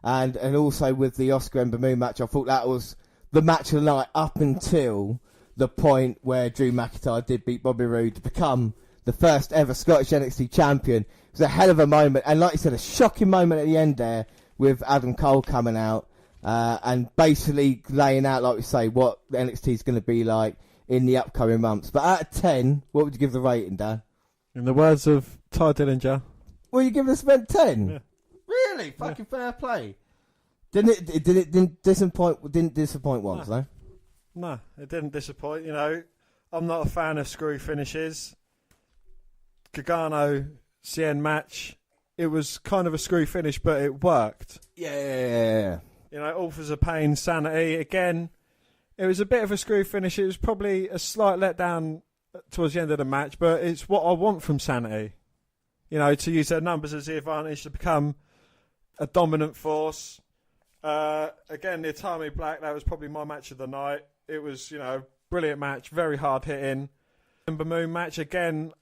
And also with the Oscar Ember Moon match, I thought that was the match of the night up until the point where Drew McIntyre did beat Bobby Roode to become the first ever Scottish NXT champion. It was a hell of a moment. And like you said, a shocking moment at the end there with Adam Cole coming out and basically laying out, like we say, what NXT is going to be like in the upcoming months. But out of 10, what would you give the rating, Dan? In the words of Ty Dillinger. Well, you give this event 10? Yeah. Really? Fucking fair play. Didn't disappoint once, no? No, it didn't disappoint. You know, I'm not a fan of screw finishes. Gargano CN match, it was kind of a screw finish, but it worked. Yeah. You know, Authors of Pain, Sanity, again, it was a bit of a screw finish. It was probably a slight letdown towards the end of the match, but it's what I want from Sanity. You know, to use their numbers as the advantage to become a dominant force. Again, the Itami Black, that was probably my match of the night. It was, you know, brilliant match, very hard hitting. Ember Moon match, again,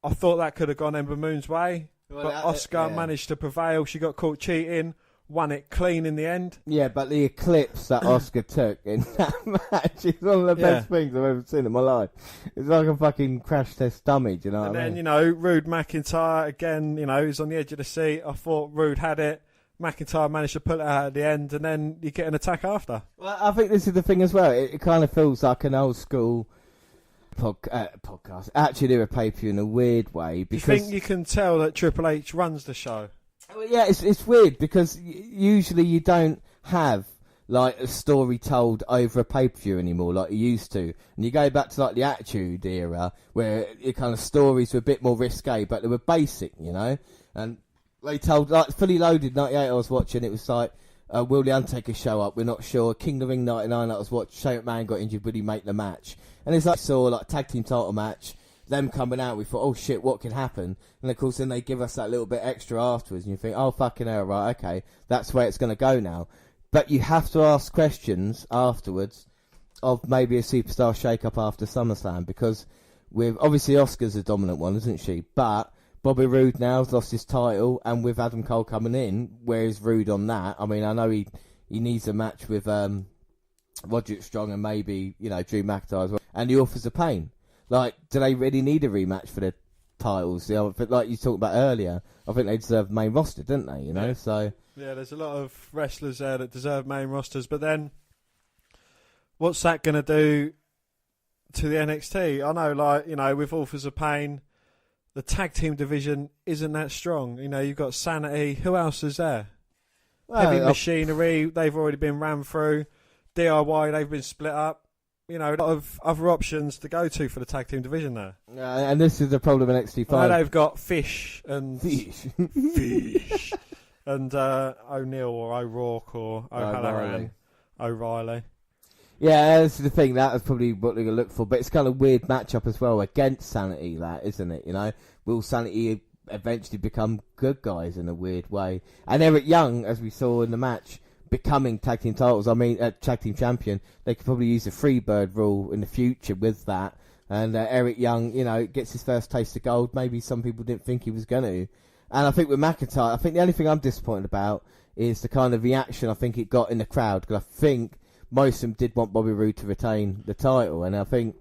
I thought that could have gone Ember Moon's way. Well, but Oscar managed to prevail. She got caught cheating, won it clean in the end. Yeah, but the eclipse that Oscar took in that match is one of the best things I've ever seen in my life. It's like a fucking crash test dummy, do you know what I mean? And then, you know, Roode McIntyre, again, you know, he's on the edge of the seat. I thought Roode had it. McIntyre managed to pull it out at the end, and then you get an attack after. Well, I think this is the thing as well. It kind of feels like an old school podcast. Actually, do a pay-per-view in a weird way. Because you think you can tell that Triple H runs the show? Yeah, it's weird because usually you don't have like a story told over a pay-per-view anymore like you used to. And you go back to like the Attitude Era where your kind of stories were a bit more risque, but they were basic, you know. And they told, like, Fully Loaded 98 I was watching, it was like, will The Undertaker show up? We're not sure. King of the Ring 99 I was watching, Shane McMahon got injured, would he make the match? And it's like, saw like tag team title match, them coming out, we thought, oh shit, what could happen? And of course then they give us that little bit extra afterwards, and you think, oh fucking hell, right, okay, that's where it's going to go now. But you have to ask questions afterwards of maybe a superstar shake-up after SummerSlam, because with, obviously Oscar's a dominant one, isn't she? But Bobby Roode now has lost his title, and with Adam Cole coming in, where is Roode on that? I mean, I know he needs a match with Roderick Strong and maybe, you know, Drew McIntyre as well. And the Authors of Pain. Like, do they really need a rematch for the titles? You know, like you talked about earlier, I think they deserve main roster, didn't they? You know, yeah. So yeah, there's a lot of wrestlers there that deserve main rosters, but then what's that going to do to the NXT? I know, like, you know, with Authors of Pain, the tag team division isn't that strong. You know, you've got Sanity. Who else is there? Well, Heavy Machinery, they've already been ran through. DIY, they've been split up. You know, a lot of other options to go to for the tag team division there. and this is the problem in NXT 5. They've got Fish and Fish and O'Neill or O'Rourke or O'Halloran, O'Reilly. Yeah, this is the thing. That is probably what they're going to look for. But it's kind of weird matchup as well against Sanity, that, isn't it? You know, will Sanity eventually become good guys in a weird way? And Eric Young, as we saw in the match, becoming tag team titles. I mean, tag team champion. They could probably use the Freebird rule in the future with that. And Eric Young, you know, gets his first taste of gold. Maybe some people didn't think he was going to. And I think with McIntyre, I think the only thing I'm disappointed about is the kind of reaction I think it got in the crowd. Because I think most of them did want Bobby Roode to retain the title. And I think,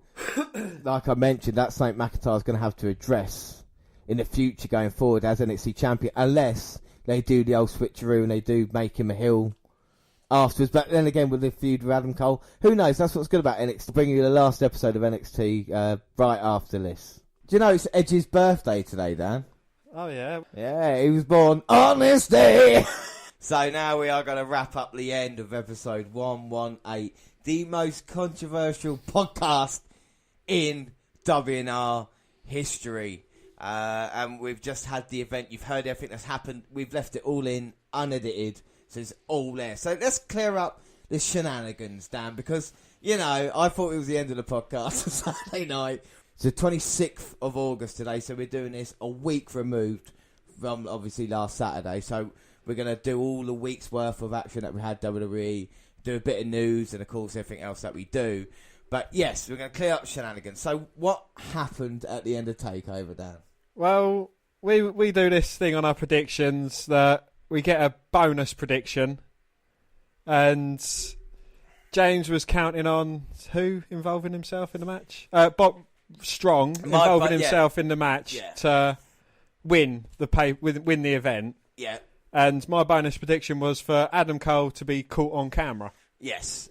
like I mentioned, that's something McIntyre's going to have to address in the future going forward as NXT champion, unless they do the old switcheroo and they do make him a heel afterwards. But then again, with the feud with Adam Cole, who knows? That's what's good about NXT, bringing you the last episode of NXT right after this. Do you know it's Edge's birthday today, Dan? Oh, yeah. Yeah, he was born on this day. So now we are going to wrap up the end of episode 118, the most controversial podcast in WNR history. And we've just had the event. You've heard everything that's happened. We've left it all in, unedited, so it's all there. So let's clear up the shenanigans, Dan, because, you know, I thought it was the end of the podcast on Saturday night. It's the 26th of August today, so we're doing this a week removed from, obviously, last Saturday. So we're going to do all the week's worth of action that we had WWE, do a bit of news, and, of course, everything else that we do. But, yes, we're going to clear up shenanigans. So what happened at the end of TakeOver, Dan? Well, we do this thing on our predictions that we get a bonus prediction, and James was counting on who involving himself in the match? Bob Strong involving himself in the match to win the event. Yeah. And my bonus prediction was for Adam Cole to be caught on camera. Yes.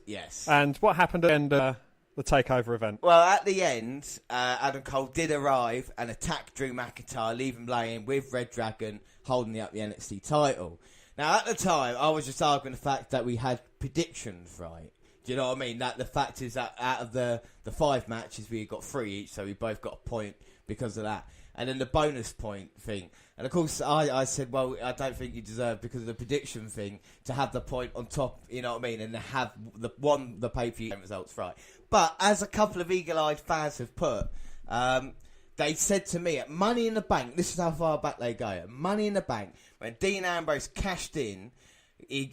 And what happened at the end of the TakeOver event? Well, at the end, Adam Cole did arrive and attack Drew McIntyre, leave him laying with Red Dragon, holding up the NXT title. Now, at the time, I was just arguing the fact that we had predictions right. Do you know what I mean? That the fact is that out of the 5 matches, we got 3 each, so we both got a point because of that. And then the bonus point thing. And, of course, I said, well, I don't think you deserve, because of the prediction thing, to have the point on top, you know what I mean, and to have the pay-per-view results right. But, as a couple of eagle-eyed fans have put, they said to me, at Money in the Bank, this is how far back they go, at Money in the Bank, when Dean Ambrose cashed in,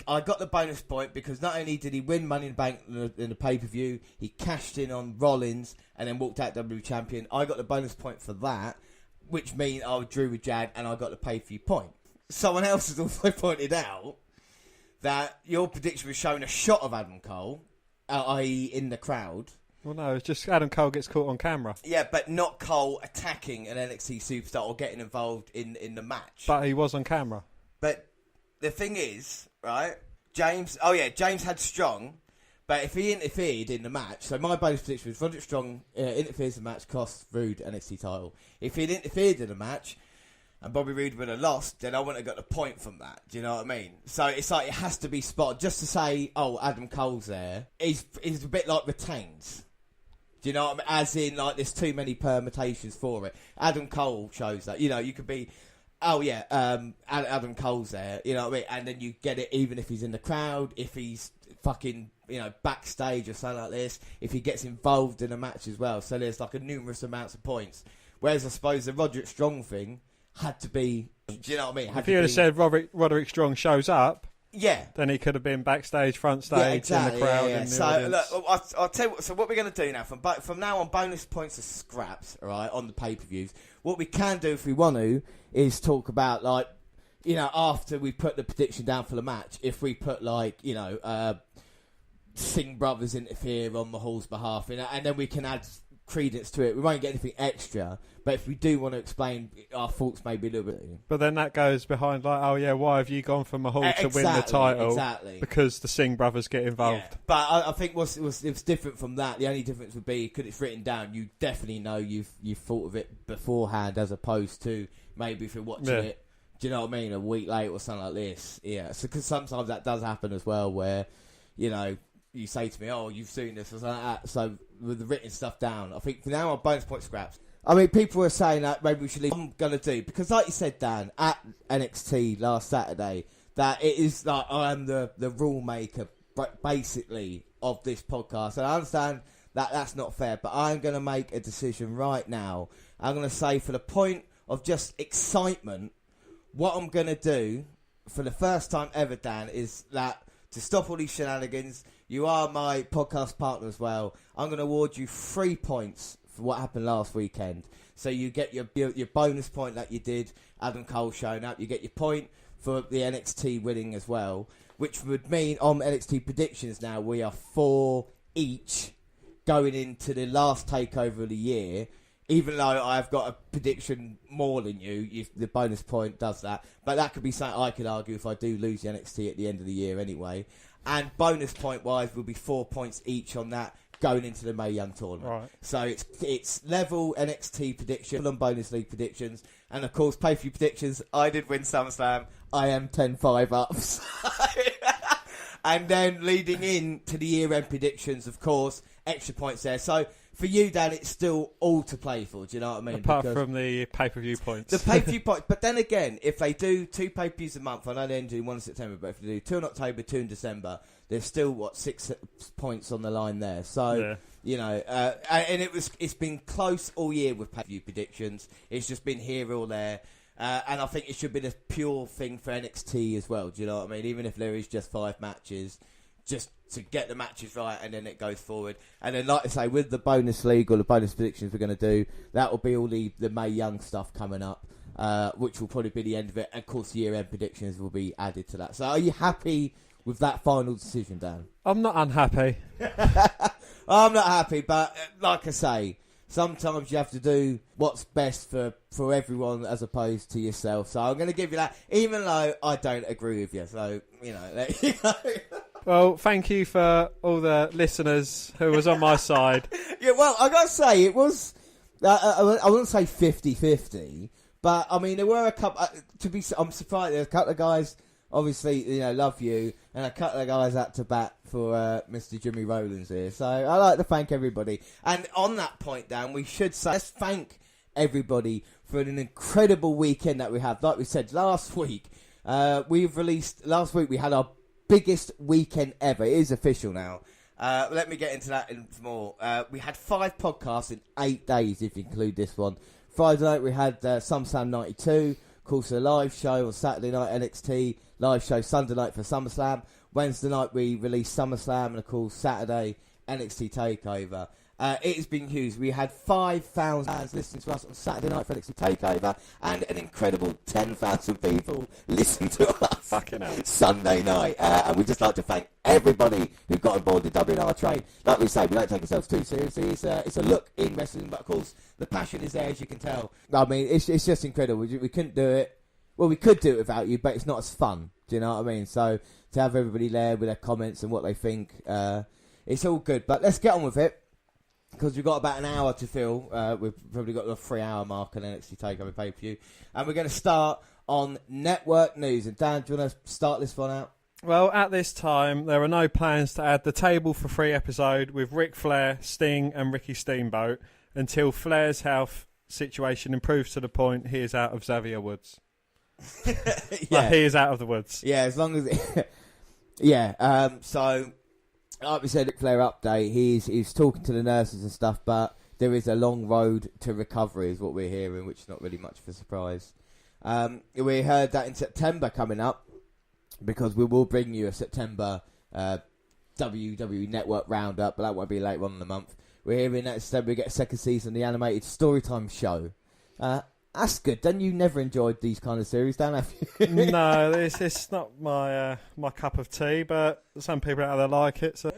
I got the bonus point because not only did he win Money in the Bank in the pay-per-view, he cashed in on Rollins and then walked out WWE champion. I got the bonus point for that, which means I drew with Jag and I got the pay-per-view point. Someone else has also pointed out that your prediction was showing a shot of Adam Cole, i.e. in the crowd. Well, no, it's just Adam Cole gets caught on camera. Yeah, but not Cole attacking an NXT superstar or getting involved in the match. But he was on camera. But the thing is, right, James had Strong, but if he interfered in the match, so my bonus prediction was Roderick Strong interferes in the match, costs Roode NXT title. If he'd interfered in the match and Bobby Roode would have lost, then I wouldn't have got the point from that. Do you know what I mean? So it's like it has to be spotted. Just to say, oh, Adam Cole's there, is a bit like retains. Do you know what I mean? As in, like, there's too many permutations for it. Adam Cole shows that. You know, you could be, oh, yeah, Adam Cole's there. You know what I mean? And then you get it even if he's in the crowd, if he's fucking, you know, backstage or something like this, if he gets involved in a match as well. So there's, like, a numerous amounts of points. Whereas I suppose the Roderick Strong thing had to be, do you know what I mean? If you had said Roderick Strong shows up, yeah, then he could have been backstage, front stage, in the crowd. Yeah. In the so audience. look, I'll tell you what. So what we're going to do now, from now on, bonus points are scraps, all right, on the pay-per-views. What we can do if we want to is talk about, like, you know, after we put the prediction down for the match, if we put, like, you know, Singh brothers interfere on Mahal's behalf, you know, and then we can add credence to it. We won't get anything extra, but if we do want to explain our thoughts, maybe a little bit. But then that goes behind, like, oh yeah, why have you gone for Mahal to win the title? Exactly. Because the Singh brothers get involved. Yeah. But I think it was different from that. The only difference would be, because it's written down, you definitely know you've thought of it beforehand, as opposed to maybe if you're watching it, do you know what I mean, a week later or something like this. Yeah. So because sometimes that does happen as well, where, you know, you say to me, oh, you've seen this or something like that. So with the written stuff down, I think for now on bonus point scraps. I mean, people were saying that maybe we should leave. I'm going to do, because like you said, Dan, at NXT last Saturday, that it is like I am the rule maker, basically, of this podcast. And I understand that that's not fair, but I'm going to make a decision right now. I'm going to say, for the point of just excitement, what I'm going to do for the first time ever, Dan, is that to stop all these shenanigans, you are my podcast partner as well. I'm going to award you 3 points for what happened last weekend. So you get your bonus point that you did, Adam Cole showing up. You get your point for the NXT winning as well, which would mean on NXT predictions now we are 4 each going into the last takeover of the year. even though I've got a prediction more than you, the bonus point does that. But that could be something I could argue if I do lose the NXT at the end of the year anyway. And bonus point-wise will be 4 points each on that going into the Mae Young tournament. Right. So it's level NXT prediction and bonus league predictions. And, of course, pay-per-view predictions. I did win SummerSlam. I am 10-5 up. And then leading in to the year-end predictions, of course, extra points there. So for you, Dan, it's still all to play for. Do you know what I mean? Apart from the pay-per-view points. The pay-per-view points. But then again, if they do 2 pay-per-views a month, I know they're doing 1 in September, but if they do 2 in October, 2 in December, there's still, 6 points on the line there. So, you know, and it's been close all year with pay-per-view predictions. It's just been here or there. And I think it should be a pure thing for NXT as well. Do you know what I mean? Even if there is just 5 matches, just to get the matches right, and then it goes forward. And then, like I say, with the bonus league or the bonus predictions we're going to do, that will be all the Mae Young stuff coming up, which will probably be the end of it. And of course, year-end predictions will be added to that. So, are you happy with that final decision, Dan? I'm not unhappy. I'm not happy, but like I say, sometimes you have to do what's best for everyone as opposed to yourself. So I'm going to give you that, even though I don't agree with you. So, you know, there you go. Well, thank you for all the listeners who was on my side. Yeah, well, I got to say, it was, I wouldn't say 50-50, but, I mean, there were a couple, I'm surprised, there were a couple of guys, obviously, you know, love you, and a couple of guys had to bat for Mr. Jimmy Rowlands here. So I like to thank everybody. And on that point, Dan, we should say, let's thank everybody for an incredible weekend that we had. Like we said, last week we had our biggest weekend ever. It is official now. Let me get into that more. We had 5 podcasts in 8 days, if you include this one. Friday night we had SummerSlam 92. Of course, a live show on Saturday night, NXT. Live show Sunday night for SummerSlam. Wednesday night we released SummerSlam, and of course Saturday NXT Takeover. It has been huge. We had 5,000 fans listening to us on Saturday night for NXT Takeover, and an incredible 10,000 people listening to us Fucking hell. Sunday night. And we'd just like to thank everybody who got on board the WNR train. Like we say, we don't take ourselves too seriously. It's a look in wrestling, but of course the passion is there, as you can tell. I mean, it's just incredible. We couldn't do it. Well, we could do it without you, but it's not as fun. Do you know what I mean? So to have everybody there with their comments and what they think, it's all good. But let's get on with it, because we've got about an hour to fill. We've probably got the 3-hour mark on NXT Takeover pay-per-view. And we're going to start on network news. And Dan, do you want to start this one out? Well, at this time, there are no plans to add the Table for 3 episode with Ric Flair, Sting and Ricky Steamboat until Flair's health situation improves to the point he is out of Xavier Woods. Yeah. He is out of the woods. Yeah, as long as... yeah, so... Like we said, Ric Flair update, he's talking to the nurses and stuff, but there is a long road to recovery is what we're hearing, which is not really much of a surprise. We heard that in September coming up, because we will bring you a September WWE Network roundup, but that won't be later on in the month. We're hearing that in September we get a second season of the animated Storytime show. That's good. Then you never enjoyed these kind of series, Dan, have you? No, it's not my cup of tea, but some people out there like it. So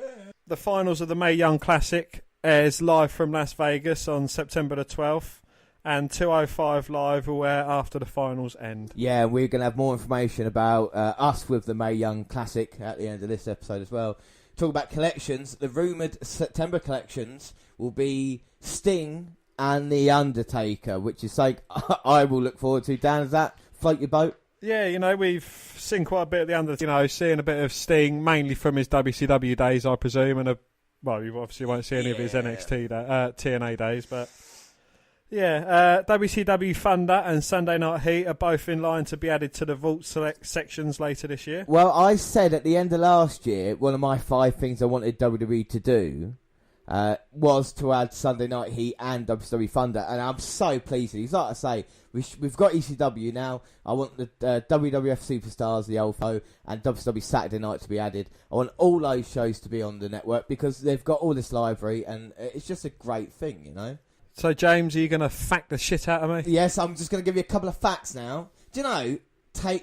the finals of the Mae Young Classic airs live from Las Vegas on September the 12th, and 205 Live will air after the finals end. Yeah, we're going to have more information about us with the Mae Young Classic at the end of this episode as well. Talk about collections. The rumoured September collections will be Sting and The Undertaker, which is something I will look forward to. Dan, does that float your boat? Yeah, you know, we've seen quite a bit of The Undertaker, you know, seeing a bit of Sting, mainly from his WCW days, I presume, and well, you obviously won't see any of his NXT TNA days, but yeah, WCW Thunder and Sunday Night Heat are both in line to be added to the Vault Select sections later this year. Well, I said at the end of last year, one of my 5 things I wanted WWE to do was to add Sunday Night Heat and WCW Thunder, and I'm so pleased. Like I say, we've got ECW now. I want the WWF Superstars, the Alpha, and WCW Saturday Night to be added. I want all those shows to be on the network because they've got all this library, and it's just a great thing, you know. So, James, are you going to fact the shit out of me? Yes, I'm just going to give you a couple of facts now. Do you know,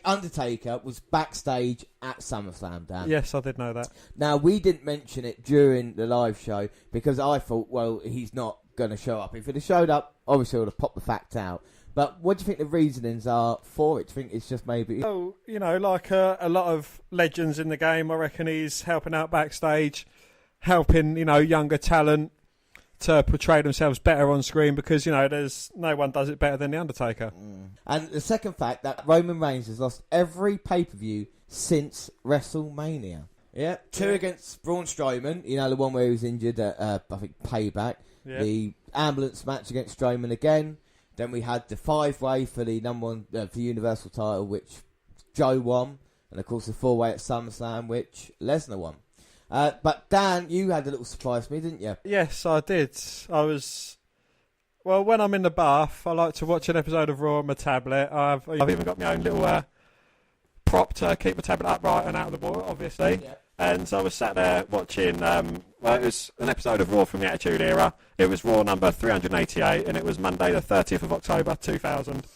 Undertaker was backstage at SummerSlam, Dan. Yes, I did know that. Now, we didn't mention it during the live show because I thought, well, he's not going to show up. If he'd have showed up, obviously I would have popped the fact out. But what do you think the reasonings are for it? Do you think it's just maybe... Oh, you know, like a lot of legends in the game, I reckon he's helping out backstage, helping, you know, younger talent to portray themselves better on screen because, you know, there's no one does it better than The Undertaker. And the second fact, that Roman Reigns has lost every pay-per-view since WrestleMania. Yeah, 2 against Braun Strowman, you know, the one where he was injured at, I think, Payback. Yeah. The ambulance match against Strowman again. Then we had the 5-way for the number one, for the Universal title, which Joe won. And, of course, the 4-way at SummerSlam, which Lesnar won. But, Dan, you had a little surprise for me, didn't you? Yes, I did. Well, when I'm in the bath, I like to watch an episode of Raw on my tablet. I've even got my own little prop to keep my tablet upright and out of the water, obviously. Yeah. And so I was sat there watching, it was an episode of Raw from the Attitude Era. It was Raw number 388, and it was Monday the 30th of October, 2000.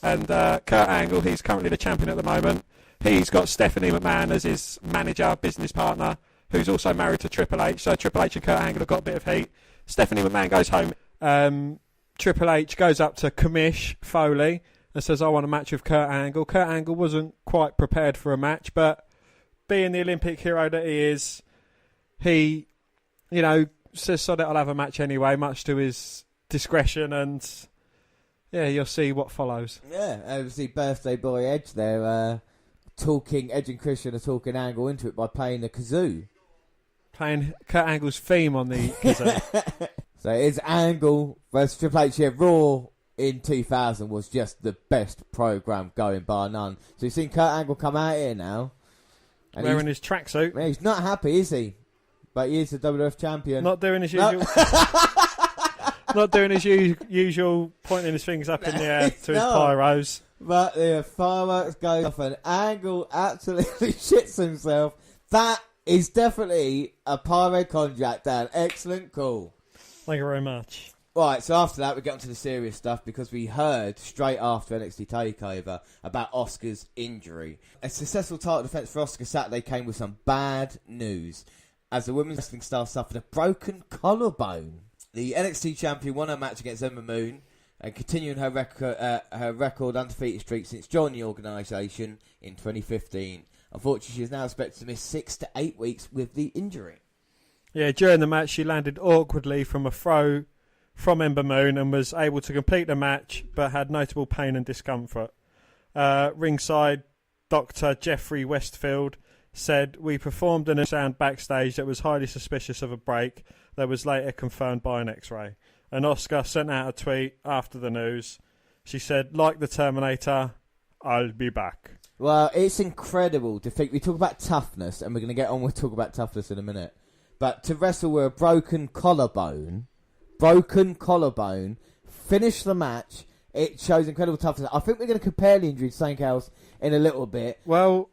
And Kurt Angle, he's currently the champion at the moment. He's got Stephanie McMahon as his manager, business partner, who's also married to Triple H. So Triple H and Kurt Angle have got a bit of heat. Stephanie McMahon goes home. Triple H goes up to Commish Foley and says, I want a match with Kurt Angle. Kurt Angle wasn't quite prepared for a match, but being the Olympic hero that he is, he, you know, says, so that I'll have a match anyway, much to his discretion, and yeah, you'll see what follows. Yeah, obviously birthday boy Edge there, Edge and Christian are talking Angle into it by playing the kazoo. Playing Kurt Angle's theme on the kazoo. So it's Angle versus Triple H here. Raw in 2000 was just the best program going, bar none. So you've seen Kurt Angle come out here now. And wearing his tracksuit. Yeah, he's not happy, is he? But he is the WWF champion. Not doing his usual... not doing his usual pointing his fingers up in the air to his pyros. But the fireworks go off and Angle absolutely shits himself. That is definitely a pyro contract, Dan. Excellent call. Thank you very much. Right, so after that we get on to the serious stuff because we heard straight after NXT Takeover about Asuka's injury. A successful title defence for Asuka Saturday came with some bad news as the women's wrestling star suffered a broken collarbone. The NXT champion won her match against Ember Moon and continuing her record undefeated streak since joining the organisation in 2015. Unfortunately, she is now expected to miss 6 to 8 weeks with the injury. Yeah, during the match she landed awkwardly from a throw from Ember Moon and was able to complete the match but had notable pain and discomfort. Ringside Dr. Jeffrey Westfield said, we performed an sound backstage that was highly suspicious of a break that was later confirmed by an x-ray. And Asuka sent out a tweet after the news. She said, like the Terminator, I'll be back. Well, it's incredible to think. We talk about toughness, and we're going to get on with talk about toughness in a minute. But to wrestle with a broken collarbone, finish the match, it shows incredible toughness. I think we're going to compare the injury to something else in a little bit. Well,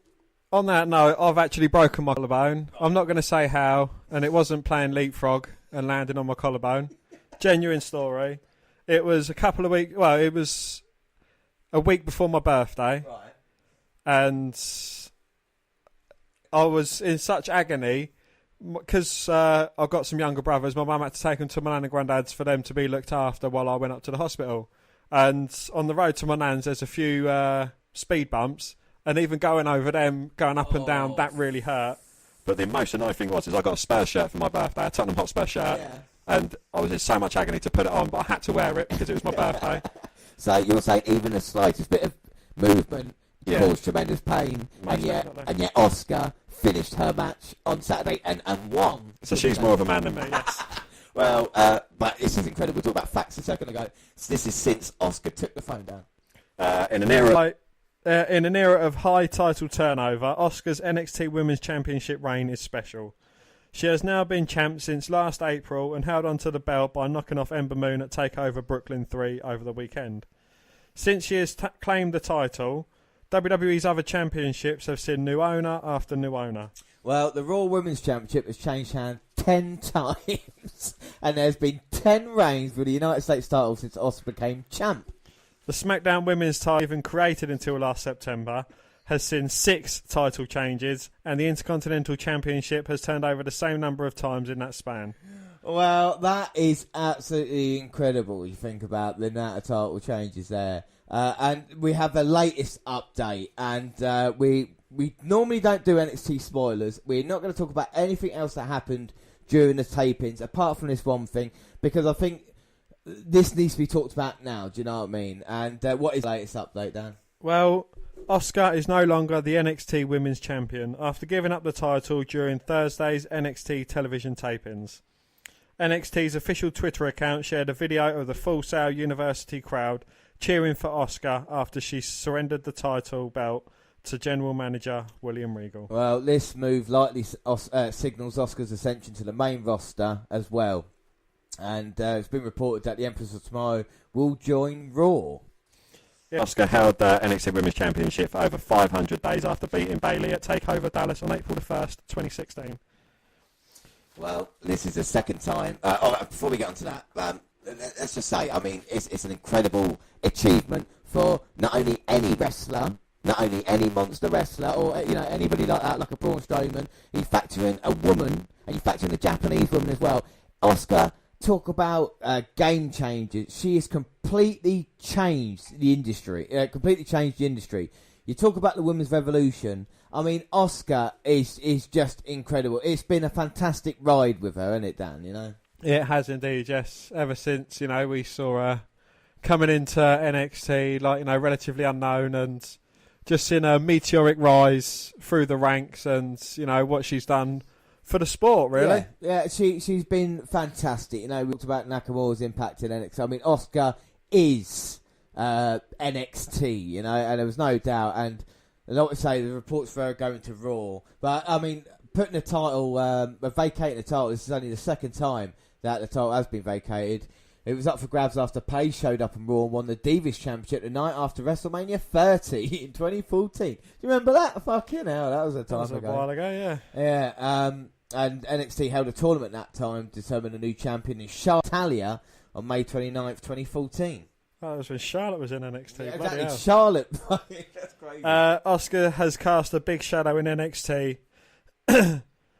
on that note, I've actually broken my collarbone. I'm not going to say how, and it wasn't playing leapfrog and landing on my collarbone. Genuine story. It was it was a week before my birthday. Right. And I was in such agony because I've got some younger brothers. My mum had to take them to my nan and granddad's for them to be looked after while I went up to the hospital. And on the road to my nan's, there's a few speed bumps. And even going over them, going up and down, that really hurt. But the most annoying thing was I got a Spurs shirt for my birthday, a Tottenham Hotspur shirt. Yeah. And I was in so much agony to put it on, but I had to wear it because it was my birthday. So you're saying even the slightest bit of movement caused tremendous pain, and yet Asuka finished her match on Saturday and won. So she's more of a man than me, yes. Well, but this is incredible. We'll talk about facts a second ago. This is since Asuka took the phone down. In an era of high title turnover, Asuka's NXT Women's Championship reign is special. She has now been champ since last April and held onto the belt by knocking off Ember Moon at Takeover Brooklyn 3 over the weekend. Since she has claimed the title, WWE's other championships have seen new owner after new owner. Well, the Raw Women's Championship has changed hands 10 times, and there's been 10 reigns for the United States title since Asuka became champ. The SmackDown Women's title, even created until last September, has seen 6 title changes, and the Intercontinental Championship has turned over the same number of times in that span. Well, that is absolutely incredible. You think about the amount of title changes there. And we have the latest update, and we normally don't do NXT spoilers. We're not going to talk about anything else that happened during the tapings, apart from this one thing, because I think this needs to be talked about now. Do you know what I mean? And what is the latest update, Dan? Well, Asuka is no longer the NXT Women's Champion after giving up the title during Thursday's NXT television tapings. NXT's official Twitter account shared a video of the Full Sail University crowd cheering for Asuka after she surrendered the title belt to General Manager William Regal. Well, this move likely signals Asuka's ascension to the main roster as well. And it's been reported that the Empress of Tomorrow will join Raw. Yeah. Asuka held the NXT Women's Championship for over 500 days after beating Bayley at TakeOver Dallas on April the 1st, 2016. Well, this is the second time. Before we get onto that, let's just say, I mean, it's an incredible achievement for not only any wrestler, not only any monster wrestler, or anybody like that, like a Braun Strowman. You factor in a woman, and you factor in a Japanese woman as well. Asuka, talk about game changers. She has completely changed the industry. You talk about the women's revolution. I mean, Asuka is just incredible. It's been a fantastic ride with her, hasn't it, Dan? You know. It has indeed, yes. Ever since we saw her coming into NXT, relatively unknown, and just seen a meteoric rise through the ranks, and what she's done for the sport, really. Yeah, she's been fantastic. We talked about Nakamura's impact in NXT. I mean, Asuka is NXT, and there was no doubt. And like I say, the reports for her going to Raw. But, I mean, putting the title, vacating the title, this is only the second time that the title has been vacated. It was up for grabs after Paige showed up in Raw and won the Divas Championship the night after WrestleMania 30 in 2014. Do you remember that? Fucking hell, that was a time ago. That was a while ago, yeah. Yeah, and NXT held a tournament that time to determine a new champion in Charlotte Talia on May 29th, 2014. That was when Charlotte was in NXT. Yeah, exactly, Charlotte. That's crazy. Asuka has cast a big shadow in NXT.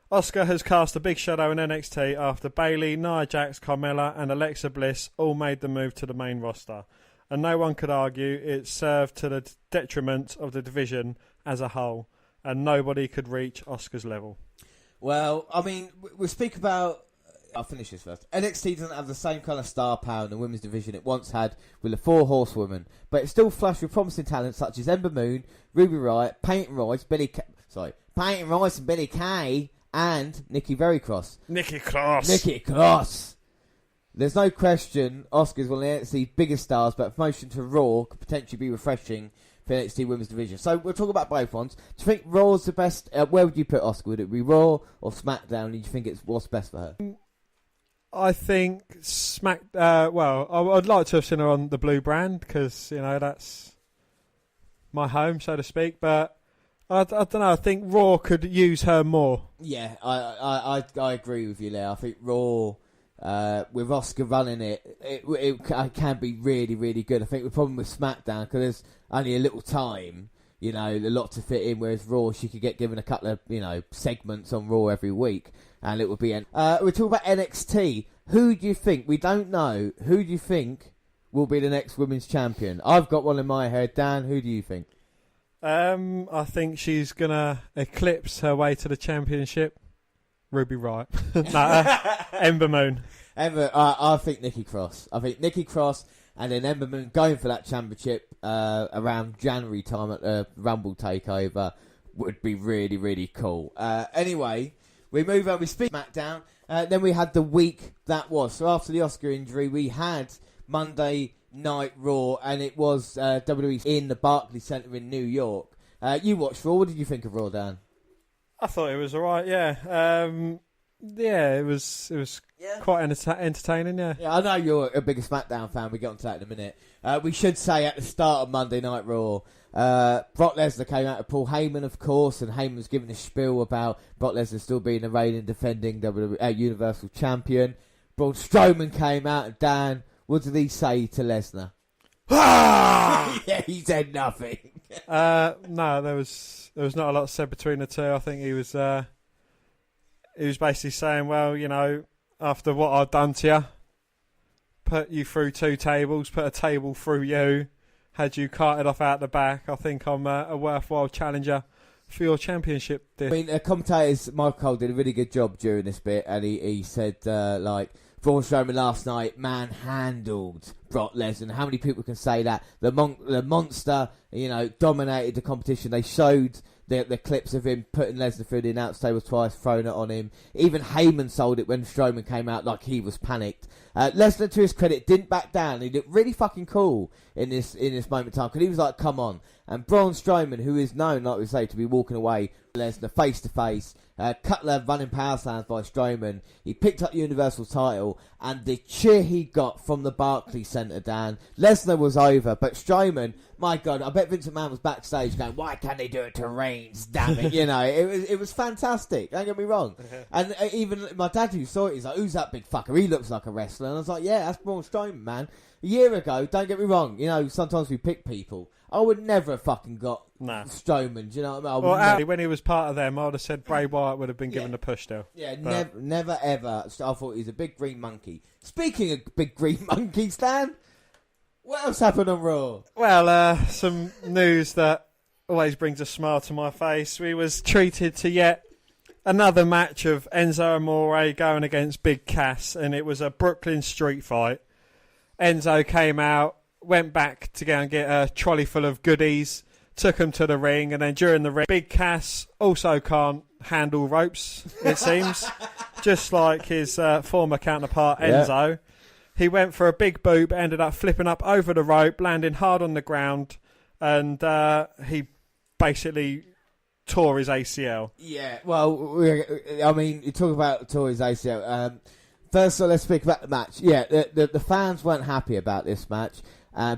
Asuka has cast a big shadow in NXT after Bayley, Nia Jax, Carmella and Alexa Bliss all made the move to the main roster. And no one could argue it served to the detriment of the division as a whole. And nobody could reach Asuka's level. Well, I mean, we'll speak about... I'll finish this first. NXT doesn't have the same kind of star power in the women's division it once had with the 4 horsewomen, but it's still flush with promising talent such as Ember Moon, Ruby Riott, Peyton Royce, Billy and Billy Kay, and Nikki Cross. Nikki Cross. There's no question Asuka is one of NXT's biggest stars, but promotion to Raw could potentially be refreshing for NXT women's division. So we'll talk about both ones. Do you think Raw's the best? Where would you put Asuka? Would it be Raw or SmackDown? Do you think it's what's best for her? I think I'd like to have seen her on the blue brand because that's my home, so to speak. But I don't know. I think Raw could use her more. Yeah, I agree with you there. I think Raw with Asuka running it can be really, really good. I think the problem with SmackDown because there's only a little time. A lot to fit in, whereas Raw, she could get given a couple of, segments on Raw every week, and it would be... we're talking about NXT. Who do you think, we don't know, who do you think will be the next women's champion? I've got one in my head. Dan, who do you think? I think she's going to eclipse her way to the championship. Ruby Riott. Ember Moon. I think Nikki Cross. And then Ember Moon going for that championship around January time at the Rumble Takeover would be really, really cool. Anyway, we move on. We speak SmackDown. Then we had the week that was. So after the Asuka injury, we had Monday Night Raw, and it was WWE in the Barclays Center in New York. You watched Raw. What did you think of Raw, Dan? I thought it was alright. Yeah. It was quite entertaining, yeah. Yeah, I know you're a bigger SmackDown fan. We'll get onto that in a minute. We should say at the start of Monday Night Raw, Brock Lesnar came out to Paul Heyman, of course, and Heyman was giving a spiel about Brock Lesnar still being the reigning defending Universal Champion. Braun Strowman came out, and Dan, what did he say to Lesnar? Yeah, he said nothing. No, there was not a lot said between the two. I think he was basically saying, well, you know, after what I've done to you, put you through 2 tables, put a table through you, had you carted off out the back, I think I'm a worthwhile challenger for your championship. I mean, commentators, Michael Cole did a really good job during this bit, and he said, like, Braun Strowman last night manhandled Brock Lesnar. How many people can say that? The monster, you know, dominated the competition. They showed the clips of him putting Lesnar through the announce table twice, throwing it on him. Even Heyman sold it when Strowman came out like he was panicked. Lesnar, to his credit, didn't back down. He looked really fucking cool in this moment in time, because he was like, come on. And Braun Strowman, who is known, like we say, to be walking away Lesnar face to face, Cutler running power slams by Strowman. He picked up the Universal title, and the cheer he got from the Barclays Centre, Dan. Lesnar was over, but Strowman, my God, I bet Vince McMahon was backstage going, why can't they do it to Reigns? Damn it, you know, it was fantastic. Don't get me wrong. And even my dad who saw it, he's like, who's that big fucker? He looks like a wrestler. And I was like, yeah, that's Braun Strowman, man. A year ago, don't get me wrong, you know, sometimes we pick people. I would never have fucking got Strowman, do you know what I mean? Well, actually, when he was part of them, I would have said Bray Wyatt would have been given the push still. Yeah, never ever. I thought he was a big green monkey. Speaking of big green monkeys, Stan, what else happened on Raw? Well, some news that always brings a smile to my face. We was treated to yet another match of Enzo Amore going against Big Cass, and it was a Brooklyn street fight. Enzo came out, went back to go and get a trolley full of goodies, took him to the ring, and then during the ring, Big Cass also can't handle ropes, it seems, just like his former counterpart Enzo. Yeah. He went for a big boot, ended up flipping up over the rope, landing hard on the ground, and he basically tore his ACL. Yeah, well, I mean, you talk about tore his ACL. First of all, let's speak about the match. Yeah, the fans weren't happy about this match.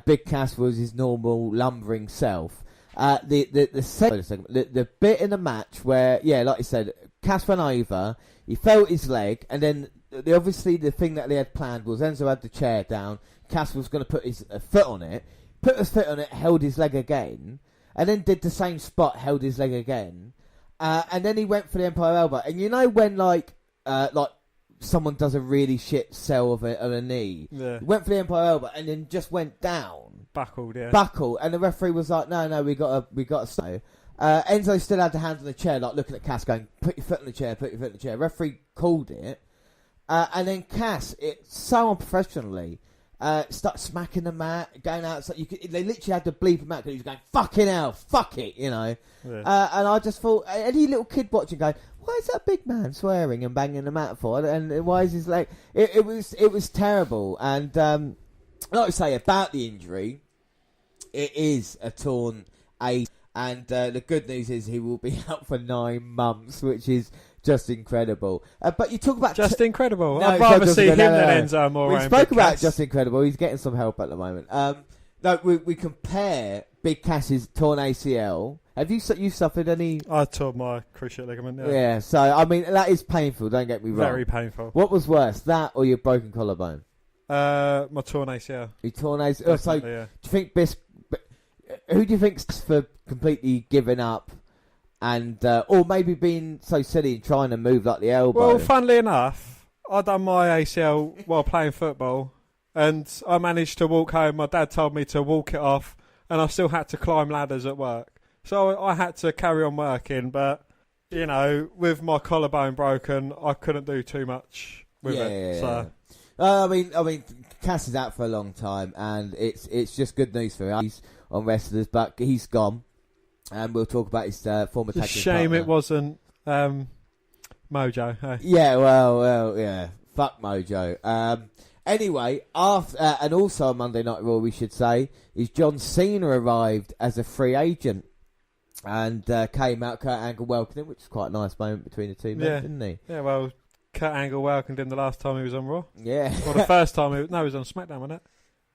Big Cass was his normal lumbering self. The bit in the match where, yeah, like you said, Cass went over, he felt his leg, and then obviously the thing that they had planned was Enzo had the chair down, Cass was going to put his foot on it, put his foot on it, held his leg again, and then did the same spot, held his leg again, and then he went for the Empire Elbow. And you know when like someone does a really shit sell of a knee, he went for the Empire Elbow and then just went down. Buckled, and the referee was like, no, we got to stay. Enzo still had the hands on the chair, like looking at Cass going, put your foot on the chair, Referee called it, and then Cass, so unprofessionally, started smacking the mat, going out. So they literally had to bleep him out because he was going, fucking hell, fuck it, you know. Yeah. And I just thought, any little kid watching going, why is that big man swearing and banging the mat for? And why is his leg? It was terrible. And like I say about the injury, it is a torn ACL, and the good news is he will be out for 9 months, which is just incredible. But you talk about just incredible. No, I'd rather see him than Enzo Amore. We spoke about just incredible. He's getting some help at the moment. No, we compare Big Cass's torn ACL. Have you suffered any? I tore my cruciate ligament. Yeah. So I mean that is painful. Don't get me wrong. Very painful. What was worse, that or your broken collarbone? My torn ACL. Your torn ACL. So do you think who do you think's for completely giving up, and or maybe being so silly and trying to move like the elbow? Well, funnily enough, I done my ACL while playing football, and I managed to walk home. My dad told me to walk it off, and I still had to climb ladders at work. So I had to carry on working, but, you know, with my collarbone broken, I couldn't do too much with it. Yeah. So. I mean, Cass is out for a long time, and it's just good news for him. He's on wrestlers, but he's gone, and we'll talk about his former tag team shame partner. it wasn't Mojo. Hey? Yeah, well, yeah. Fuck Mojo. Anyway, after and also on Monday Night Raw, we should say, is John Cena arrived as a free agent. And came out, Kurt Angle welcomed him, which is quite a nice moment between the two men, didn't he? Yeah, well, Kurt Angle welcomed him the last time he was on Raw. Yeah. Well, the first time he was on SmackDown, wasn't it?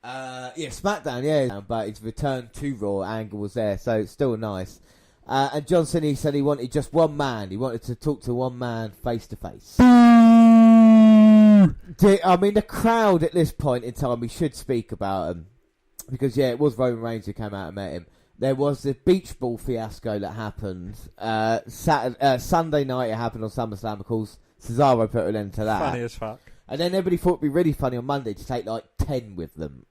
Yeah, SmackDown, yeah. But his return to Raw, Angle was there, so it's still nice. And John Cena said he wanted just one man. He wanted to talk to one man face to face. I mean, the crowd at this point in time, we should speak about them. because it was Roman Reigns who came out and met him. There was the beach ball fiasco that happened. Sunday night it happened on SummerSlam. Of course, Cesaro put an end to that. Funny as fuck. And then everybody thought it'd be really funny on Monday to take like 10 with them.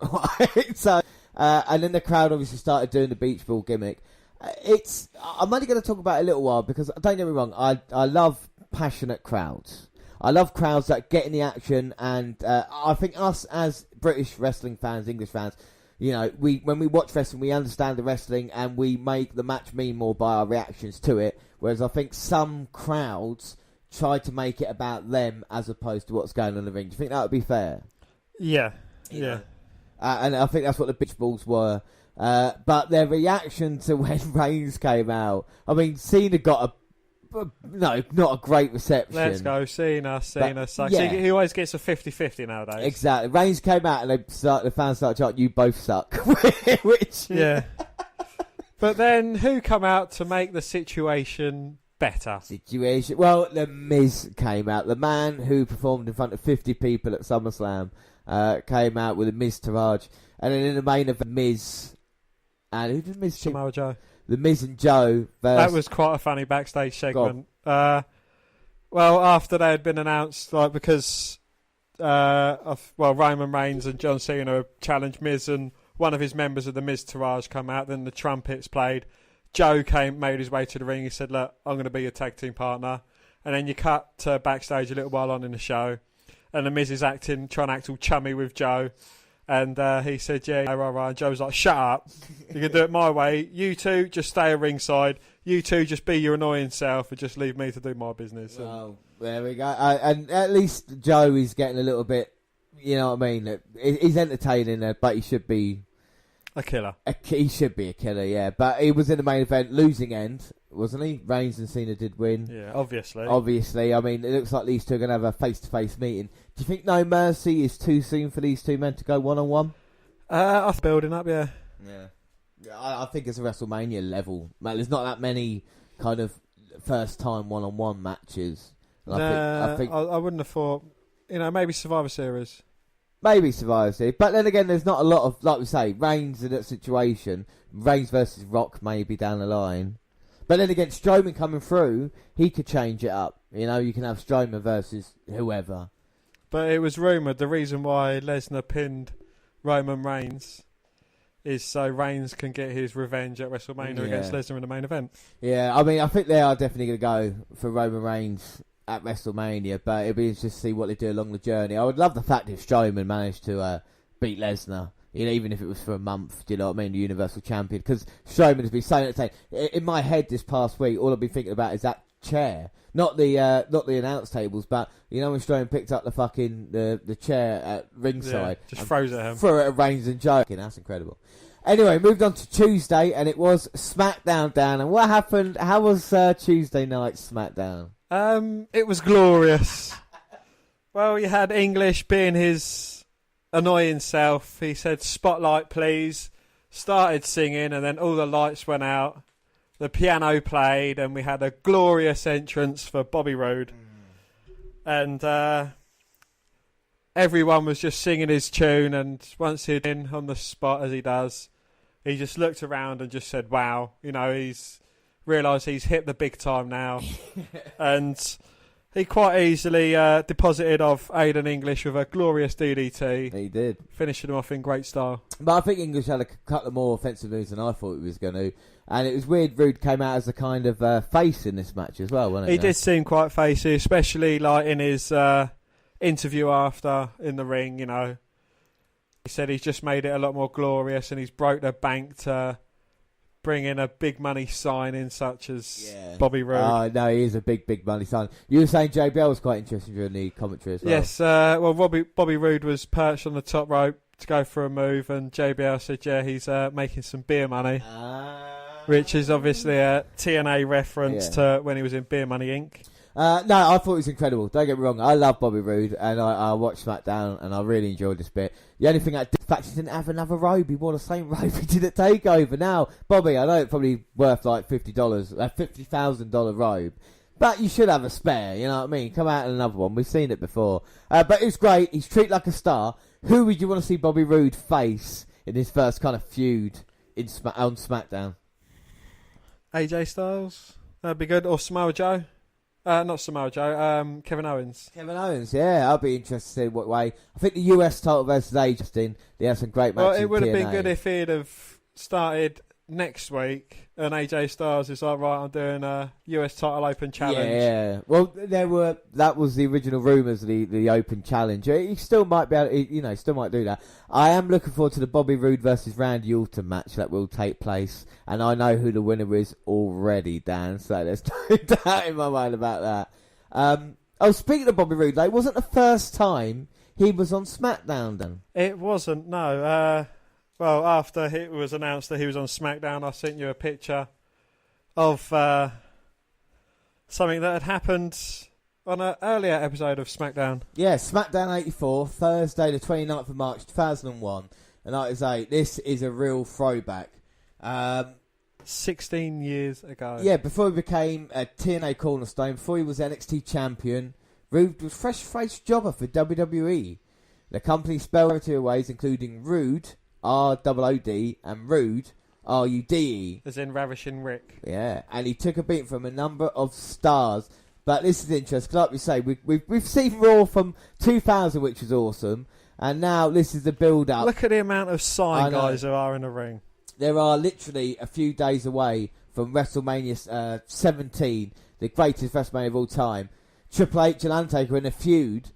So, and then the crowd obviously started doing the beach ball gimmick. I'm only going to talk about it a little while because, don't get me wrong, I love passionate crowds. I love crowds that get in the action, and I think us as British wrestling fans, English fans, you know, when we watch wrestling, we understand the wrestling and we make the match mean more by our reactions to it. Whereas I think some crowds try to make it about them as opposed to what's going on in the ring. Do you think that would be fair? Yeah. And I think that's what the bitch balls were. But their reaction to when Reigns came out, I mean, Cena got not a great reception. Let's go, Cena sucks. Yeah. He always gets a 50-50 nowadays. Exactly. Reigns came out and the fans started chanting, "You both suck." Which yeah. But then who come out to make the situation better? Well, The Miz came out. The man who performed in front of 50 people at SummerSlam came out with a Miz Taraj. And then in the main event, Miz... And who did Miz... Samoa Joe. The Miz and Joe versus... That was quite a funny backstage segment. Well, after they had been announced, like, because Roman Reigns and John Cena challenged Miz, and one of his members of the Miz Taraj come out, then the trumpets played. Joe made his way to the ring. He said, "Look, I'm going to be your tag team partner." And then you cut to backstage a little while on in the show, and the Miz is trying to act all chummy with Joe. And he said, "Yeah, right." And Joe's like, "Shut up. You can do it my way. You two just stay at ringside. You two just be your annoying self and just leave me to do my business." Oh, there we go. And at least Joe is getting a little bit, you know what I mean? He's entertaining, but he should be... A killer. He should be a killer, yeah. But he was in the main event, losing end, wasn't he? Reigns and Cena did win. Yeah, obviously. I mean, it looks like these two are going to have a face-to-face meeting. Do you think No Mercy is too soon for these two men to go one-on-one? I'm building up, yeah. Yeah. I think it's a WrestleMania level. Man, there's not that many kind of first-time one-on-one matches. I wouldn't have thought... maybe Survivor Series. Maybe Survivor Series. But then again, there's not a lot of, like we say, Reigns in that situation. Reigns versus Rock maybe down the line. But then again, Strowman coming through, he could change it up. You can have Strowman versus whoever. But it was rumoured the reason why Lesnar pinned Roman Reigns is so Reigns can get his revenge at WrestleMania against Lesnar in the main event. Yeah, I mean, I think they are definitely going to go for Roman Reigns at WrestleMania, but it'll be interesting to see what they do along the journey. I would love the fact if Strowman managed to beat Lesnar, even if it was for a month, do you know what I mean, the Universal Champion, because Strowman has been so entertaining. In my head this past week, all I've been thinking about is that chair. Not the announce tables, but when Strowman picked up the fucking the chair at ringside, just froze at him, threw it at Reigns and Joe. That's incredible. Anyway, moved on to Tuesday, and it was SmackDown, Dan. And what happened? How was Tuesday night SmackDown? It was glorious. Well, you had English being his annoying self. He said, "Spotlight, please." Started singing, and then all the lights went out. The piano played, and we had a glorious entrance for Bobby Roode. And everyone was just singing his tune, and once he'd in on the spot, as he does, he just looked around and just said, "Wow." He's realised he's hit the big time now. And he quite easily deposited off Aiden English with a glorious DDT. He did. Finishing him off in great style. But I think English had a couple of more offensive moves than I thought he was going to. And it was weird Roode came out as a kind of face in this match as well, wasn't He did seem quite facey, especially like in his interview after in the ring, He said he's just made it a lot more glorious, and he's broke the bank to bring in a big money signing such as Bobby Roode. Oh, no, he is a big money signing. You were saying JBL was quite interested during the commentary as well. Yes, Bobby Roode was perched on the top rope to go for a move, and JBL said, he's making some beer money. Which is obviously a TNA reference to when he was in Beer Money Inc. No, I thought it was incredible. Don't get me wrong. I love Bobby Roode, and I watched SmackDown, and I really enjoyed this bit. The only thing, the fact he didn't have another robe. He wore the same robe he did at TakeOver. Now, Bobby, I know it's probably worth like $50, a $50,000 robe, but you should have a spare. You know what I mean? Come out in another one. We've seen it before. But it was great. He's treated like a star. Who would you want to see Bobby Roode face in his first kind of feud on SmackDown. AJ Styles, that'd be good. Or Samoa Joe. Not Samoa Joe, Kevin Owens. Kevin Owens, yeah, I'd be interested to see what way. I think the US title versus AJ, they had some great matches. Well, it would have been TNA. good if he'd have started next week and AJ Styles is like, right, I'm doing a US title open challenge. Yeah, well, that was the original rumours, the open challenge. He still might be able to, still might do that. I am looking forward to the Bobby Roode versus Randy Orton match that will take place, and I know who the winner is already, Dan, so there's no doubt in my mind about that. Speaking of Bobby Roode, it wasn't the first time he was on SmackDown, then. It wasn't, no. Well, after it was announced that he was on SmackDown, I sent you a picture of something that had happened on an earlier episode of SmackDown. Yeah, SmackDown 84, Thursday the 29th of March 2001. And like I say, this is a real throwback. 16 years ago. Yeah, before he became a TNA cornerstone, before he was NXT champion, Roode was fresh-faced jobber for WWE. The company spelled variety of ways, including Rude, R-O-O-D, and Rude, R-U-D-E. As in Ravishing Rick. Yeah, and he took a beat from a number of stars. But this is interesting, like we say, we've seen Raw from 2000, which was awesome, and now this is the build-up. Look at the amount of sign guys who are in the ring. There are literally a few days away from WrestleMania 17, the greatest WrestleMania of all time. Triple H and Undertaker in a feud,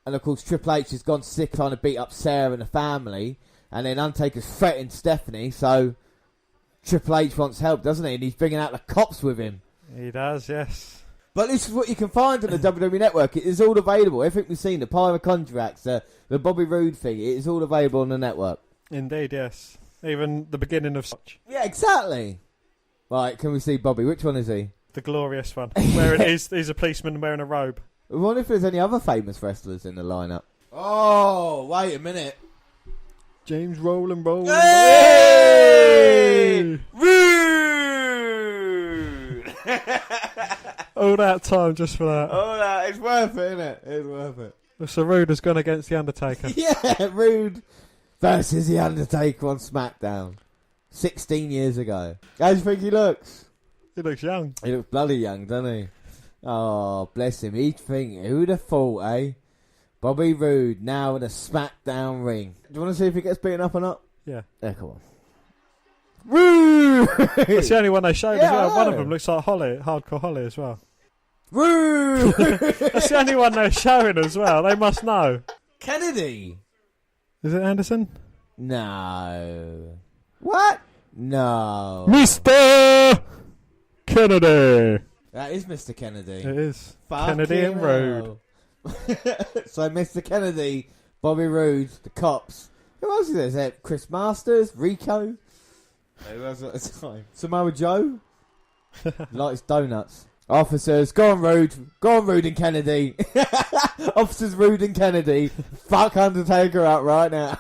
and of course Triple H has gone sick trying to beat up Sarah and the family, and then Undertaker's threatened Stephanie, so Triple H wants help, doesn't he? And he's bringing out the cops with him. He does, yes. But this is what you can find on the WWE Network. It is all available. Everything we've seen, the Pyro Contracts, the Bobby Roode thing, it is all available on the network. Indeed, yes. Even the beginning of such. Yeah, exactly. Right, can we see Bobby? Which one is he? The glorious one. Where he's a policeman wearing a robe. I wonder if there's any other famous wrestlers in the lineup. Oh, wait a minute. James Rowland. Hey! All that time just for that. Oh, that it's worth it, isn't it? It's worth it. So Rude has gone against The Undertaker. Yeah, Rude versus The Undertaker on SmackDown. 16 years ago. How do you think he looks? He looks young. He looks bloody young, doesn't he? Oh, bless him. He'd think, who'd have thought, eh? Bobby Roode now in a SmackDown ring. Do you want to see if he gets beaten up or not? Yeah. Yeah, come on. Rude! That's the only one they showed as well. I One know. of them looks like Holly, Hardcore Holly as well. Rude! That's the only one they're showing as well. They must know. Kennedy! Is it Anderson? No. What? No. Mr. Kennedy. That is Mr. Kennedy. It is. Fucking Kennedy and Roode. hell. So Mr. Kennedy, Bobby Roode, the cops. Who else is there? Is there Chris Masters, Rico? Who else at the time? Samoa Joe? Likes donuts. Officers, go on Roode and Kennedy. Officers Roode and Kennedy. Fuck Undertaker up right now.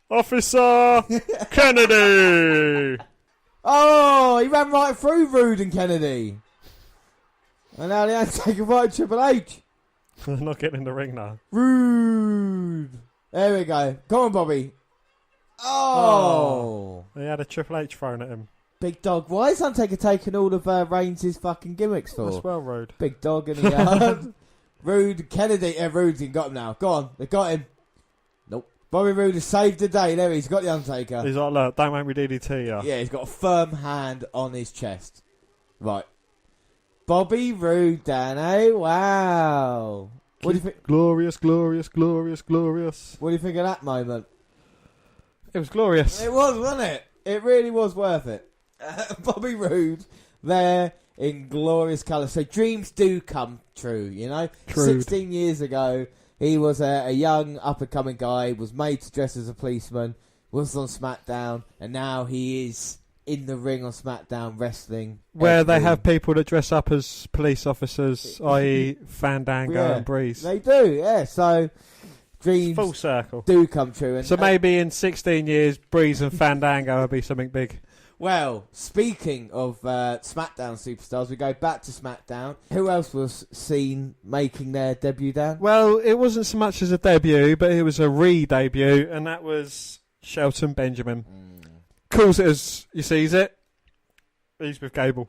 Officer Kennedy. Oh, he ran right through Roode and Kennedy. And now the Undertaker right Triple H. They're not getting in the ring now. Rude. There we go. Go on, Bobby. Oh. He had a Triple H thrown at him. Big dog. Why is Undertaker taking all of Reigns' fucking gimmicks for? That's well Roode. Big dog in the yard. Rude. Kennedy. Yeah, Rude's got him now. Go on. They got him. Nope. Bobby Roode has saved the day. There he's got the Undertaker. He's like, look, don't make me DDT ya. Yeah, he's got a firm hand on his chest. Right. Bobby Roode, Dan, eh? Wow. What do you think? Glorious, glorious, glorious, glorious. What do you think of that moment? It was glorious. It was, wasn't it? It really was worth it. Bobby Roode there in glorious colour. So dreams do come true, you know? Trude. 16 years ago, he was a young up-and-coming guy, was made to dress as a policeman, was on SmackDown, and now he is in the ring on SmackDown wrestling. Where they have people that dress up as police officers, i.e. Fandango and Breeze. They do, yeah. So dreams Full circle. do come true. And, So maybe in 16 years, Breeze and Fandango will be something big. well, speaking of SmackDown superstars, we go back to SmackDown. Who else was seen making their debut, Dan? Well, it wasn't so much as a debut, but it was a re-debut, and that was Shelton Benjamin. Calls it as he sees it. He's with Gable.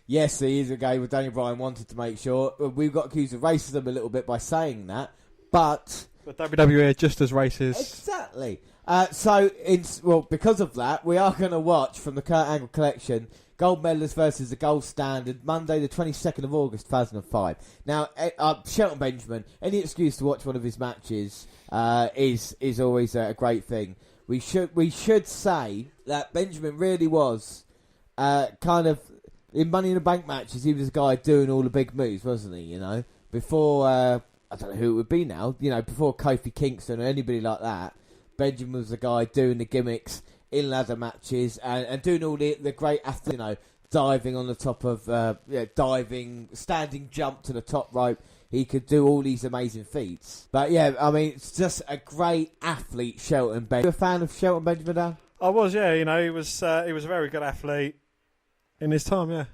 Yes, he is with Gable. Daniel Bryan wanted to make sure. We've got accused of racism a little bit by saying that, but WWE are just as racist. Exactly. Because of that, we are going to watch from the Kurt Angle collection Gold Medalist versus the Gold Standard, Monday the 22nd of August 2005. Now, Shelton Benjamin, any excuse to watch one of his matches is always a great thing. We should say that Benjamin really was kind of, in Money in the Bank matches, he was the guy doing all the big moves, wasn't he, you know? Before, I don't know who it would be now, you know, before Kofi Kingston or anybody like that, Benjamin was the guy doing the gimmicks in ladder matches and doing all the great athletes, you know, diving on the top of, standing jump to the top rope. He could do all these amazing feats. But yeah, I mean, it's just a great athlete, Shelton Benjamin. You a fan of Shelton Benjamin, Dan? I was, yeah. You know, he was a very good athlete in his time, yeah.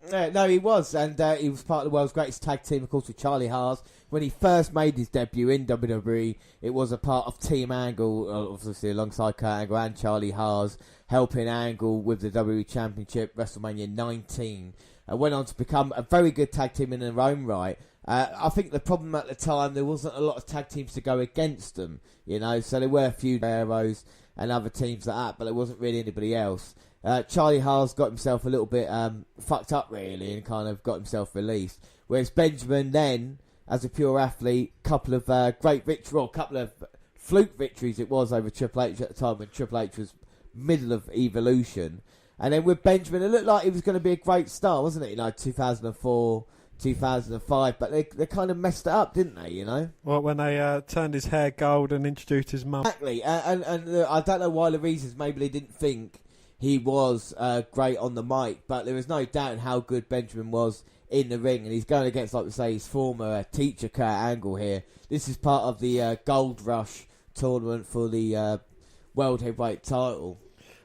Yeah, no, he was, and he was part of the world's greatest tag team, of course, with Charlie Haas. When he first made his debut in WWE, it was a part of Team Angle, obviously alongside Kurt Angle and Charlie Haas, helping Angle with the WWE Championship, WrestleMania 19. Went on to become a very good tag team in their own right. I think the problem at the time, there wasn't a lot of tag teams to go against them, you know, so there were a few Arrows and other teams like that, but there wasn't really anybody else. Charlie Haas got himself a little bit fucked up, really, and kind of got himself released. Whereas Benjamin then, as a pure athlete, couple of great victories, or couple of fluke victories it was over Triple H at the time when Triple H was middle of Evolution. And then with Benjamin, it looked like he was going to be a great star, wasn't it? You know, 2004, 2005, but they kind of messed it up, didn't they, you know? Well, when they turned his hair gold and introduced his mum. Exactly, and I don't know why the reasons, maybe they didn't think he was great on the mic, but there was no doubt in how good Benjamin was in the ring, and he's going against, like we say, his former teacher, Kurt Angle here. This is part of the Gold Rush tournament for the World Heavyweight title.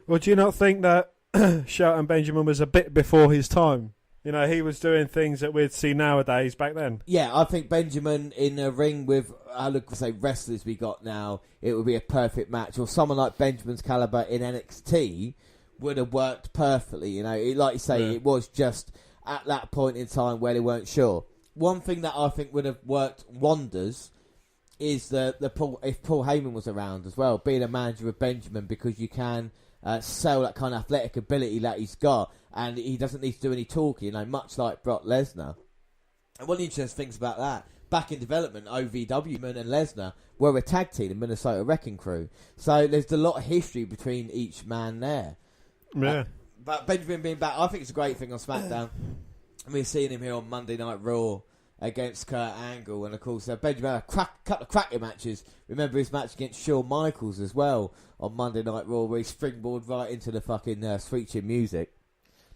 Well, do you not think that Shelton Benjamin was a bit before his time? You know, he was doing things that we'd see nowadays back then. Yeah, I think Benjamin in a ring with, wrestlers we got now, it would be a perfect match. Or someone like Benjamin's caliber in NXT would have worked perfectly. You know, like you say, It was just at that point in time where they weren't sure. One thing that I think would have worked wonders is if Paul Heyman was around as well, being a manager of Benjamin, because you can sell that kind of athletic ability that he's got, and he doesn't need to do any talking, you know, much like Brock Lesnar. And one of the interesting things about that, back in development, OVW and Lesnar were a tag team, the Minnesota Wrecking Crew. So there's a lot of history between each man there. Yeah. But Benjamin being back, I think it's a great thing on SmackDown. We're seeing him here on Monday Night Raw against Kurt Angle, and of course Benjamin had a couple of cracking matches. Remember his match against Shawn Michaels as well on Monday Night Raw, where he springboarded right into the fucking screeching music.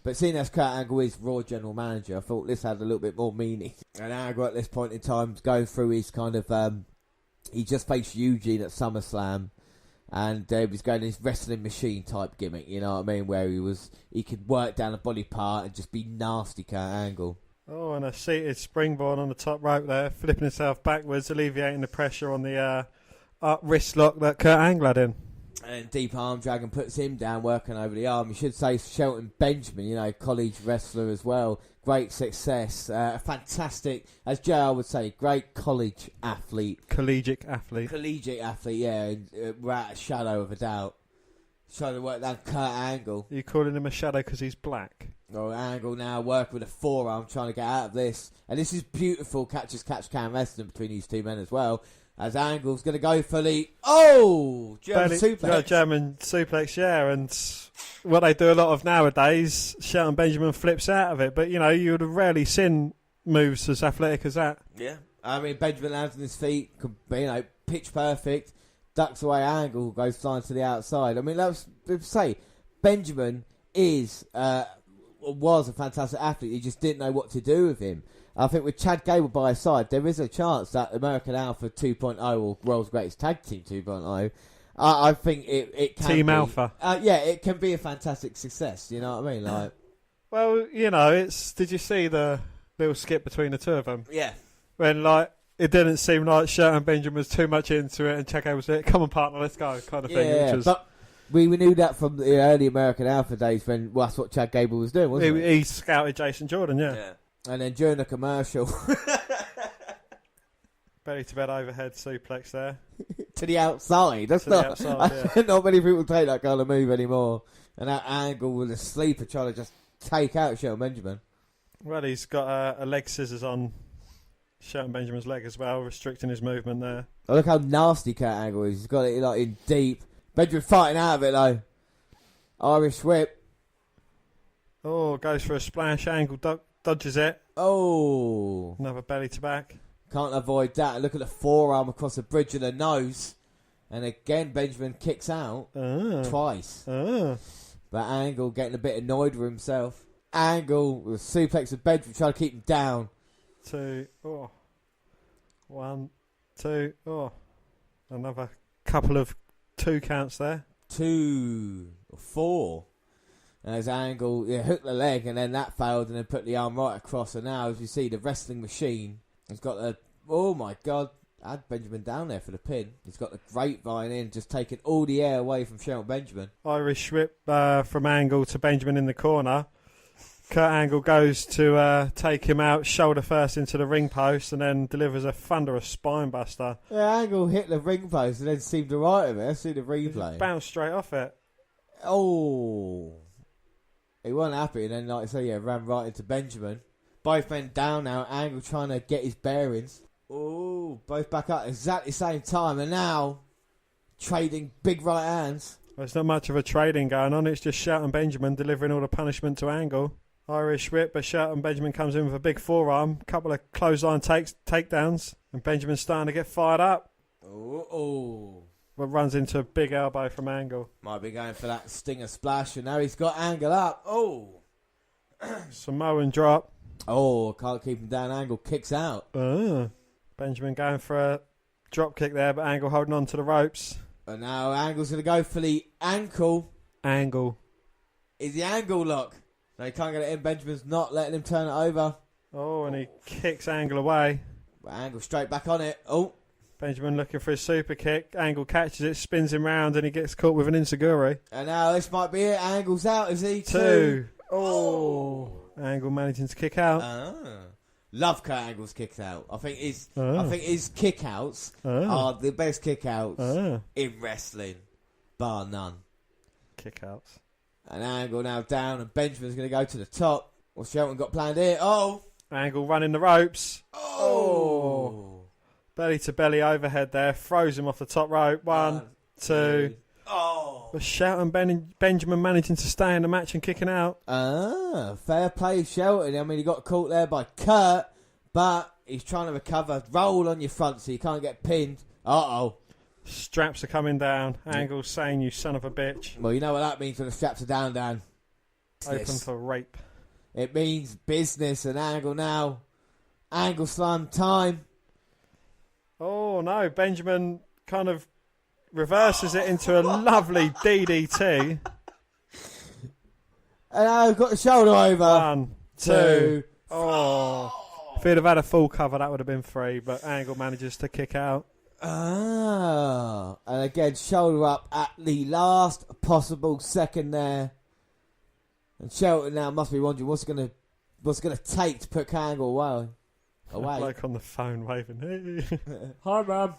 But seeing as Kurt Angle is Raw general manager, I thought this had a little bit more meaning. And Angle at this point in time is going through his kind of he just faced Eugene at SummerSlam, and he was going his wrestling machine type gimmick, you know what I mean, where he could work down a body part and just be nasty, Kurt Angle. Oh, and a seated springboard on the top rope there, flipping himself backwards, alleviating the pressure on the wrist lock that Kurt Angle had in. And deep arm drag and puts him down, working over the arm. You should say Shelton Benjamin, you know, college wrestler as well. Great success. Fantastic, as JR would say, great college athlete. Collegiate athlete, yeah, without a shadow of a doubt. Trying to work down Kurt Angle. Are you calling him a shadow because he's black? Oh, Angle now working with a forearm, trying to get out of this. And this is beautiful catch-as-catch-can wrestling between these two men as well. As Angle's going to go for the German suplex. Yeah, German suplex, yeah. And what they do a lot of nowadays, Shelton Benjamin flips out of it. But, you know, you would have rarely seen moves as athletic as that. Yeah. I mean, Benjamin lands on his feet, you know, pitch perfect, ducks away Angle, goes flying to the outside. I mean, let's say, Benjamin was a fantastic athlete. He just didn't know what to do with him. I think with Chad Gable by his side, there is a chance that American Alpha 2.0 or World's Greatest Tag Team 2.0, I think it can Team be, Alpha. Yeah, it can be a fantastic success. You know what I mean? Like, well, you know, did you see the little skit between the two of them? Yeah. When, like, it didn't seem like Shelton Benjamin was too much into it, and Chad Gable was like, "Come on, partner, let's go," kind of thing. Yeah, which was... but We knew that from the early American Alpha days when that's what Chad Gable was doing, wasn't it? He scouted Jason Jordan, yeah. And then during the commercial... Belly to bed overhead suplex there. to the outside. That's To the not... outside, Not many people take that kind of move anymore. And that angle with a sleeper trying to just take out Shelton Benjamin. Well, he's got a leg scissors on Shelton Benjamin's leg as well, restricting his movement there. Oh, look how nasty Kurt Angle is. He's got it like in deep. Benjamin fighting out of it though. Irish whip. Oh, goes for a splash. Angle dodges it. Oh. Another belly to back. Can't avoid that. Look at the forearm across the bridge of the nose. And again, Benjamin kicks out twice. But Angle getting a bit annoyed with himself. Angle with a suplex of Benjamin trying to keep him down. 2. Oh. 1, 2. Oh. Another couple of 2 counts there. 2 or 4. And as Angle hooked the leg and then that failed and then put the arm right across. And now, as you see, the wrestling machine has got a... Oh, my God. I had Benjamin down there for the pin. He's got the grapevine in, just taking all the air away from Shelton Benjamin. Irish whip from Angle to Benjamin in the corner. Kurt Angle goes to take him out, shoulder first into the ring post, and then delivers a thunderous spinebuster. Yeah, Angle hit the ring post and then seemed to right of it. Let's see the replay. Bounced straight off it. Oh. He wasn't happy, and then, like I say, ran right into Benjamin. Both men down now, Angle trying to get his bearings. Oh, both back up exactly the same time, and now trading big right hands. Well, there's not much of a trading going on. It's just Shelton Benjamin delivering all the punishment to Angle. Irish whip, but Shelton Benjamin comes in with a big forearm, couple of clothesline takedowns, and Benjamin's starting to get fired up. Oh. But runs into a big elbow from Angle. Might be going for that stinger splash, and now he's got Angle up. Oh. Samoan drop. Oh, can't keep him down. Angle kicks out. Benjamin going for a drop kick there, but Angle holding on to the ropes. And now Angle's going to go for the ankle. Angle. Is the angle lock? No, he can't get it in. Benjamin's not letting him turn it over. Oh, and he kicks Angle away. But Angle straight back on it. Oh. Benjamin looking for a super kick. Angle catches it, spins him round, and he gets caught with an enziguri. And now this might be it. Angle's out, is he? 2. Oh. Angle managing to kick out. Love Kurt Angle's kicks out. I think his kick outs are the best kick outs in wrestling, bar none. Kick outs. And Angle now down, and Benjamin's going to go to the top. What's Shelton got planned here? Oh! Angle running the ropes. Oh! Belly to belly overhead there. Throws him off the top rope. 1, 2. Oh! But Shelton Benjamin managing to stay in the match and kicking out. Fair play, Shelton. I mean, he got caught there by Kurt, but he's trying to recover. Roll on your front so you can't get pinned. Uh-oh. Straps are coming down. Angle saying, you son of a bitch. Well, you know what that means when the straps are down, Dan. Open for rape. It means business and Angle now. Angle slam time. Oh, no. Benjamin kind of reverses it into a lovely DDT. And I've got the shoulder over. 1, 2. Oh. If he'd have had a full cover, that would have been 3, but Angle manages to kick out. And again, shoulder up at the last possible second there. And Shelton now must be wondering what's gonna take to put Angle away. Like on the phone waving, hey. Hi, man.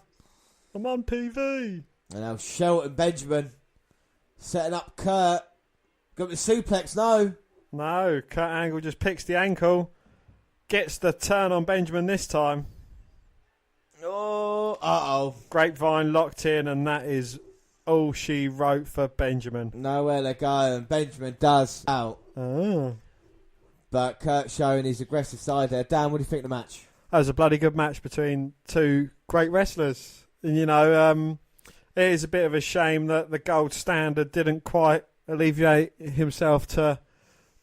I'm on TV. And now Shelton Benjamin setting up Kurt. Got the suplex, no. No, Kurt Angle just picks the ankle. Gets the turn on Benjamin this time. Oh, uh-oh. Grapevine locked in, and that is all she wrote for Benjamin. Nowhere to go, and Benjamin does out. But Kurt showing his aggressive side there. Dan, what do you think of the match? That was a bloody good match between two great wrestlers. And, you know, it is a bit of a shame that the gold standard didn't quite alleviate himself to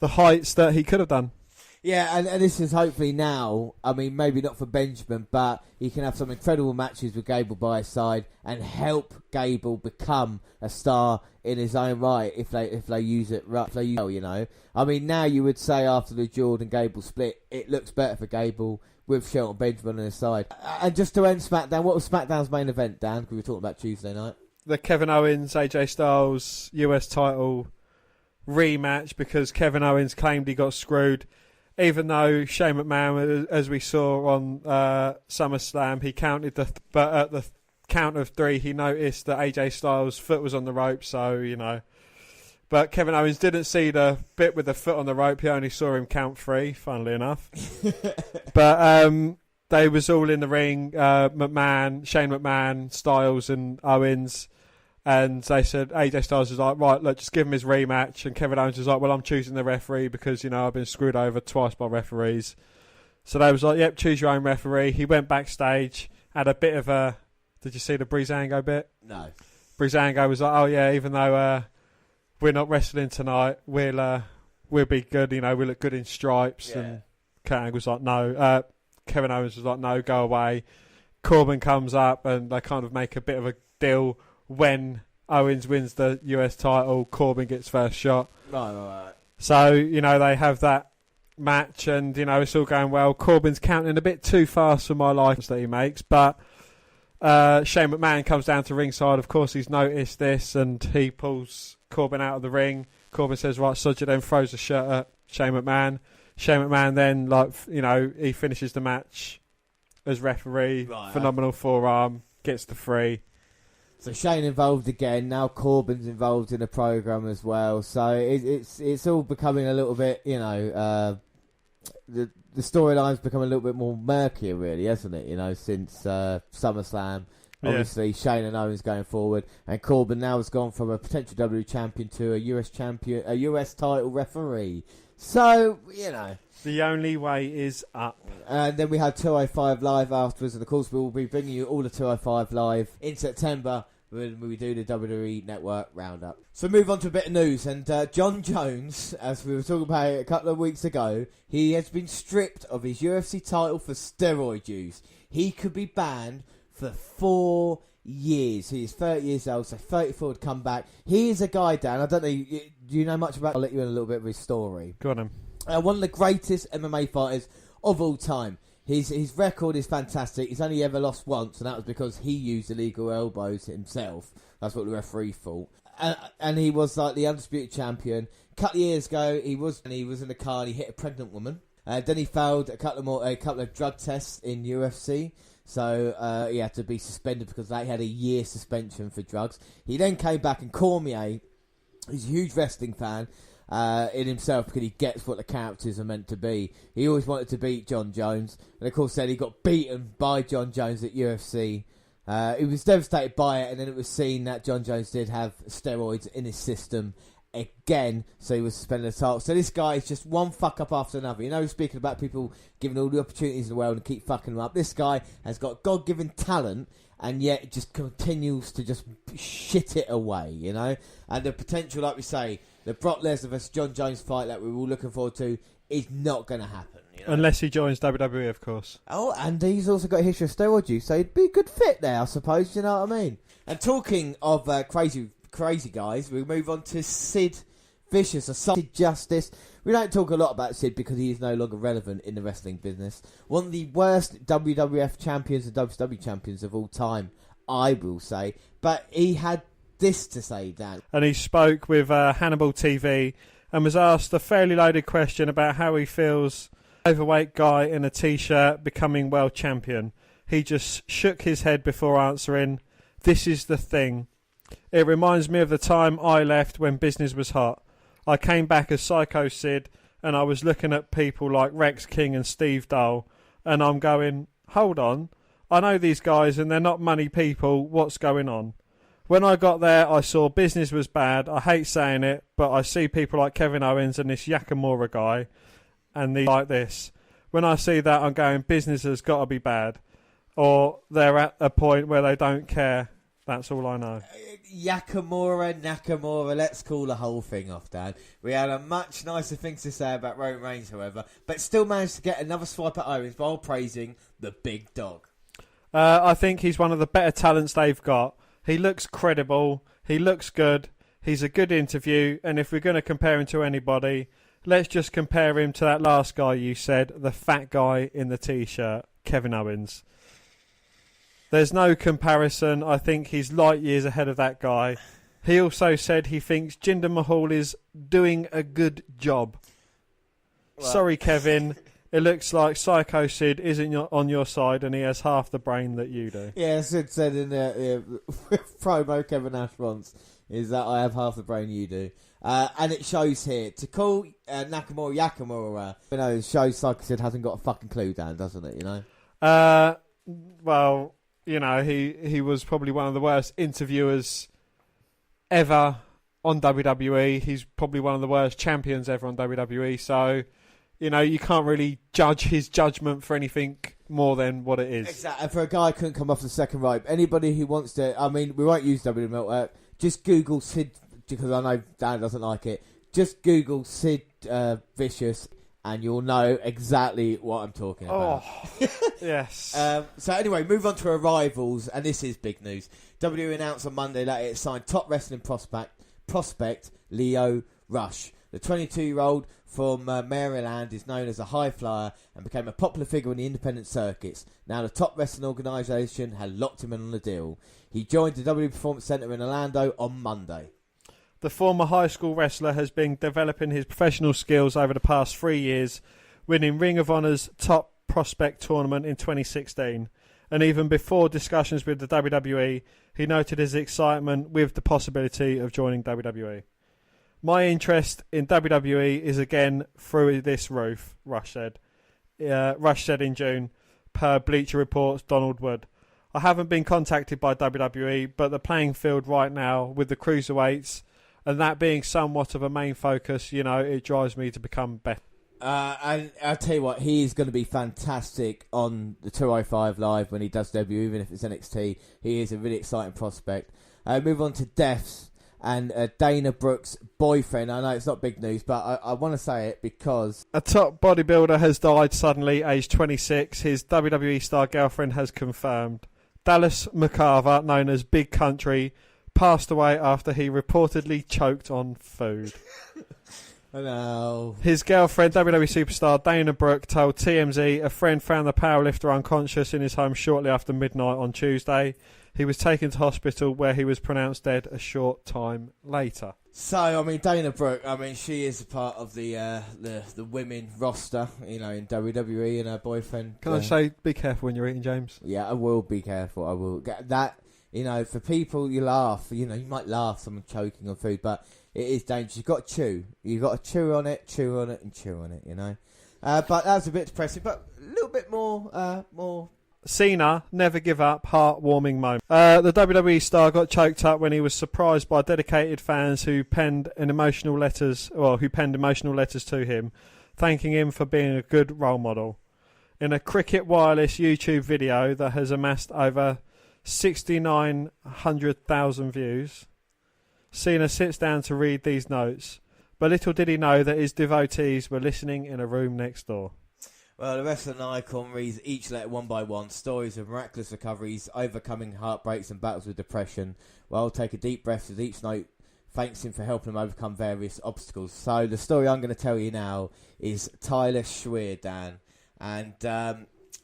the heights that he could have done. Yeah, and this is hopefully now, I mean, maybe not for Benjamin, but he can have some incredible matches with Gable by his side and help Gable become a star in his own right if they use it right, you know. I mean, now you would say after the Jordan Gable split, it looks better for Gable with Shelton Benjamin on his side. And just to end SmackDown, what was SmackDown's main event, Dan? Because we were talking about Tuesday night. the Kevin Owens, AJ Styles US title rematch because Kevin Owens claimed he got screwed, even though Shane McMahon, as we saw on SummerSlam, he counted but at the count of 3 he noticed that AJ Styles' foot was on the rope, so but Kevin Owens didn't see the bit with the foot on the rope. He only saw him count 3, funnily enough. But they was all in the ring, Shane McMahon, Styles and Owens. And they said, AJ Styles was like, right, look, just give him his rematch. And Kevin Owens was like, well, I'm choosing the referee because, I've been screwed over twice by referees. So they was like, yep, choose your own referee. He went backstage, had a bit of a... Did you see the Breezango bit? No. Breezango was like, oh, yeah, even though we're not wrestling tonight, we'll be good, we look good in stripes. Yeah. And Kurt Angle was like, no. Kevin Owens was like, no, go away. Corbin comes up and they kind of make a bit of a deal. When Owens wins the US title, Corbin gets first shot. Right. So, they have that match and, it's all going well. Corbin's counting a bit too fast for my life that he makes, but Shane McMahon comes down to ringside. Of course, he's noticed this and he pulls Corbin out of the ring. Corbin says, right, Sodja, then throws the shirt at Shane McMahon. Shane McMahon then, he finishes the match as referee. Right, phenomenal forearm, gets the 3. So Shane involved again. Now Corbin's involved in the program as well. So it's all becoming a little bit, the storyline's become a little bit more murkier, really, hasn't it? Since SummerSlam. Yeah. Obviously, Shane and Owens going forward, and Corbin now has gone from a potential WWE champion to a US champion, a US title referee. So the only way is up. And then we had 205 Live afterwards, and of course we will be bringing you all the 205 Live in September when we do the WWE Network Roundup. So move on to a bit of news, and John Jones, as we were talking about it a couple of weeks ago, he has been stripped of his UFC title for steroid use. He could be banned for 4 years. He is 30 years old, so 34 would come back. He is a guy, Dan, I don't know, do you know much about? I'll let you in a little bit of his story. Go on, him. One of the greatest MMA fighters of all time. His record is fantastic. He's only ever lost once, and that was because he used illegal elbows himself. That's what the referee thought. And he was like the undisputed champion. A couple of years ago, he was in the car and he hit a pregnant woman. Then he failed a couple of drug tests in UFC. So he had to be suspended because they had a year suspension for drugs. He then came back, and Cormier, he's a huge wrestling fan in himself because he gets what the characters are meant to be. He always wanted to beat John Jones, and of course then he got beaten by John Jones at UFC. He was devastated by it, and then it was seen that John Jones did have steroids in his system again, so he was suspended the title. So this guy is just one fuck up after another. Speaking about people giving all the opportunities in the world and keep fucking them up, this guy has got God-given talent, and yet just continues to just shit it away, And the potential, like we say, the Brock Lesnar vs John Jones fight that we were all looking forward to is not going to happen. Unless he joins WWE, of course. Oh, and he's also got a history of steroid use, so he'd be a good fit there, I suppose, you know what I mean? And talking of crazy guys, we move on to Sid Vicious, or Sid Justice. We don't talk a lot about Sid because he is no longer relevant in the wrestling business. One of the worst WWF champions and WCW champions of all time, I will say. But he had this to say, Dan. And he spoke with Hannibal TV and was asked a fairly loaded question about how he feels overweight guy in a t-shirt becoming world champion. He just shook his head before answering. This is the thing. It reminds me of the time I left when business was hot. I came back as Psycho Sid, and I was looking at people like Rex King and Steve Dole, and I'm going, hold on, I know these guys and they're not money people, what's going on? When I got there, I saw business was bad. I hate saying it, but I see people like Kevin Owens and this Yakamura guy, and they like this. When I see that, I'm going, business has got to be bad. Or they're at a point where they don't care. That's all I know. Nakamura, let's call the whole thing off, Dan. We had a much nicer thing to say about Roman Reigns, however, but still managed to get another swipe at Owens while praising the big dog. I think he's one of the better talents they've got. He looks credible. He looks good. He's a good interview. And if we're going to compare him to anybody, let's just compare him to that last guy you said, the fat guy in the T-shirt, Kevin Owens. There's no comparison. I think he's light years ahead of that guy. He also said he thinks Jinder Mahal is doing a good job. Well. Sorry, Kevin. It looks like Psycho Sid isn't on your side and he has half the brain that you do. Yeah, Sid said in the promo Kevin Nash once, is that I have half the brain you do. And it shows here. To call Nakamura Yakamura, it shows Psycho Sid hasn't got a fucking clue, Dan, doesn't it, Well, he was probably one of the worst interviewers ever on WWE. He's probably one of the worst champions ever on WWE. So, you can't really judge his judgment for anything more than what it is. Exactly. And for a guy who couldn't come off the second rope, anybody who wants to, we won't use WWE Network. Just Google Sid, because I know Dan doesn't like it. Just Google Sid Vicious, and you'll know exactly what I'm talking about. Oh, yes. So anyway, move on to arrivals, and this is big news. WWE announced on Monday that it signed top wrestling prospect Leo Rush. The 22-year-old from Maryland is known as a high flyer and became a popular figure in the independent circuits. Now the top wrestling organisation had locked him in on the deal. He joined the WWE Performance Center in Orlando on Monday. The former high school wrestler has been developing his professional skills over the past 3 years, winning Ring of Honor's top prospect tournament in 2016. And even before discussions with the WWE, he noted his excitement with the possibility of joining WWE. My interest in WWE is again through this roof, Rush said. Rush said in June, per Bleacher Report's Donald Wood. I haven't been contacted by WWE, but the playing field right now with the cruiserweights, and that being somewhat of a main focus, it drives me to become better. And I'll tell you what, he is going to be fantastic on the 205 Live when he does debut, even if it's NXT. He is a really exciting prospect. Move on to deaths and Dana Brooks' boyfriend. I know it's not big news, but I want to say it because a top bodybuilder has died suddenly, aged 26. His WWE star girlfriend has confirmed. Dallas McCarver, known as Big Country, passed away after he reportedly choked on food. I know. His girlfriend, WWE superstar Dana Brooke, told TMZ a friend found the powerlifter unconscious in his home shortly after midnight on Tuesday. He was taken to hospital where he was pronounced dead a short time later. So, Dana Brooke, she is a part of the women roster, in WWE, and her boyfriend. Can I say, be careful when you're eating, James? Yeah, I will be careful. I will. That, for people, you laugh. You might laugh someone choking on food, but it is dangerous. You've got to chew. You've got to chew on it, and chew on it, But that's a bit depressing, but a little bit more... Cena, never give up, heartwarming moment. The WWE star got choked up when he was surprised by dedicated fans who penned emotional letters to him, thanking him for being a good role model. In a Cricket Wireless YouTube video that has amassed over 6,900,000 views, Cena sits down to read these notes, but little did he know that his devotees were listening in a room next door. Well, the wrestling icon reads each letter one by one, stories of miraculous recoveries, overcoming heartbreaks and battles with depression. Well, take a deep breath as each note thanks him for helping him overcome various obstacles. So the story I'm going to tell you now is Tyler Schweer, Dan. And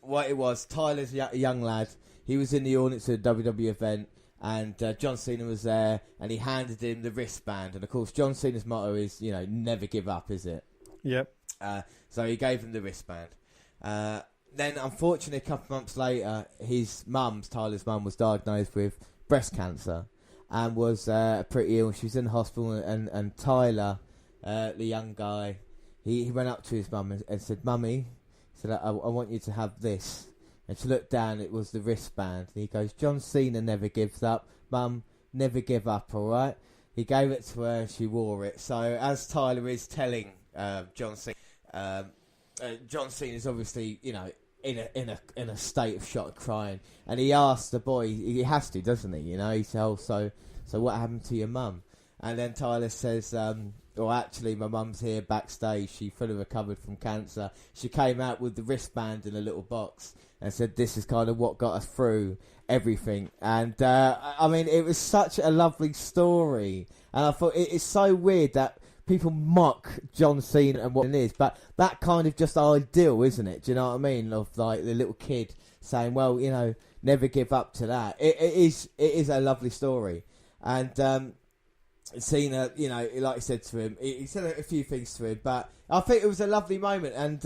what it was, Tyler's a young lad. He was in the audience at a WWE event, and John Cena was there, and he handed him the wristband. And, of course, John Cena's motto is, never give up, is it? Yep. So he gave him the wristband. Then, unfortunately, a couple of months later, Tyler's mum, was diagnosed with breast cancer and was pretty ill. She was in the hospital, and Tyler, the young guy, he went up to his mum and said, "Mummy," he said, I want you to have this. And she looked down, it was the wristband. And he goes, "John Cena never gives up. Mum, never give up, all right?" He gave it to her, and she wore it. So, as Tyler is telling John Cena, John Cena is obviously, in a state of shock, crying, and he asked the boy, he has to, doesn't he? He said, "Oh, so what happened to your mum?" And then Tyler says, actually, my mum's here backstage. She fully recovered from cancer. She came out with the wristband in a little box and said, "This is kind of what got us through everything." And it was such a lovely story, and I thought it's so weird that people mock John Cena and what it is, but that kind of just ideal, isn't it? Do you know what I mean? Of like the little kid saying, "Well, never give up to that. It is a lovely story. And Cena, you know, like I said to him, he said a few things to him, but I think it was a lovely moment. And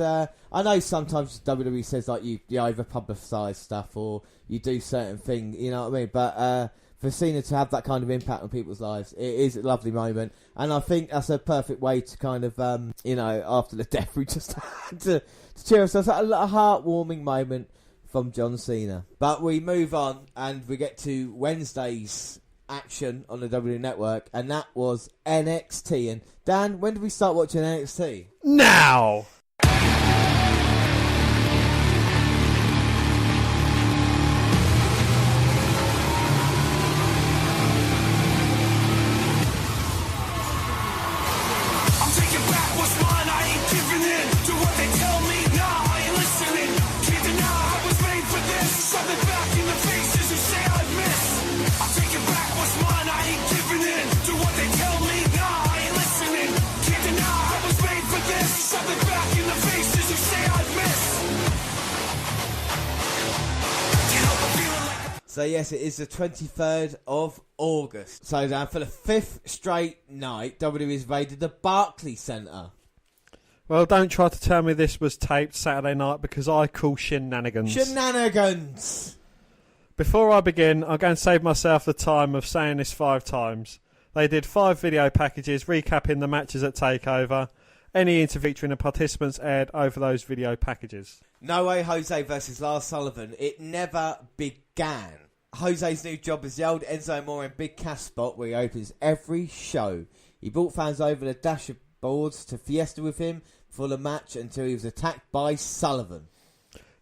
I know sometimes WWE says like you over publicise stuff or you do certain things, you know what I mean? But for Cena to have that kind of impact on people's lives, it is a lovely moment. And I think that's a perfect way to kind of, you know, after the death, we just had to cheer ourselves. A heartwarming moment from John Cena. But we move on and we get to Wednesday's action on the WWE Network, and that was NXT. And Dan, when did we start watching NXT? Now! So yes, it is the 23rd of August. So Dan, for the 5th straight night, WWE raided the Barclays Centre. Well, don't try to tell me this was taped Saturday night because I call shenanigans. Shenanigans! Before I begin, I'm going to save myself the time of saying this 5 times. They did 5 video packages recapping the matches at TakeOver. Any interview featuring the participants aired over those video packages. No Way Jose versus Lars Sullivan. It never began. Jose's new job is the old Enzo Amore in Big Cass spot where he opens every show. He brought fans over the dashboards to fiesta with him for the match until he was attacked by Sullivan.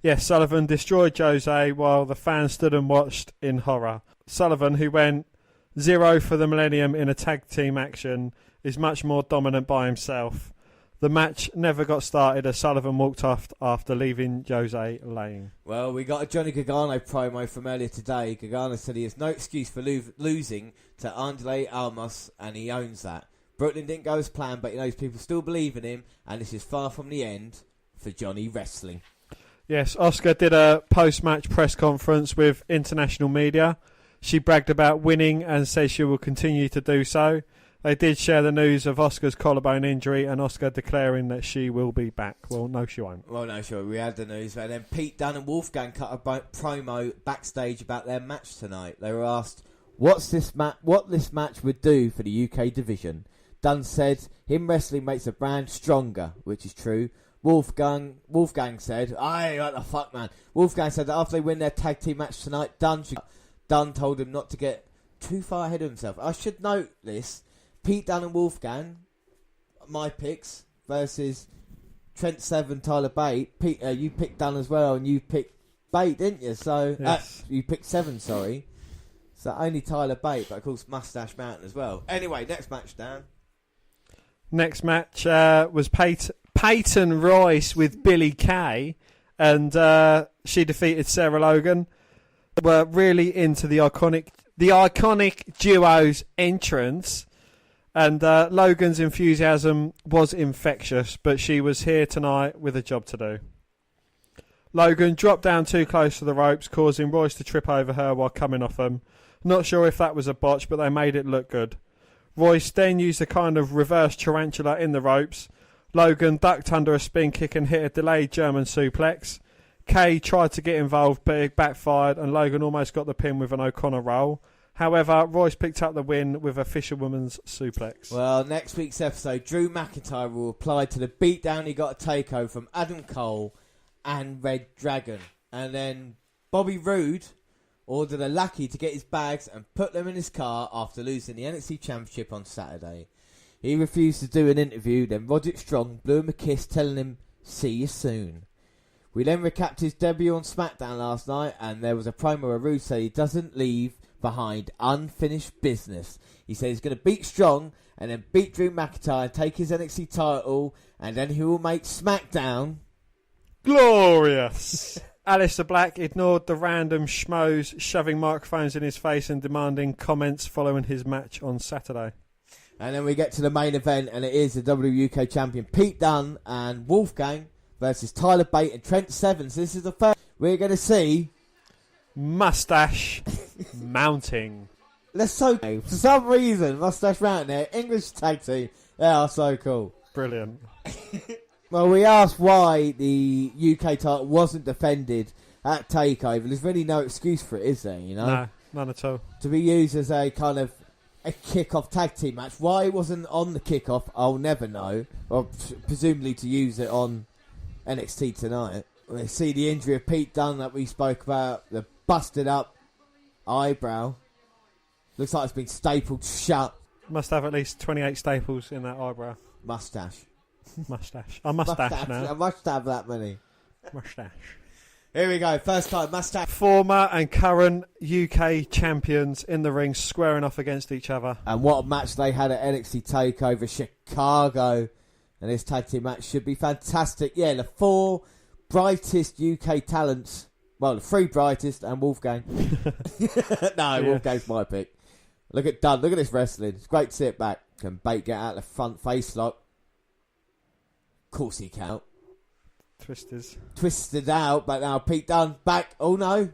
Yes, Sullivan destroyed Jose while the fans stood and watched in horror. Sullivan, who went 0 for the Millennium in a tag team action, is much more dominant by himself. The match never got started as Sullivan walked off after leaving Jose laying. Well, we got a Johnny Gargano promo from earlier today. Gargano said he has no excuse for losing to Andrade Almas, and he owns that. Brooklyn didn't go as planned, but he knows people still believe in him, and this is far from the end for Johnny Wrestling. Yes, Asuka did a post-match press conference with international media. She bragged about winning and says she will continue to do so. They did share the news of Asuka's collarbone injury and Asuka declaring that she will be back. Well, no, she won't. Well, no, sure. We had the news. And then Pete Dunne and Wolfgang cut a promo backstage about their match tonight. They were asked what this match would do for the UK division. Dunne said, him wrestling makes the brand stronger, which is true. Wolfgang said, aye, what the fuck, man. Wolfgang said that after they win their tag team match tonight, Dunne told him not to get too far ahead of himself. I should note this. Pete Dunne and Wolfgang, my picks, versus Trent Seven, Tyler Bate. Pete, you picked Dunne as well, and you picked Bate, didn't you? So yes. You picked Seven, sorry. So only Tyler Bate, but of course Mustache Mountain as well. Anyway, next match, Dan. Next match was Peyton Royce with Billie Kay, and she defeated Sarah Logan. We're really into the iconic duo's entrance. And Logan's enthusiasm was infectious, but she was here tonight with a job to do. Logan dropped down too close to the ropes, causing Royce to trip over her while coming off them. Not sure if that was a botch, but they made it look good. Royce then used a kind of reverse tarantula in the ropes. Logan ducked under a spin kick and hit a delayed German suplex. Kay tried to get involved, but it backfired, and Logan almost got the pin with an O'Connor roll. However, Royce picked up the win with a fisherwoman's suplex. Well, next week's episode, Drew McIntyre will apply to the beatdown he got a takeover from Adam Cole and Red Dragon. And then Bobby Roode ordered a lackey to get his bags and put them in his car after losing the NXT Championship on Saturday. He refused to do an interview, then Roderick Strong blew him a kiss telling him, see you soon. We then recapped his debut on SmackDown last night, and there was a promo where Roode said he doesn't leave behind unfinished business. He said he's going to beat Strong and then beat Drew McIntyre and take his NXT title, and then he will make SmackDown glorious. Aleister Black ignored the random schmoes shoving microphones in his face and demanding comments following his match on Saturday. And then we get to the main event, and it is the WUK champion Pete Dunne and Wolfgang versus Tyler Bate and Trent Seven. So this is the first we're going to see Mustache mounting. They're so cool. For some reason, Mustache Mountain, their English tag team, they are so cool. Brilliant. Well, we asked why the UK title wasn't defended at TakeOver. There's really no excuse for it, is there? You know, No, none at all. To be used as a kind of a kick-off tag team match. Why it wasn't on the kick-off, I'll never know. Or presumably to use it on NXT tonight. We see the injury of Pete Dunne that we spoke about. The busted up eyebrow. Looks like it's been stapled shut. Must have at least 28 staples in that eyebrow. Mustache. Mustache. A mustache now. I must have that many. Mustache. Here we go. First time, mustache. Former and current UK champions in the ring squaring off against each other. And what a match they had at NXT Takeover Chicago. And this tag team match should be fantastic. Yeah, the 4 brightest UK talents. Well, the 3 brightest and Wolfgang. No, Wolfgang's my pick. Look at Dunn. Look at this wrestling. It's great to see it back. Can Bate get out the front face lock? Of course he can. Twisted out, but now Pete Dunne back. Oh no.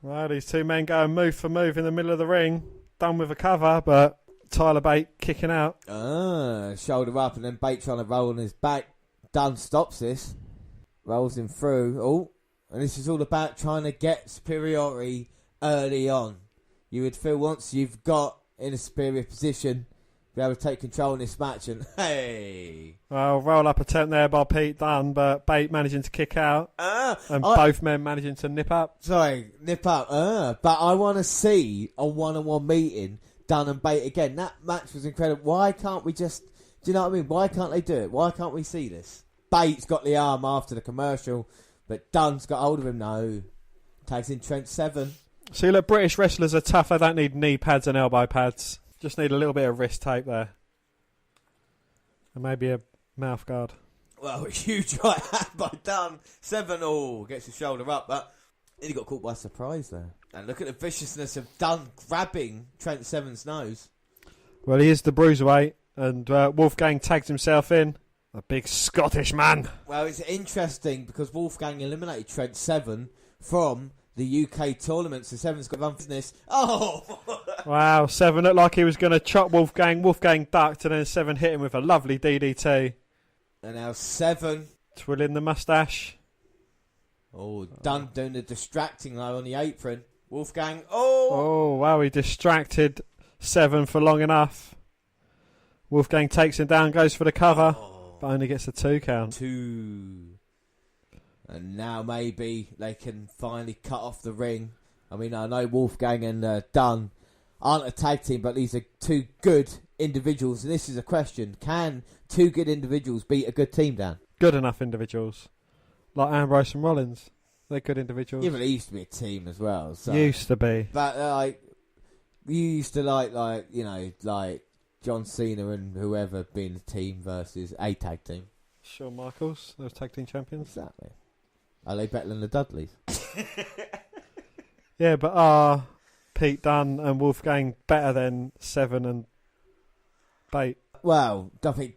Well, these two men going move for move in the middle of the ring. Done with a cover, but Tyler Bate kicking out. Shoulder up and then Bate trying to roll on his back. Dunne stops this. Rolls him through. Oh, and this is all about trying to get superiority early on. You would feel once you've got in a superior position, be able to take control in this match, and hey! Well, roll up attempt there by Pete Dunne, but Bate managing to kick out, and both men managing to nip up. Nip up. But I want to see a one-on-one meeting, Dunne and Bate again. That match was incredible. Why can't we just? Do you know what I mean? Why can't they do it? Why can't we see this? Bate's got the arm after the commercial, but Dunne's got hold of him. No, tags in Trent Seven. See, look, British wrestlers are tough. They don't need knee pads and elbow pads. Just need a little bit of wrist tape there. And maybe a mouth guard. Well, a huge right hand by Dunne. 7-0. Gets his shoulder up, but he got caught by surprise there. And look at the viciousness of Dunne grabbing Trent Seven's nose. Well, he is the bruiserweight, and Wolfgang tags himself in. A big Scottish man. Well, it's interesting because Wolfgang eliminated Trent Seven from the UK tournament, so Seven's got unbusiness. Oh! Wow, Seven looked like he was going to chop Wolfgang. Wolfgang ducked, and then Seven hit him with a lovely DDT. And now Seven twirling the mustache. Oh, Dunne doing the distracting though on the apron. Wolfgang, oh! Wow, he distracted Seven for long enough. Wolfgang takes him down, goes for the cover, but only gets a 2 count. 2. And now maybe they can finally cut off the ring. I mean, I know Wolfgang and Dunne aren't a tag team, but these are 2 good individuals. And this is a question. Can 2 good individuals beat a good team, Dan? Good enough individuals. Like Ambrose and Rollins. They're good individuals. Yeah, but they used to be a team as well. So. Used to be. But, you used to like, you know, like John Cena and whoever being a team versus a tag team. Shawn Michaels, those tag team champions. Exactly. Are they better than the Dudleys? Yeah, but are Pete Dunne and Wolfgang better than Seven and Bate? Well, I think,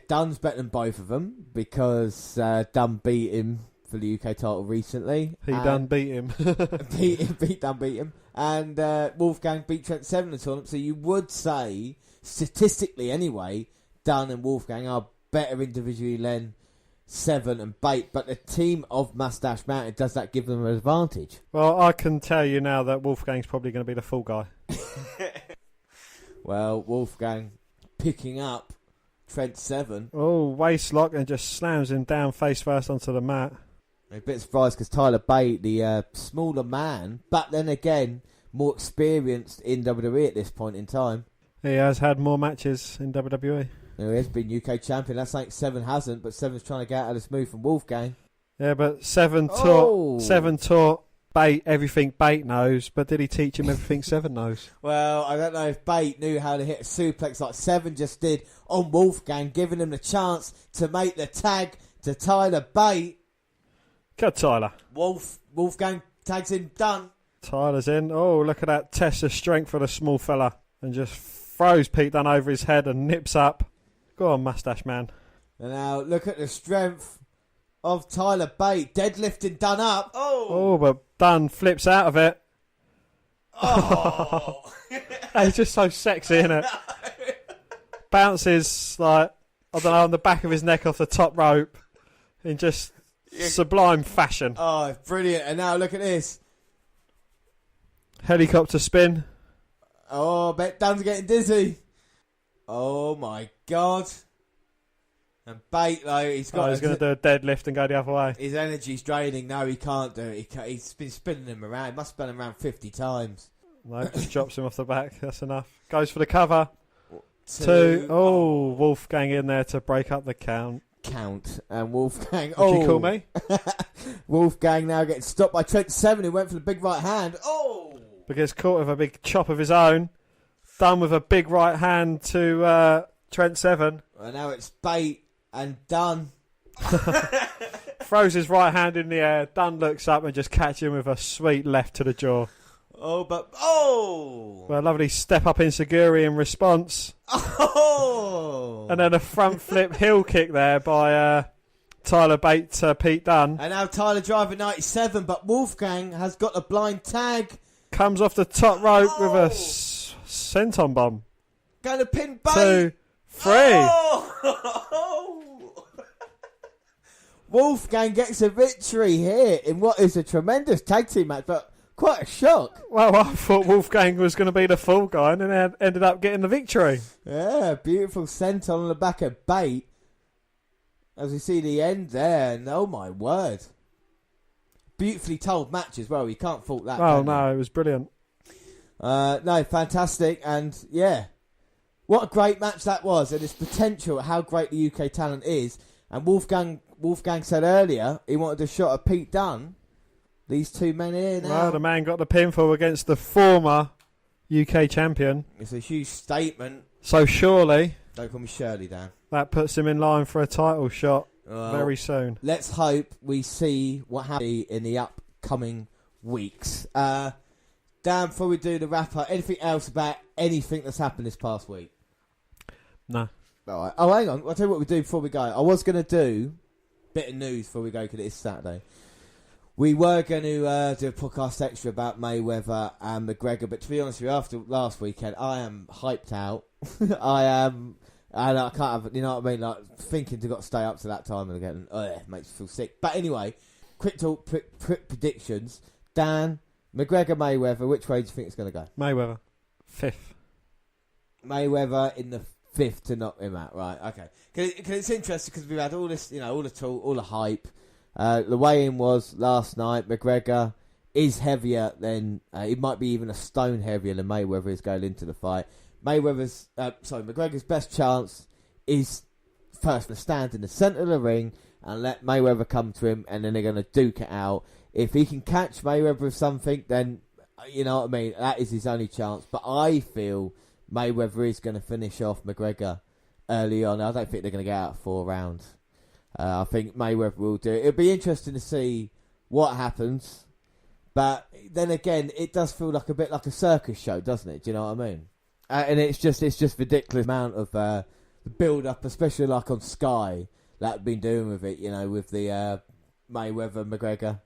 Dunne's better than both of them because Dunne beat him for the UK title recently. He done beat him. Pete Dunne beat him. And Wolfgang beat Trent Seven in the tournament. So you would say, statistically anyway, Dunne and Wolfgang are better individually than Seven and Bate, but the team of Mustache Mountain, does that give them an advantage? Well, I can tell you now that Wolfgang's probably going to be the full guy. Well, Wolfgang picking up Trent Seven. Oh, waist lock and just slams him down face first onto the mat. I'm a bit surprised because Tyler Bate, the smaller man, but then again, more experienced in WWE at this point in time. He has had more matches in WWE. He has been UK champion. That's like Seven hasn't, but Seven's trying to get out of this move from Wolfgang. Yeah, but Seven taught Bate everything Bate knows, but did he teach him everything Seven knows? Well, I don't know if Bate knew how to hit a suplex like Seven just did on Wolfgang, giving him the chance to make the tag to Tyler Bate. Cut Tyler. Wolfgang tags in, Dunne. Tyler's in. Oh, look at that test of strength for the small fella. And just throws Pete Dunne over his head and nips up. Go on, Mustache Man. And now look at the strength of Tyler Bate. Deadlifting Dunne up. Oh, but Dunn flips out of it. Oh! He's just so sexy, isn't it? Bounces, like, I don't know, on the back of his neck off the top rope in just sublime fashion. Oh, brilliant. And now look at this. Helicopter spin. Oh, I bet Dunn's getting dizzy. Oh, my God. And Bate, though, he's going to do a deadlift and go the other way. His energy's draining. No, he can't do it. He's been spinning him around. He must spin him around 50 times. No, just drops him off the back. That's enough. Goes for the cover. Two. Oh, Wolfgang in there to break up the count. And Wolfgang. What do you call me? Wolfgang now getting stopped by Trent Seven, who went for the big right hand. Oh! But gets caught with a big chop of his own. Done with a big right hand to Trent Seven. Well, now it's Bate and Dunn. Throws his right hand in the air. Dunn looks up and just catches him with a sweet left to the jaw. Oh! Well, a lovely step up enziguri in response. Oh! And then a front flip heel kick there by Tyler Bate to Pete Dunne. And now Tyler driving 97, but Wolfgang has got a blind tag. Comes off the top rope with a senton bomb. Going to pin Bate. 2, 3. Oh! Wolfgang gets a victory here in what is a tremendous tag team match, but quite a shock. Well, I thought Wolfgang was going to be the fall guy and then ended up getting the victory. Yeah, beautiful senton on the back of Bate. As we see the end there, and oh my word. Beautifully told match as well, you can't fault that. Oh no, it was brilliant. No, fantastic, and yeah. What a great match that was, and its potential, how great the UK talent is. And Wolfgang said earlier he wanted a shot at Pete Dunne. These two men here now. Well, the man got the pinfall against the former UK champion. It's a huge statement. So surely... Don't call me Shirley, Dan. That puts him in line for a title shot very soon. Let's hope we see what happens in the upcoming weeks. Dan, before we do the wrap-up, anything else about anything that's happened this past week? No. All right. Oh, hang on. I'll tell you what we do before we go. I was going to do a bit of news before we go because it is Saturday. We were going to do a podcast extra about Mayweather and McGregor, but to be honest with you, after last weekend, I am hyped out. I am, and I can't have, you know what I mean, like thinking to got to stay up to that time and again, it makes me feel sick. But anyway, quick talk, predictions. Dan, McGregor, Mayweather, which way do you think it's going to go? Mayweather, 5th. Mayweather in the 5th to knock him out, right? Okay, because it's interesting because we've had all this, you know, all the talk, all the hype. The weigh-in was last night. McGregor is heavier than he might be even a stone heavier than Mayweather is going into the fight. McGregor's best chance is first to stand in the centre of the ring and let Mayweather come to him, and then they're going to duke it out. If he can catch Mayweather with something, then you know what I mean. That is his only chance. But I feel Mayweather is going to finish off McGregor early on. I don't think they're going to get out 4 rounds. I think Mayweather will do it. It'll be interesting to see what happens. But then again, it does feel like a bit like a circus show, doesn't it? Do you know what I mean? And it's just ridiculous amount of the build-up, especially like on Sky, that have been doing with it, you know, with the Mayweather, McGregor.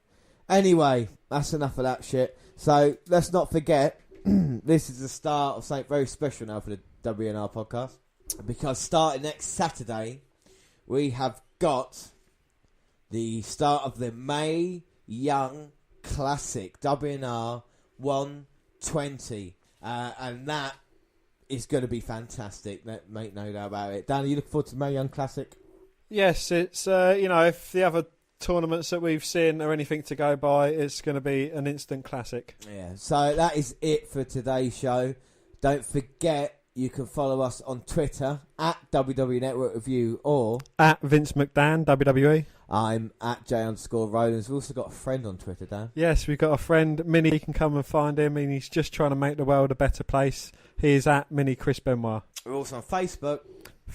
Anyway, that's enough of that shit. So let's not forget, this is the start of something very special now for the WNR podcast. Because starting next Saturday, we have got the start of the May Young Classic, WNR 120. And that is going to be fantastic. Make no doubt about it. Dan, are you looking forward to the May Young Classic? Yes, it's, you know, if the other tournaments that we've seen are anything to go by, it's going to be an instant classic. Yeah, so that is it for today's show. Don't forget, you can follow us on Twitter at WWE Network Review or at Vince McDan, WWE. I'm at J_Rollins. We've also got a friend on Twitter, Dan. Yes, we've got a friend, Minnie. You can come and find him, and he's just trying to make the world a better place. He is at Minnie Chris Benoit. We're also on Facebook.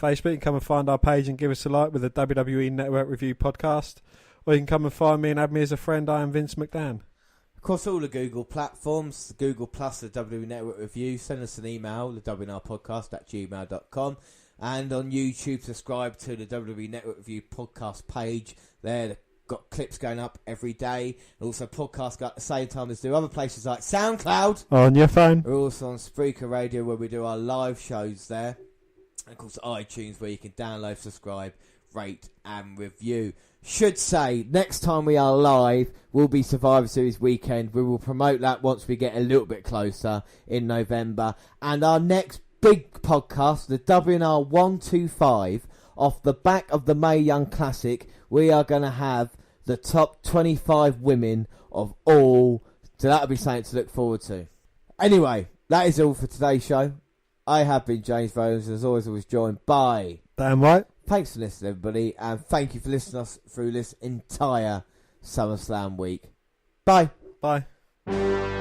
You can come and find our page and give us a like with the WWE Network Review podcast. Or you can come and find me and add me as a friend. I am Vince McDan. Across all the Google platforms, Google Plus, the WWE Network Review. Send us an email, the WNR podcast at gmail.com. And on YouTube, subscribe to the WWE Network Review podcast page. There, the got clips going up every day. And also podcasts go at the same time as do other places like SoundCloud. On your phone. We're also on Spreaker Radio where we do our live shows there. And of course iTunes where you can download, subscribe, rate and review. Should say, next time we are live will be Survivor Series weekend. We will promote that once we get a little bit closer in November. And our next big podcast, the WNR125, off the back of the Mae Young Classic, we are going to have the top 25 women of all. So that'll be something to look forward to. Anyway, that is all for today's show. I have been James Rowlands, as always, I was joined by... Damn right. Thanks for listening, everybody, and thank you for listening to us through this entire SummerSlam week. Bye. Bye.